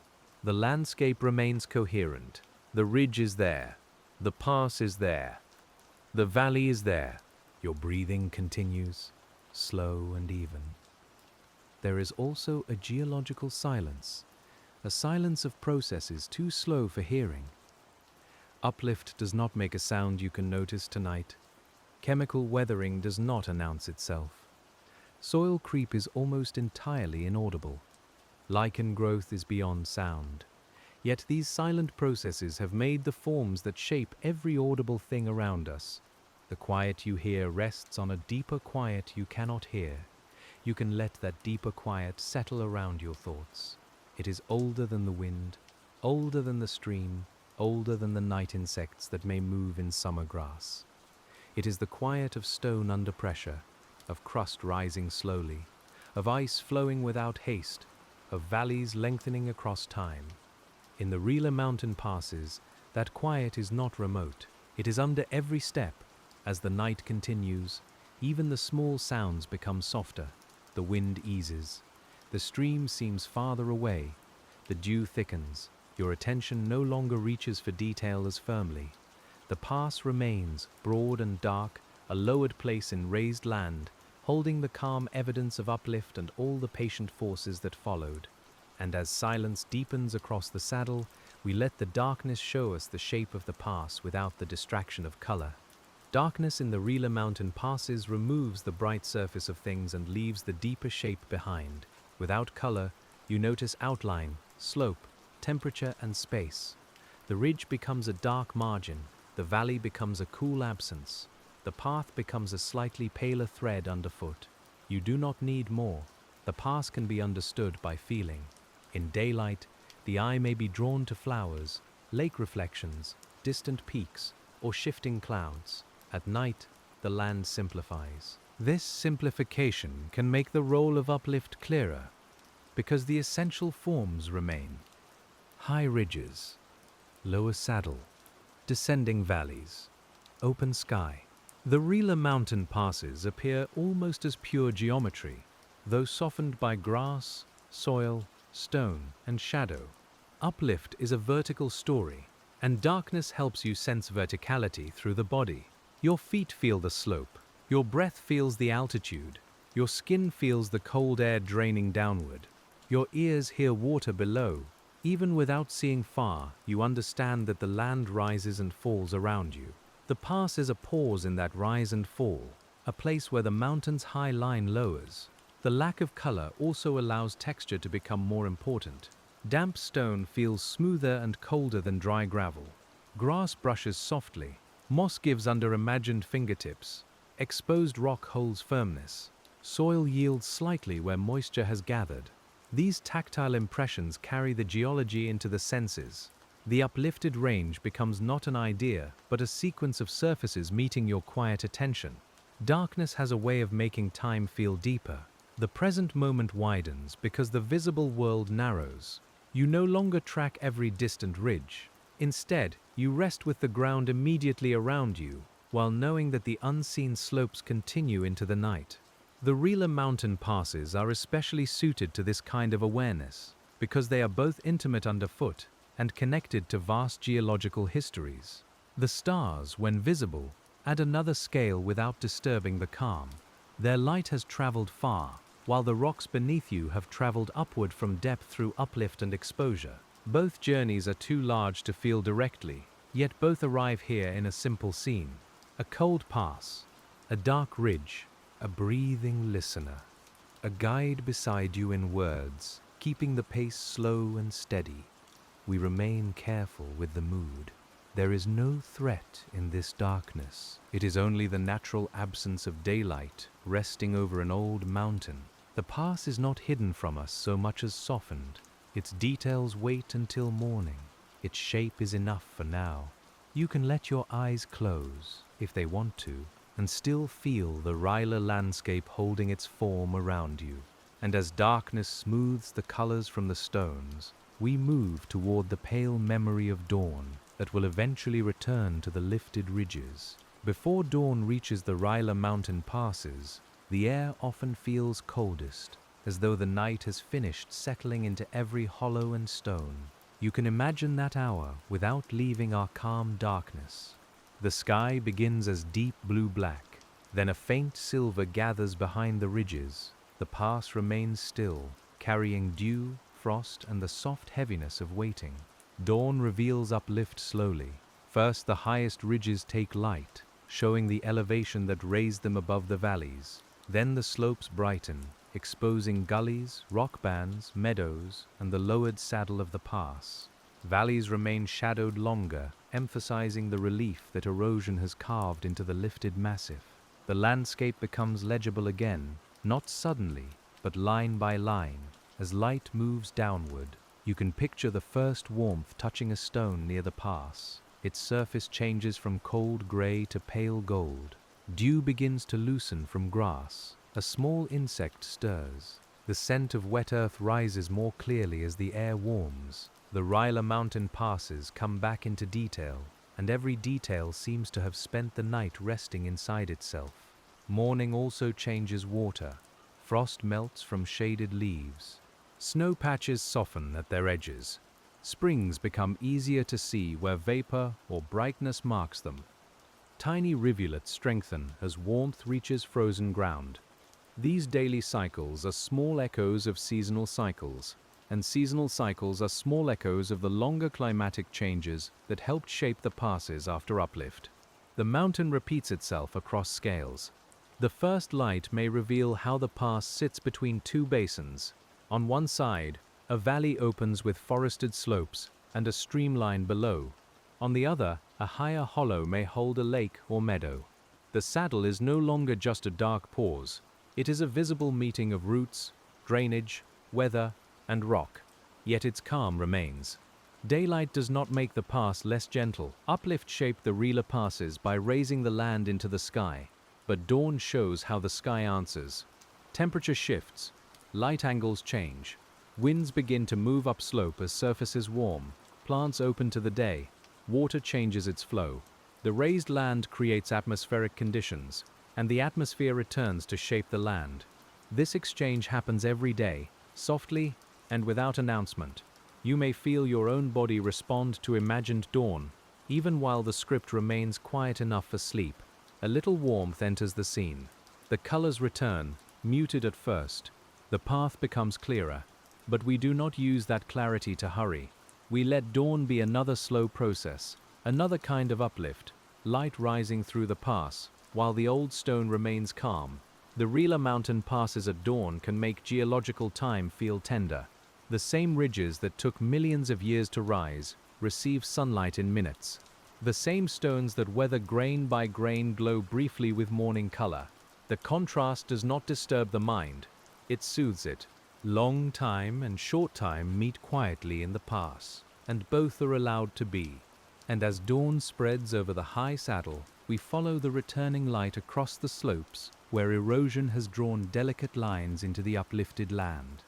The landscape remains coherent. The ridge is there. The pass is there. The valley is there. Your breathing continues, slow and even. There is also a geological silence, a silence of processes too slow for hearing. Uplift does not make a sound you can notice tonight. Chemical weathering does not announce itself. Soil creep is almost entirely inaudible. Lichen growth is beyond sound. Yet these silent processes have made the forms that shape every audible thing around us. The quiet you hear rests on a deeper quiet you cannot hear. You can let that deeper quiet settle around your thoughts. It is older than the wind, older than the stream, older than the night insects that may move in summer grass. It is the quiet of stone under pressure, of crust rising slowly, of ice flowing without haste, of valleys lengthening across time. In the Rila mountain passes, that quiet is not remote. It is under every step. As the night continues, even the small sounds become softer. The wind eases. The stream seems farther away. The dew thickens. Your attention no longer reaches for detail as firmly. The pass remains, broad and dark, a lowered place in raised land, holding the calm evidence of uplift and all the patient forces that followed. And as silence deepens across the saddle, we let the darkness show us the shape of the pass without the distraction of color. Darkness in the Rila mountain passes removes the bright surface of things and leaves the deeper shape behind. Without color, you notice outline, slope, temperature, and space. The ridge becomes a dark margin, the valley becomes a cool absence, the path becomes a slightly paler thread underfoot. You do not need more. The pass can be understood by feeling. In daylight, the eye may be drawn to flowers, lake reflections, distant peaks, or shifting clouds. At night, the land simplifies. This simplification can make the role of uplift clearer, because the essential forms remain. High ridges, lower saddle, descending valleys, open sky. The Rila mountain passes appear almost as pure geometry, though softened by grass, soil, stone, and shadow. Uplift is a vertical story, and darkness helps you sense verticality through the body. Your feet feel the slope, your breath feels the altitude, your skin feels the cold air draining downward, your ears hear water below. Even without seeing far, you understand that the land rises and falls around you. The pass is a pause in that rise and fall, a place where the mountain's high line lowers. The lack of color also allows texture to become more important. Damp stone feels smoother and colder than dry gravel. Grass brushes softly. Moss gives under imagined fingertips. Exposed rock holds firmness. Soil yields slightly where moisture has gathered. These tactile impressions carry the geology into the senses. The uplifted range becomes not an idea, but a sequence of surfaces meeting your quiet attention. Darkness has a way of making time feel deeper. The present moment widens because the visible world narrows. You no longer track every distant ridge. Instead, you rest with the ground immediately around you, while knowing that the unseen slopes continue into the night. The Rila mountain passes are especially suited to this kind of awareness, because they are both intimate underfoot and connected to vast geological histories. The stars, when visible, add another scale without disturbing the calm. Their light has traveled far, while the rocks beneath you have traveled upward from depth through uplift and exposure. Both journeys are too large to feel directly, yet both arrive here in a simple scene. A cold pass, a dark ridge, a breathing listener, a guide beside you in words, keeping the pace slow and steady. We remain careful with the mood. There is no threat in this darkness. It is only the natural absence of daylight resting over an old mountain. The pass is not hidden from us so much as softened. Its details wait until morning. Its shape is enough for now. You can let your eyes close, if they want to, and still feel the Rila landscape holding its form around you. And as darkness smooths the colors from the stones, we move toward the pale memory of dawn that will eventually return to the lifted ridges. Before dawn reaches the Rila mountain passes, the air often feels coldest, as though the night has finished settling into every hollow and stone. You can imagine that hour without leaving our calm darkness. The sky begins as deep blue-black, then a faint silver gathers behind the ridges. The pass remains still, carrying dew, frost, and the soft heaviness of waiting. Dawn reveals uplift slowly. First, the highest ridges take light, showing the elevation that raised them above the valleys. Then the slopes brighten, exposing gullies, rock bands, meadows, and the lowered saddle of the pass. Valleys remain shadowed longer, emphasizing the relief that erosion has carved into the lifted massif. The landscape becomes legible again, not suddenly, but line by line. As light moves downward, you can picture the first warmth touching a stone near the pass. Its surface changes from cold gray to pale gold. Dew begins to loosen from grass. A small insect stirs. The scent of wet earth rises more clearly as the air warms. The Rila Mountain passes come back into detail, and every detail seems to have spent the night resting inside itself. Morning also changes water. Frost melts from shaded leaves. Snow patches soften at their edges. Springs become easier to see where vapor or brightness marks them. Tiny rivulets strengthen as warmth reaches frozen ground. These daily cycles are small echoes of seasonal cycles, and seasonal cycles are small echoes of the longer climatic changes that helped shape the passes after uplift. The mountain repeats itself across scales. The first light may reveal how the pass sits between two basins. On one side, a valley opens with forested slopes and a streamline below. On the other, a higher hollow may hold a lake or meadow. The saddle is no longer just a dark pause. It is a visible meeting of roots, drainage, weather, and rock. Yet its calm remains. Daylight does not make the pass less gentle. Uplift shaped the Rila passes by raising the land into the sky. But dawn shows how the sky answers. Temperature shifts. Light angles change. Winds begin to move upslope as surfaces warm. Plants open to the day. Water changes its flow. The raised land creates atmospheric conditions, and the atmosphere returns to shape the land. This exchange happens every day, softly and without announcement. You may feel your own body respond to imagined dawn, even while the script remains quiet enough for sleep. A little warmth enters the scene. The colors return, muted at first. The path becomes clearer, but we do not use that clarity to hurry. We let dawn be another slow process, another kind of uplift, light rising through the pass, while the old stone remains calm. The Rila Mountain passes at dawn can make geological time feel tender. The same ridges that took millions of years to rise receive sunlight in minutes. The same stones that weather grain by grain glow briefly with morning color. The contrast does not disturb the mind, it soothes it. Long time and short time meet quietly in the pass, and both are allowed to be. And as dawn spreads over the high saddle, we follow the returning light across the slopes where erosion has drawn delicate lines into the uplifted land.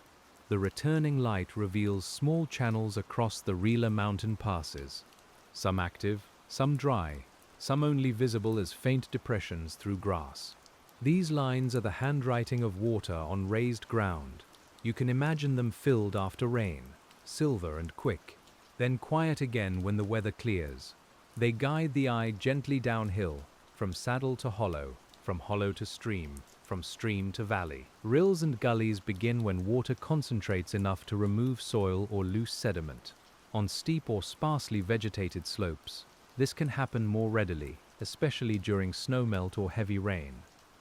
The returning light reveals small channels across the Rila Mountain passes, some active, some dry, some only visible as faint depressions through grass. These lines are the handwriting of water on raised ground. You can imagine them filled after rain, silver and quick, then quiet again when the weather clears. They guide the eye gently downhill, from saddle to hollow, from hollow to stream, from stream to valley. Rills and gullies begin when water concentrates enough to remove soil or loose sediment. On steep or sparsely vegetated slopes, this can happen more readily, especially during snowmelt or heavy rain.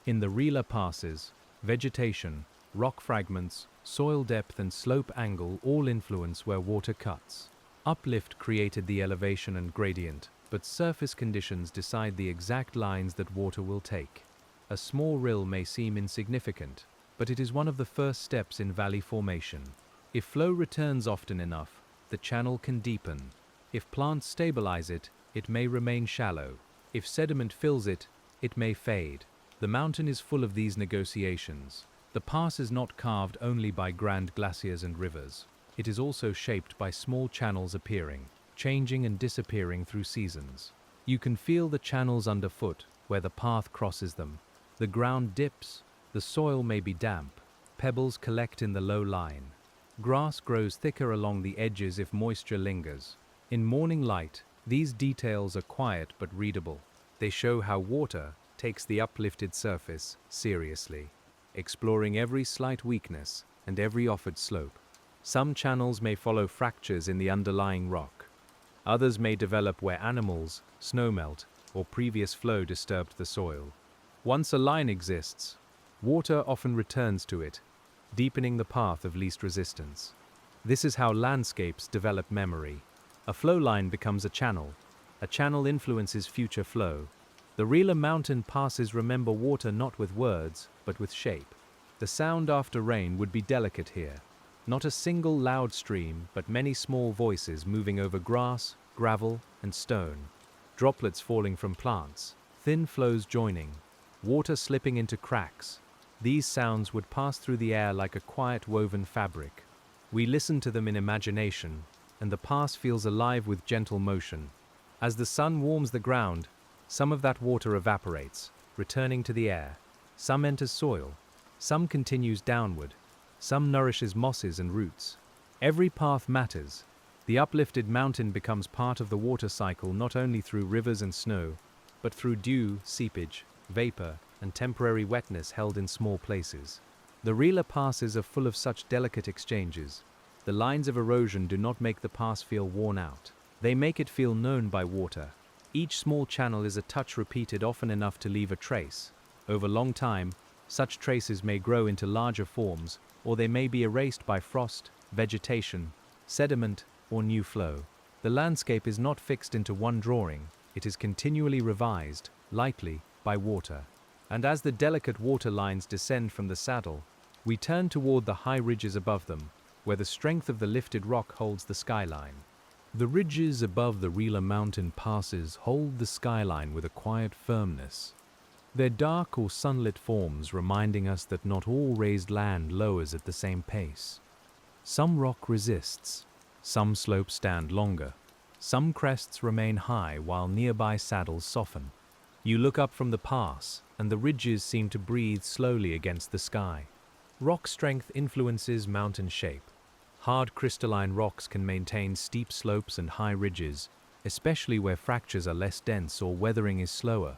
In the Rila passes, vegetation, rock fragments, soil depth and slope angle all influence where water cuts. Uplift created the elevation and gradient, but surface conditions decide the exact lines that water will take. A small rill may seem insignificant, but it is one of the first steps in valley formation. If flow returns often enough, the channel can deepen. If plants stabilize it, it may remain shallow. If sediment fills it, it may fade. The mountain is full of these negotiations. The pass is not carved only by grand glaciers and rivers. It is also shaped by small channels appearing, changing and disappearing through seasons. You can feel the channels underfoot, where the path crosses them. The ground dips, the soil may be damp, pebbles collect in the low line. Grass grows thicker along the edges if moisture lingers. In morning light, these details are quiet but readable. They show how water takes the uplifted surface seriously, exploring every slight weakness and every offered slope. Some channels may follow fractures in the underlying rock. Others may develop where animals, snowmelt, or previous flow disturbed the soil. Once a line exists, water often returns to it, deepening the path of least resistance. This is how landscapes develop memory. A flow line becomes a channel influences future flow. The Rila Mountain passes remember water not with words, but with shape. The sound after rain would be delicate here. Not a single loud stream, but many small voices moving over grass, gravel, and stone. Droplets falling from plants, thin flows joining, water slipping into cracks. These sounds would pass through the air like a quiet woven fabric. We listen to them in imagination, and the pass feels alive with gentle motion. As the sun warms the ground, some of that water evaporates, returning to the air. Some enters soil, some continues downward, some nourishes mosses and roots. Every path matters. The uplifted mountain becomes part of the water cycle not only through rivers and snow, but through dew, seepage, vapor, and temporary wetness held in small places. The Rila passes are full of such delicate exchanges. The lines of erosion do not make the pass feel worn out. They make it feel known by water. Each small channel is a touch repeated often enough to leave a trace. Over long time, such traces may grow into larger forms, or they may be erased by frost, vegetation, sediment, or new flow. The landscape is not fixed into one drawing, it is continually revised, lightly, by water. And as the delicate water lines descend from the saddle, we turn toward the high ridges above them, where the strength of the lifted rock holds the skyline. The ridges above the Rila Mountain passes hold the skyline with a quiet firmness. Their dark or sunlit forms reminding us that not all raised land lowers at the same pace. Some rock resists, some slopes stand longer, some crests remain high while nearby saddles soften. You look up from the pass, and the ridges seem to breathe slowly against the sky. Rock strength influences mountain shape. Hard crystalline rocks can maintain steep slopes and high ridges, especially where fractures are less dense or weathering is slower.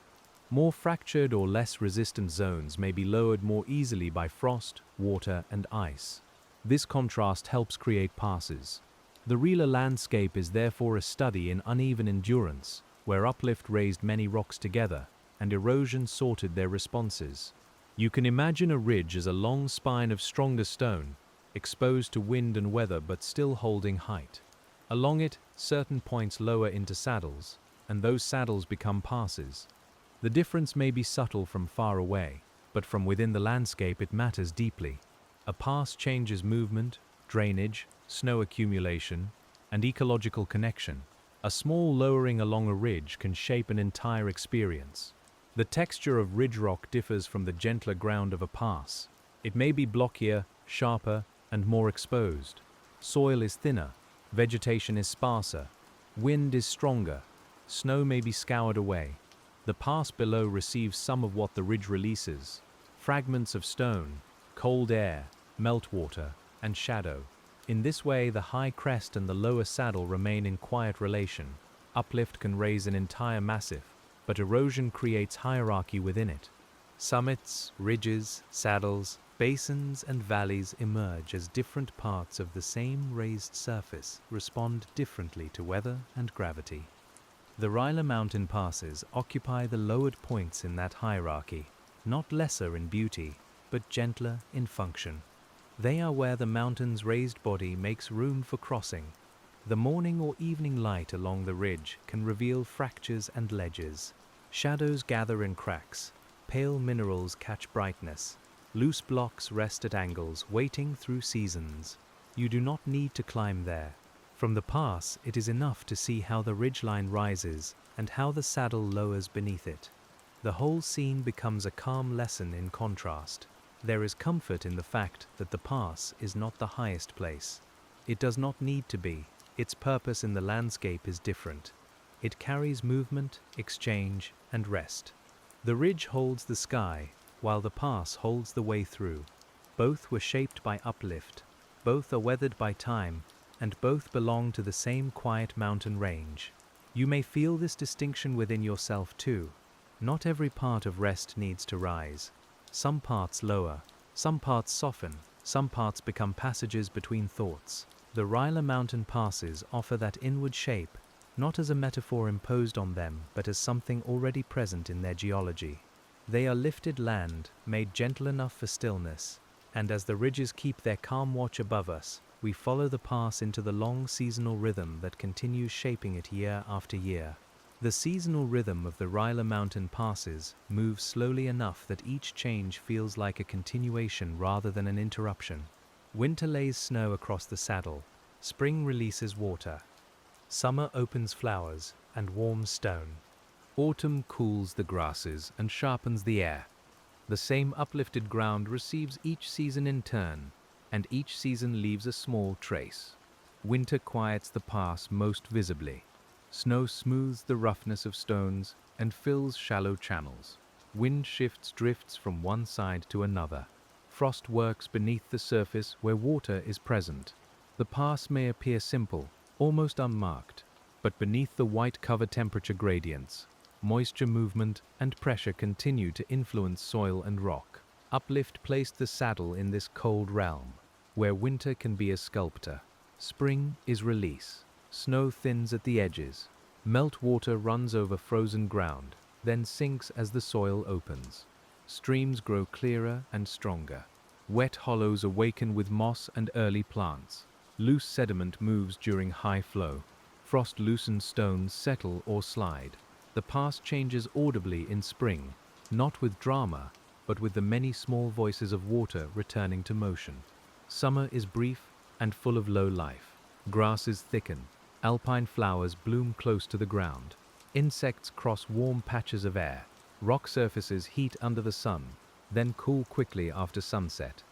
More fractured or less resistant zones may be lowered more easily by frost, water, and ice. This contrast helps create passes. The Rila landscape is therefore a study in uneven endurance, where uplift raised many rocks together, and erosion sorted their responses. You can imagine a ridge as a long spine of stronger stone, exposed to wind and weather but still holding height. Along it, certain points lower into saddles, and those saddles become passes. The difference may be subtle from far away, but from within the landscape it matters deeply. A pass changes movement, drainage, snow accumulation, and ecological connection. A small lowering along a ridge can shape an entire experience. The texture of ridge rock differs from the gentler ground of a pass. It may be blockier, sharper, and more exposed. Soil is thinner, vegetation is sparser, wind is stronger, snow may be scoured away. The pass below receives some of what the ridge releases: fragments of stone, cold air, meltwater, and shadow. In this way, the high crest and the lower saddle remain in quiet relation. Uplift can raise an entire massif, but erosion creates hierarchy within it. Summits, ridges, saddles, basins, and valleys emerge as different parts of the same raised surface respond differently to weather and gravity. The Rila Mountain passes occupy the lowered points in that hierarchy, not lesser in beauty, but gentler in function. They are where the mountain's raised body makes room for crossing. The morning or evening light along the ridge can reveal fractures and ledges. Shadows gather in cracks, pale minerals catch brightness, loose blocks rest at angles, waiting through seasons. You do not need to climb there. From the pass, it is enough to see how the ridgeline rises and how the saddle lowers beneath it. The whole scene becomes a calm lesson in contrast. There is comfort in the fact that the pass is not the highest place. It does not need to be. Its purpose in the landscape is different. It carries movement, exchange, and rest. The ridge holds the sky, while the pass holds the way through. Both were shaped by uplift. Both are weathered by time, and both belong to the same quiet mountain range. You may feel this distinction within yourself too. Not every part of rest needs to rise. Some parts lower, some parts soften, some parts become passages between thoughts. The Rila Mountain passes offer that inward shape, not as a metaphor imposed on them, but as something already present in their geology. They are lifted land, made gentle enough for stillness, and as the ridges keep their calm watch above us, we follow the pass into the long seasonal rhythm that continues shaping it year after year. The seasonal rhythm of the Rila Mountain passes moves slowly enough that each change feels like a continuation rather than an interruption. Winter lays snow across the saddle, spring releases water, summer opens flowers and warms stone. Autumn cools the grasses and sharpens the air. The same uplifted ground receives each season in turn, and each season leaves a small trace. Winter quiets the pass most visibly. Snow smooths the roughness of stones and fills shallow channels. Wind shifts drifts from one side to another. Frost works beneath the surface where water is present. The pass may appear simple, almost unmarked, but beneath the white cover temperature gradients, moisture movement and pressure continue to influence soil and rock. Uplift placed the saddle in this cold realm, where winter can be a sculptor. Spring is release. Snow thins at the edges. Meltwater runs over frozen ground, then sinks as the soil opens. Streams grow clearer and stronger. Wet hollows awaken with moss and early plants. Loose sediment moves during high flow. Frost-loosened stones settle or slide. The pass changes audibly in spring, not with drama, but with the many small voices of water returning to motion. Summer is brief and full of low life. Grasses thicken. Alpine flowers bloom close to the ground. Insects cross warm patches of air. Rock surfaces heat under the sun, then cool quickly after sunset.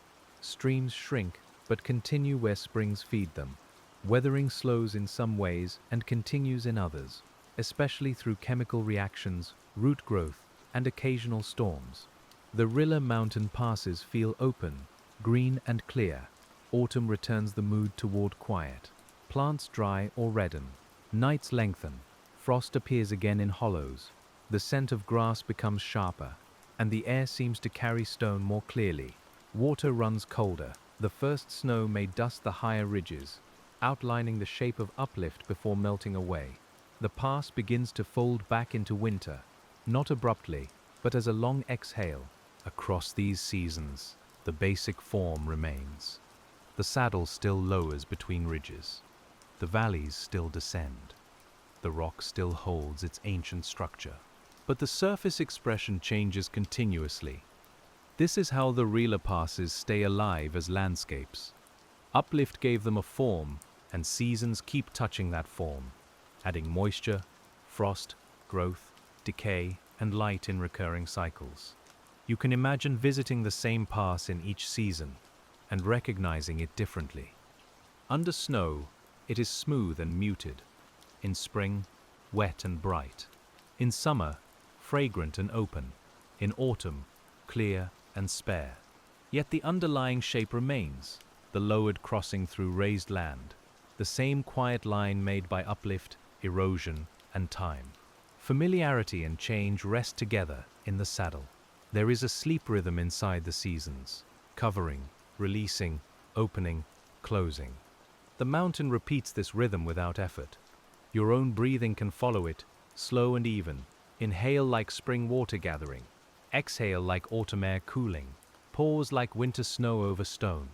Streams shrink, but continue where springs feed them. Weathering slows in some ways and continues in others, especially through chemical reactions, root growth, and occasional storms. The Rila Mountain passes feel open, green and clear. Autumn returns the mood toward quiet. Plants dry or redden. Nights lengthen. Frost appears again in hollows. The scent of grass becomes sharper, and the air seems to carry stone more clearly. Water runs colder. The first snow may dust the higher ridges, outlining the shape of uplift before melting away. The pass begins to fold back into winter, not abruptly, but as a long exhale. Across these seasons, the basic form remains. The saddle still lowers between ridges. The valleys still descend. The rock still holds its ancient structure. But the surface expression changes continuously. This is how the Rila passes stay alive as landscapes. Uplift gave them a form, and seasons keep touching that form, adding moisture, frost, growth, decay, and light in recurring cycles. You can imagine visiting the same pass in each season and recognizing it differently. Under snow, it is smooth and muted. In spring, wet and bright. In summer, fragrant and open. In autumn, clear and spare. Yet the underlying shape remains, the lowered crossing through raised land, the same quiet line made by uplift, erosion, and time. Familiarity and change rest together in the saddle. There is a sleep rhythm inside the seasons, covering, releasing, opening, closing. The mountain repeats this rhythm without effort. Your own breathing can follow it, slow and even. Inhale like spring water gathering. Exhale like autumn air cooling. Pause like winter snow over stone.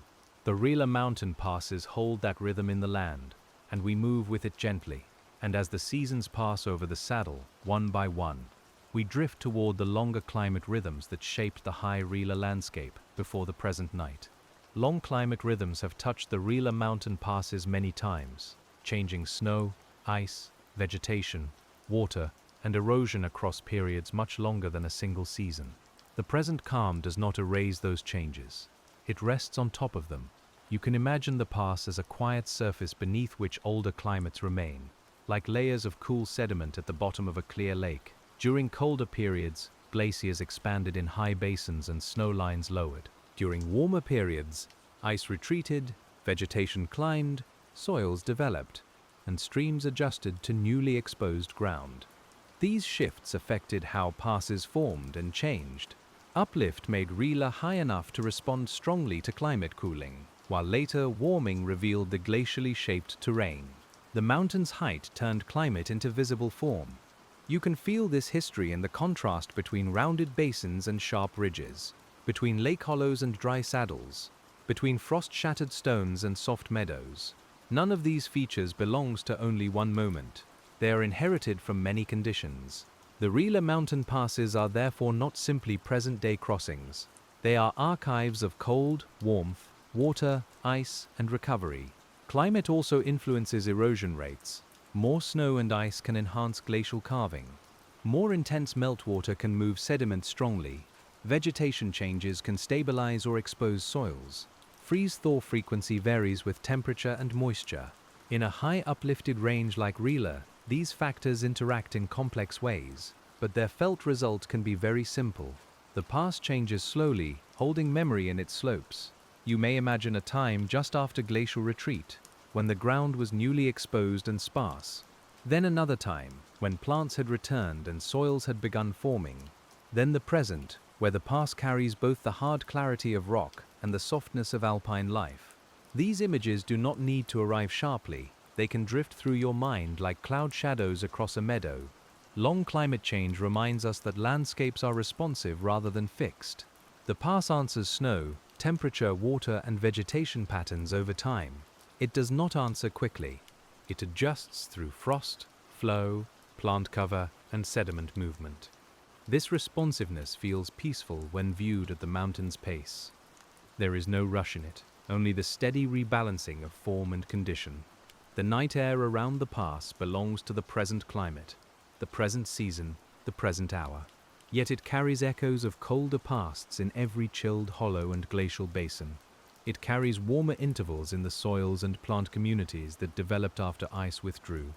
The Rila Mountain passes hold that rhythm in the land, and we move with it gently. And as the seasons pass over the saddle, one by one, we drift toward the longer climate rhythms that shaped the high Rila landscape before the present night. Long climate rhythms have touched the Rila Mountain passes many times, changing snow, ice, vegetation, water, and erosion across periods much longer than a single season. The present calm does not erase those changes. It rests on top of them. You can imagine the pass as a quiet surface beneath which older climates remain, like layers of cool sediment at the bottom of a clear lake. During colder periods, glaciers expanded in high basins and snow lines lowered. During warmer periods, ice retreated, vegetation climbed, soils developed, and streams adjusted to newly exposed ground. These shifts affected how passes formed and changed. Uplift made Rila high enough to respond strongly to climate cooling, while later warming revealed the glacially shaped terrain. The mountain's height turned climate into visible form. You can feel this history in the contrast between rounded basins and sharp ridges, between lake hollows and dry saddles, between frost-shattered stones and soft meadows. None of these features belongs to only one moment. They are inherited from many conditions. The Rila mountain passes are therefore not simply present-day crossings. They are archives of cold, warmth, water, ice, and recovery. Climate also influences erosion rates. More snow and ice can enhance glacial carving. More intense meltwater can move sediment strongly. Vegetation changes can stabilize or expose soils. Freeze-thaw frequency varies with temperature and moisture. In a high uplifted range like Rila, these factors interact in complex ways, but their felt result can be very simple. The pass changes slowly, holding memory in its slopes. You may imagine a time just after glacial retreat, when the ground was newly exposed and sparse. Then another time, when plants had returned and soils had begun forming. Then the present, where the pass carries both the hard clarity of rock and the softness of alpine life. These images do not need to arrive sharply. They can drift through your mind like cloud shadows across a meadow. Long climate change reminds us that landscapes are responsive rather than fixed. The pass answers snow, temperature, water, and vegetation patterns over time. It does not answer quickly. It adjusts through frost, flow, plant cover, and sediment movement. This responsiveness feels peaceful when viewed at the mountain's pace. There is no rush in it, only the steady rebalancing of form and condition. The night air around the pass belongs to the present climate, the present season, the present hour. Yet it carries echoes of colder pasts in every chilled hollow and glacial basin. It carries warmer intervals in the soils and plant communities that developed after ice withdrew.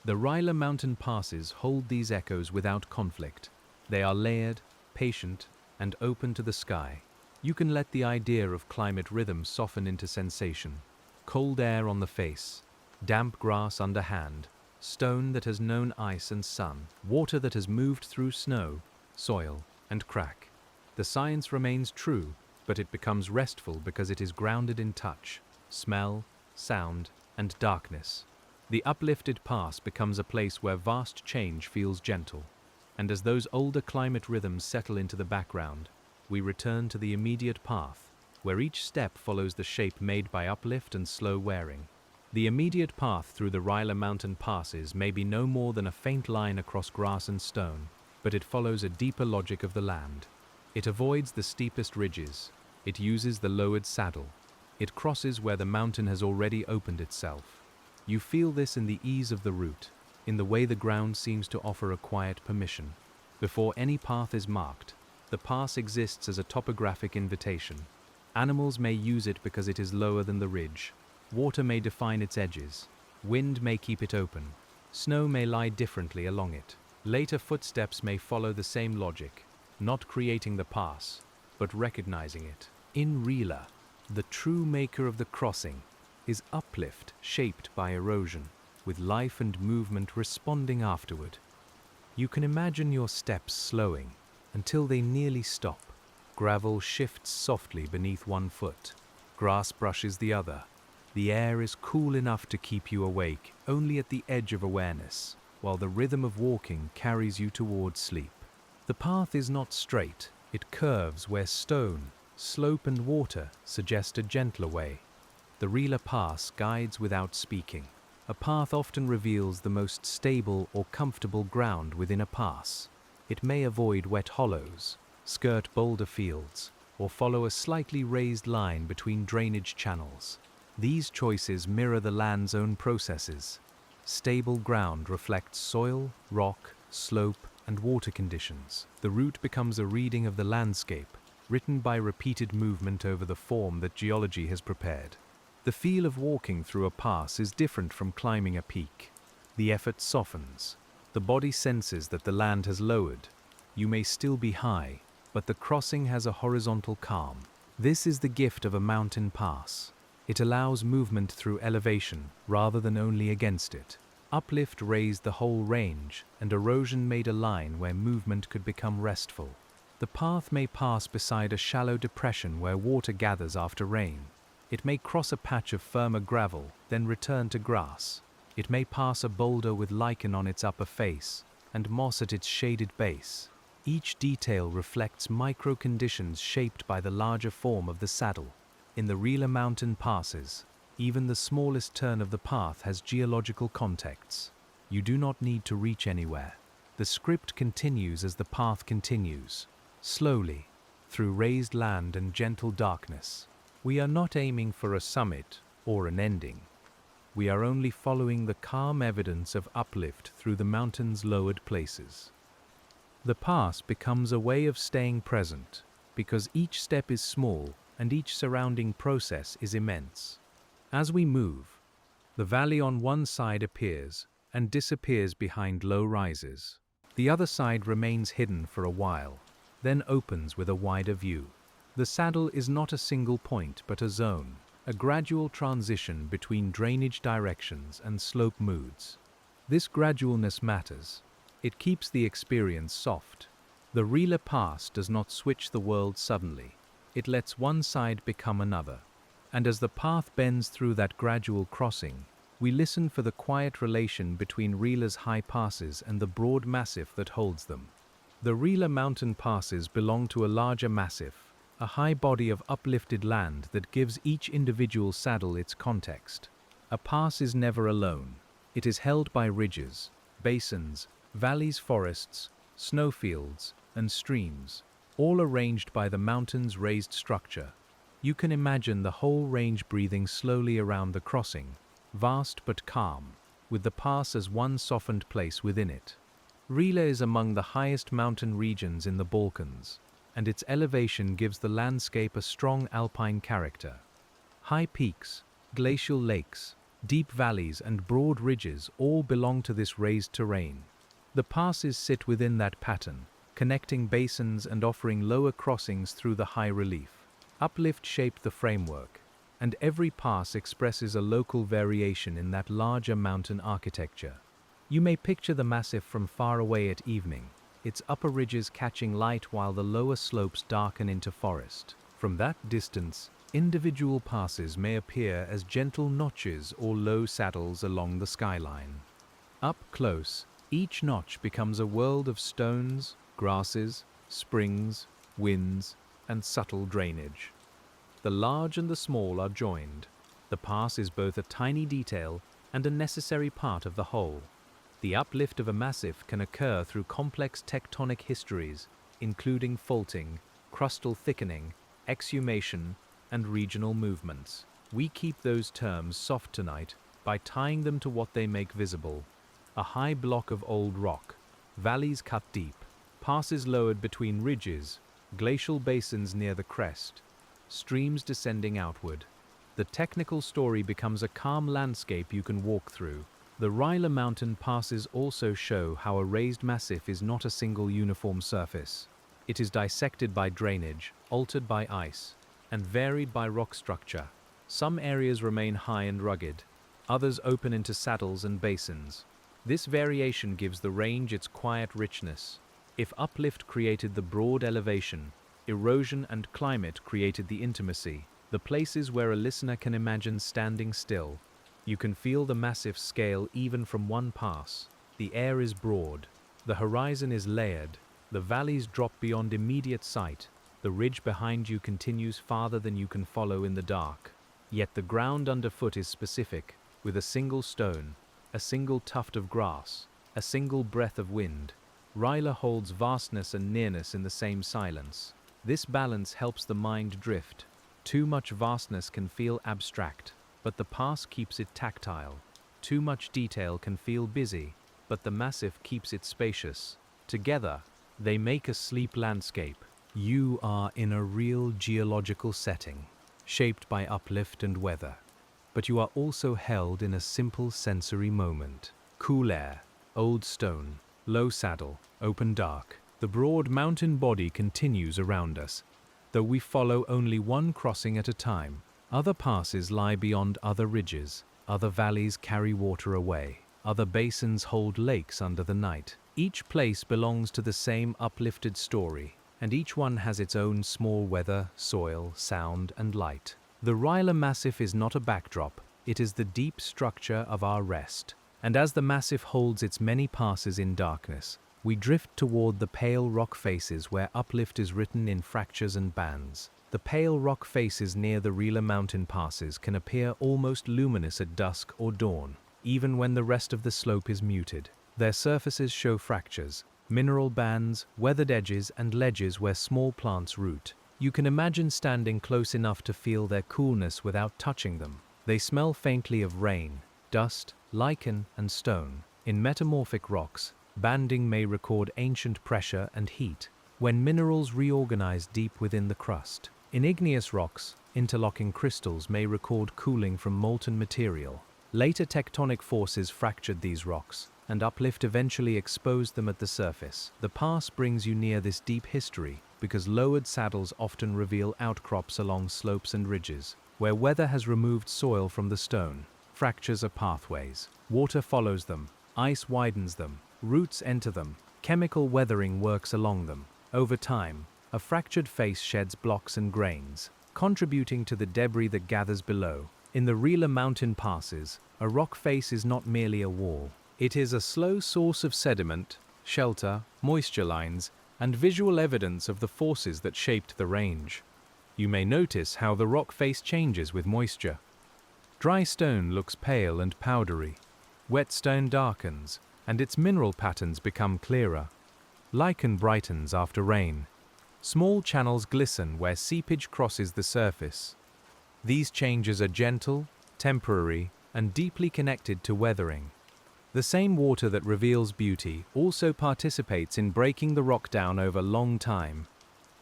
The Rila mountain passes hold these echoes without conflict. They are layered, patient, and open to the sky. You can let the idea of climate rhythm soften into sensation. Cold air on the face, damp grass underhand, stone that has known ice and sun, water that has moved through snow, soil, and crack. The science remains true, but it becomes restful because it is grounded in touch, smell, sound, and darkness. The uplifted pass becomes a place where vast change feels gentle. And as those older climate rhythms settle into the background, we return to the immediate path, where each step follows the shape made by uplift and slow wearing. The immediate path through the Rila mountain passes may be no more than a faint line across grass and stone, but it follows a deeper logic of the land. It avoids the steepest ridges. It uses the lowered saddle. It crosses where the mountain has already opened itself. You feel this in the ease of the route, in the way the ground seems to offer a quiet permission. Before any path is marked, the pass exists as a topographic invitation. Animals may use it because it is lower than the ridge. Water may define its edges. Wind may keep it open. Snow may lie differently along it. Later footsteps may follow the same logic, not creating the pass, but recognizing it. In Rila, the true maker of the crossing is uplift shaped by erosion, with life and movement responding afterward. You can imagine your steps slowing until they nearly stop. Gravel shifts softly beneath one foot. Grass brushes the other. The air is cool enough to keep you awake, only at the edge of awareness, while the rhythm of walking carries you towards sleep. The path is not straight. It curves where stone, slope, and water suggest a gentler way. The Rila Pass guides without speaking. A path often reveals the most stable or comfortable ground within a pass. It may avoid wet hollows, skirt boulder fields, or follow a slightly raised line between drainage channels. These choices mirror the land's own processes. Stable ground reflects soil, rock, slope, and water conditions. The route becomes a reading of the landscape, written by repeated movement over the form that geology has prepared. The feel of walking through a pass is different from climbing a peak. The effort softens. The body senses that the land has lowered. You may still be high, but the crossing has a horizontal calm. This is the gift of a mountain pass. It allows movement through elevation rather than only against it. Uplift raised the whole range, and erosion made a line where movement could become restful. The path may pass beside a shallow depression where water gathers after rain. It may cross a patch of firmer gravel, then return to grass. It may pass a boulder with lichen on its upper face and moss at its shaded base. Each detail reflects micro-conditions shaped by the larger form of the saddle. In the Rila mountain passes, even the smallest turn of the path has geological contexts. You do not need to reach anywhere. The script continues as the path continues, slowly, through raised land and gentle darkness. We are not aiming for a summit or an ending. We are only following the calm evidence of uplift through the mountain's lowered places. The pass becomes a way of staying present, because each step is small and each surrounding process is immense. As we move, the valley on one side appears and disappears behind low rises. The other side remains hidden for a while, then opens with a wider view. The saddle is not a single point but a zone, a gradual transition between drainage directions and slope moods. This gradualness matters. It keeps the experience soft. The Rila Pass does not switch the world suddenly. It lets one side become another. And as the path bends through that gradual crossing, we listen for the quiet relation between Rila's high passes and the broad massif that holds them. The Rila mountain passes belong to a larger massif, a high body of uplifted land that gives each individual saddle its context. A pass is never alone. It is held by ridges, basins, valleys, forests, snowfields, and streams, all arranged by the mountain's raised structure. You can imagine the whole range breathing slowly around the crossing, vast but calm, with the pass as one softened place within it. Rila is among the highest mountain regions in the Balkans, and its elevation gives the landscape a strong alpine character. High peaks, glacial lakes, deep valleys and broad ridges all belong to this raised terrain. The passes sit within that pattern, connecting basins and offering lower crossings through the high relief. Uplift shaped the framework, and every pass expresses a local variation in that larger mountain architecture. You may picture the Massif from far away at evening, its upper ridges catching light while the lower slopes darken into forest. From that distance, individual passes may appear as gentle notches or low saddles along the skyline. Up close, each notch becomes a world of stones, grasses, springs, winds, and subtle drainage. The large and the small are joined. The pass is both a tiny detail and a necessary part of the whole. The uplift of a massif can occur through complex tectonic histories, including faulting, crustal thickening, exhumation, and regional movements. We keep those terms soft tonight by tying them to what they make visible. A high block of old rock, valleys cut deep, passes lowered between ridges, glacial basins near the crest, streams descending outward. The technical story becomes a calm landscape you can walk through. The Rila Mountain passes also show how a raised massif is not a single uniform surface. It is dissected by drainage, altered by ice, and varied by rock structure. Some areas remain high and rugged, others open into saddles and basins. This variation gives the range its quiet richness. If uplift created the broad elevation, erosion and climate created the intimacy, the places where a listener can imagine standing still. You can feel the massive scale even from one pass. The air is broad, the horizon is layered, the valleys drop beyond immediate sight, the ridge behind you continues farther than you can follow in the dark. Yet the ground underfoot is specific, with a single stone, a single tuft of grass, a single breath of wind. Rila holds vastness and nearness in the same silence. This balance helps the mind drift. Too much vastness can feel abstract, but the pass keeps it tactile. Too much detail can feel busy, but the massif keeps it spacious. Together, they make a sleep landscape. You are in a real geological setting, shaped by uplift and weather. But you are also held in a simple sensory moment. Cool air, old stone, low saddle, open dark. The broad mountain body continues around us, though we follow only one crossing at a time. Other passes lie beyond other ridges, other valleys carry water away, other basins hold lakes under the night. Each place belongs to the same uplifted story, and each one has its own small weather, soil, sound, and light. The Rila Massif is not a backdrop, it is the deep structure of our rest. And as the massif holds its many passes in darkness, we drift toward the pale rock faces where uplift is written in fractures and bands. The pale rock faces near the Rila mountain passes can appear almost luminous at dusk or dawn. even when the rest of the slope is muted. Their surfaces show fractures, mineral bands, weathered edges, and ledges where small plants root. You can imagine standing close enough to feel their coolness without touching them. They smell faintly of rain, dust, lichen, and stone. In metamorphic rocks, banding may record ancient pressure and heat, when minerals reorganize deep within the crust. In igneous rocks, interlocking crystals may record cooling from molten material. Later tectonic forces fractured these rocks, and uplift eventually exposed them at the surface. The pass brings you near this deep history because lowered saddles often reveal outcrops along slopes and ridges, where weather has removed soil from the stone. Fractures are pathways. Water follows them, ice widens them, roots enter them, chemical weathering works along them. Over time, a fractured face sheds blocks and grains, contributing to the debris that gathers below. In the Rila Mountain passes, a rock face is not merely a wall. It is a slow source of sediment, shelter, moisture lines, and visual evidence of the forces that shaped the range. You may notice how the rock face changes with moisture. Dry stone looks pale and powdery. Wet stone darkens, and its mineral patterns become clearer. Lichen brightens after rain. Small channels glisten where seepage crosses the surface. These changes are gentle, temporary, and deeply connected to weathering. The same water that reveals beauty also participates in breaking the rock down over long time.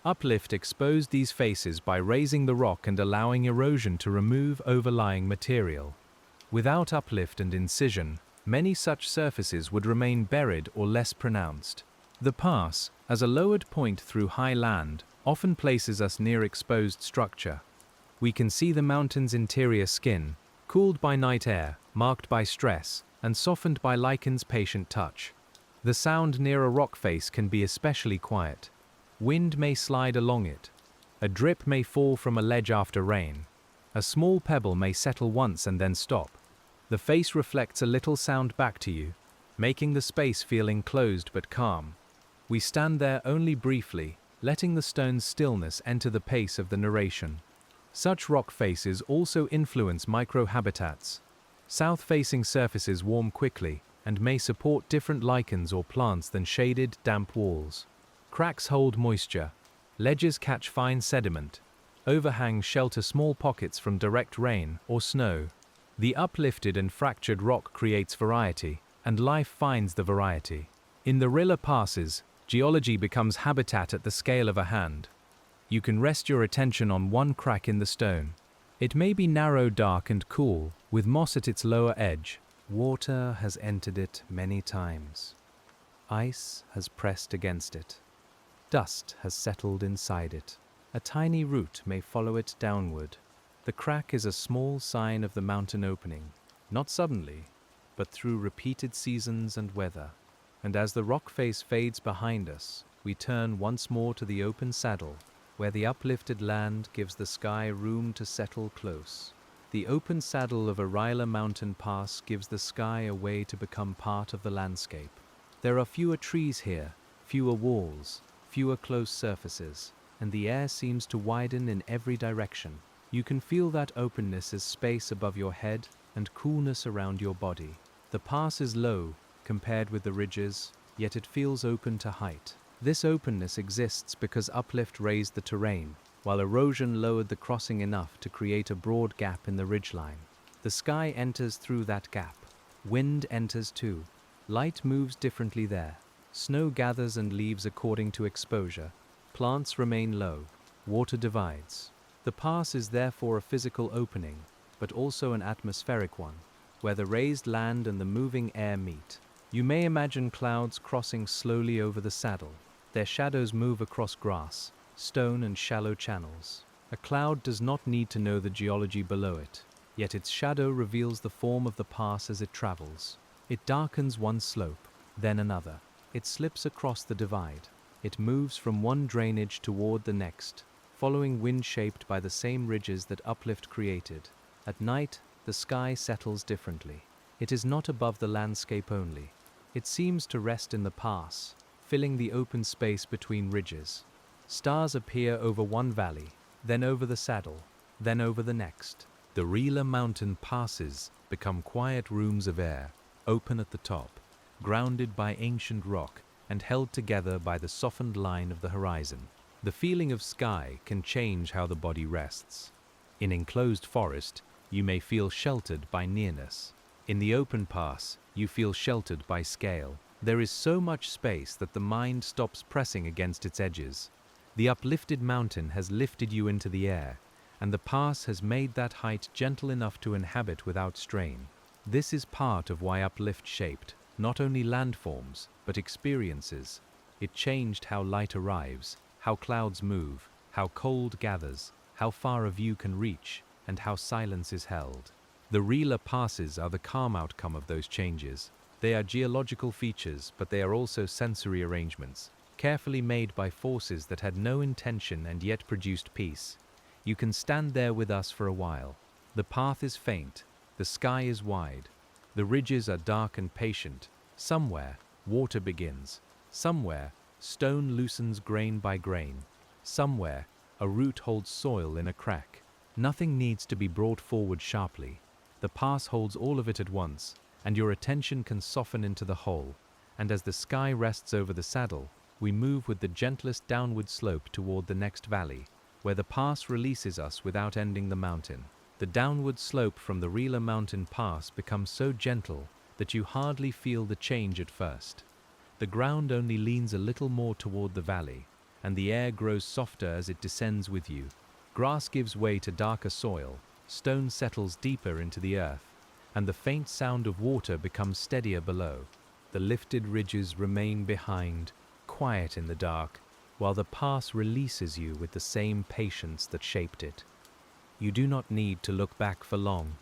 Uplift exposed these faces by raising the rock and allowing erosion to remove overlying material. Without uplift and incision, many such surfaces would remain buried or less pronounced. The pass, as a lowered point through high land, often places us near exposed structure. We can see the mountain's interior skin, cooled by night air, marked by stress, and softened by lichen's patient touch. The sound near a rock face can be especially quiet. Wind may slide along it. A drip may fall from a ledge after rain. A small pebble may settle once and then stop. The face reflects a little sound back to you, making the space feel enclosed but calm. We stand there only briefly, letting the stone's stillness enter the pace of the narration. Such rock faces also influence microhabitats. South-facing surfaces warm quickly and may support different lichens or plants than shaded, damp walls. Cracks hold moisture. Ledges catch fine sediment. Overhangs shelter small pockets from direct rain or snow. The uplifted and fractured rock creates variety, and life finds the variety. In the Rila passes, geology becomes habitat at the scale of a hand. You can rest your attention on one crack in the stone. It may be narrow, dark, and cool, with moss at its lower edge. Water has entered it many times. Ice has pressed against it. Dust has settled inside it. A tiny root may follow it downward. The crack is a small sign of the mountain opening, not suddenly, but through repeated seasons and weather. And as the rock face fades behind us, we turn once more to the open saddle, where the uplifted land gives the sky room to settle close. The open saddle of a Rila Mountain pass gives the sky a way to become part of the landscape. There are fewer trees here, fewer walls, fewer close surfaces, and the air seems to widen in every direction. You can feel that openness as space above your head and coolness around your body. The pass is low compared with the ridges, yet it feels open to height. This openness exists because uplift raised the terrain, while erosion lowered the crossing enough to create a broad gap in the ridgeline. The sky enters through that gap. Wind enters too. Light moves differently there. Snow gathers and leaves according to exposure. Plants remain low. Water divides. The pass is therefore a physical opening, but also an atmospheric one, where the raised land and the moving air meet. You may imagine clouds crossing slowly over the saddle. Their shadows move across grass, stone, and shallow channels. A cloud does not need to know the geology below it, yet its shadow reveals the form of the pass as it travels. It darkens one slope, then another. It slips across the divide. It moves from one drainage toward the next, following wind shaped by the same ridges that uplift created. At night, the sky settles differently. It is not above the landscape only. It seems to rest in the pass, filling the open space between ridges. Stars appear over one valley, then over the saddle, then over the next. The Rila Mountain passes become quiet rooms of air, open at the top, grounded by ancient rock and held together by the softened line of the horizon. The feeling of sky can change how the body rests. In enclosed forest, you may feel sheltered by nearness. In the open pass, you feel sheltered by scale. There is so much space that the mind stops pressing against its edges. The uplifted mountain has lifted you into the air, and the pass has made that height gentle enough to inhabit without strain. This is part of why Uplift shaped not only landforms, but experiences. It changed how light arrives, how clouds move, how cold gathers, how far a view can reach, and how silence is held. The Rila passes are the calm outcome of those changes. They are geological features, but they are also sensory arrangements, carefully made by forces that had no intention and yet produced peace. You can stand there with us for a while. The path is faint, the sky is wide, the ridges are dark and patient. Somewhere, water begins. Somewhere, stone loosens grain by grain. Somewhere, a root holds soil in a crack. Nothing needs to be brought forward sharply. The pass holds all of it at once, and your attention can soften into the whole. And as the sky rests over the saddle, we move with the gentlest downward slope toward the next valley, where the pass releases us without ending the mountain. The downward slope from the Rila Mountain Pass becomes so gentle that you hardly feel the change at first. The ground only leans a little more toward the valley, and the air grows softer as it descends with you. Grass gives way to darker soil, stone settles deeper into the earth, and the faint sound of water becomes steadier below. The lifted ridges remain behind, quiet in the dark, while the pass releases you with the same patience that shaped it. You do not need to look back for long.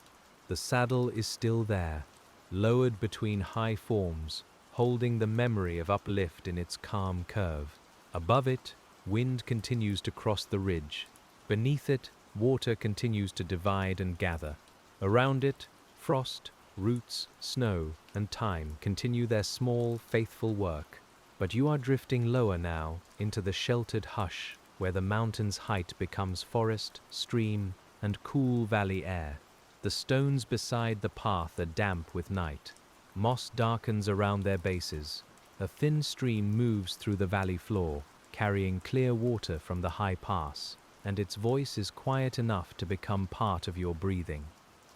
The saddle is still there, lowered between high forms, holding the memory of Uplift in its calm curve. Above it, wind continues to cross the ridge. Beneath it, water continues to divide and gather. Around it, frost, roots, snow, and time continue their small, faithful work. But you are drifting lower now, into the sheltered hush, where the mountain's height becomes forest, stream, and cool valley air. The stones beside the path are damp with night. Moss darkens around their bases. A thin stream moves through the valley floor, carrying clear water from the high pass, and its voice is quiet enough to become part of your breathing.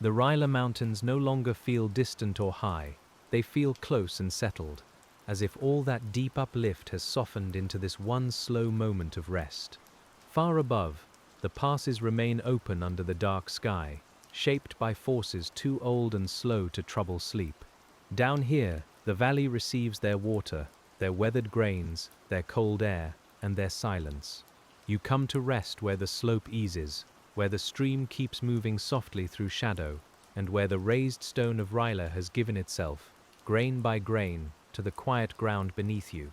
The Rila Mountains no longer feel distant or high. They feel close and settled, as if all that deep uplift has softened into this one slow moment of rest. Far above, the passes remain open under the dark sky, shaped by forces too old and slow to trouble sleep. Down here, the valley receives their water, their weathered grains, their cold air, and their silence. You come to rest where the slope eases, where the stream keeps moving softly through shadow, and where the raised stone of Rila has given itself, grain by grain, to the quiet ground beneath you.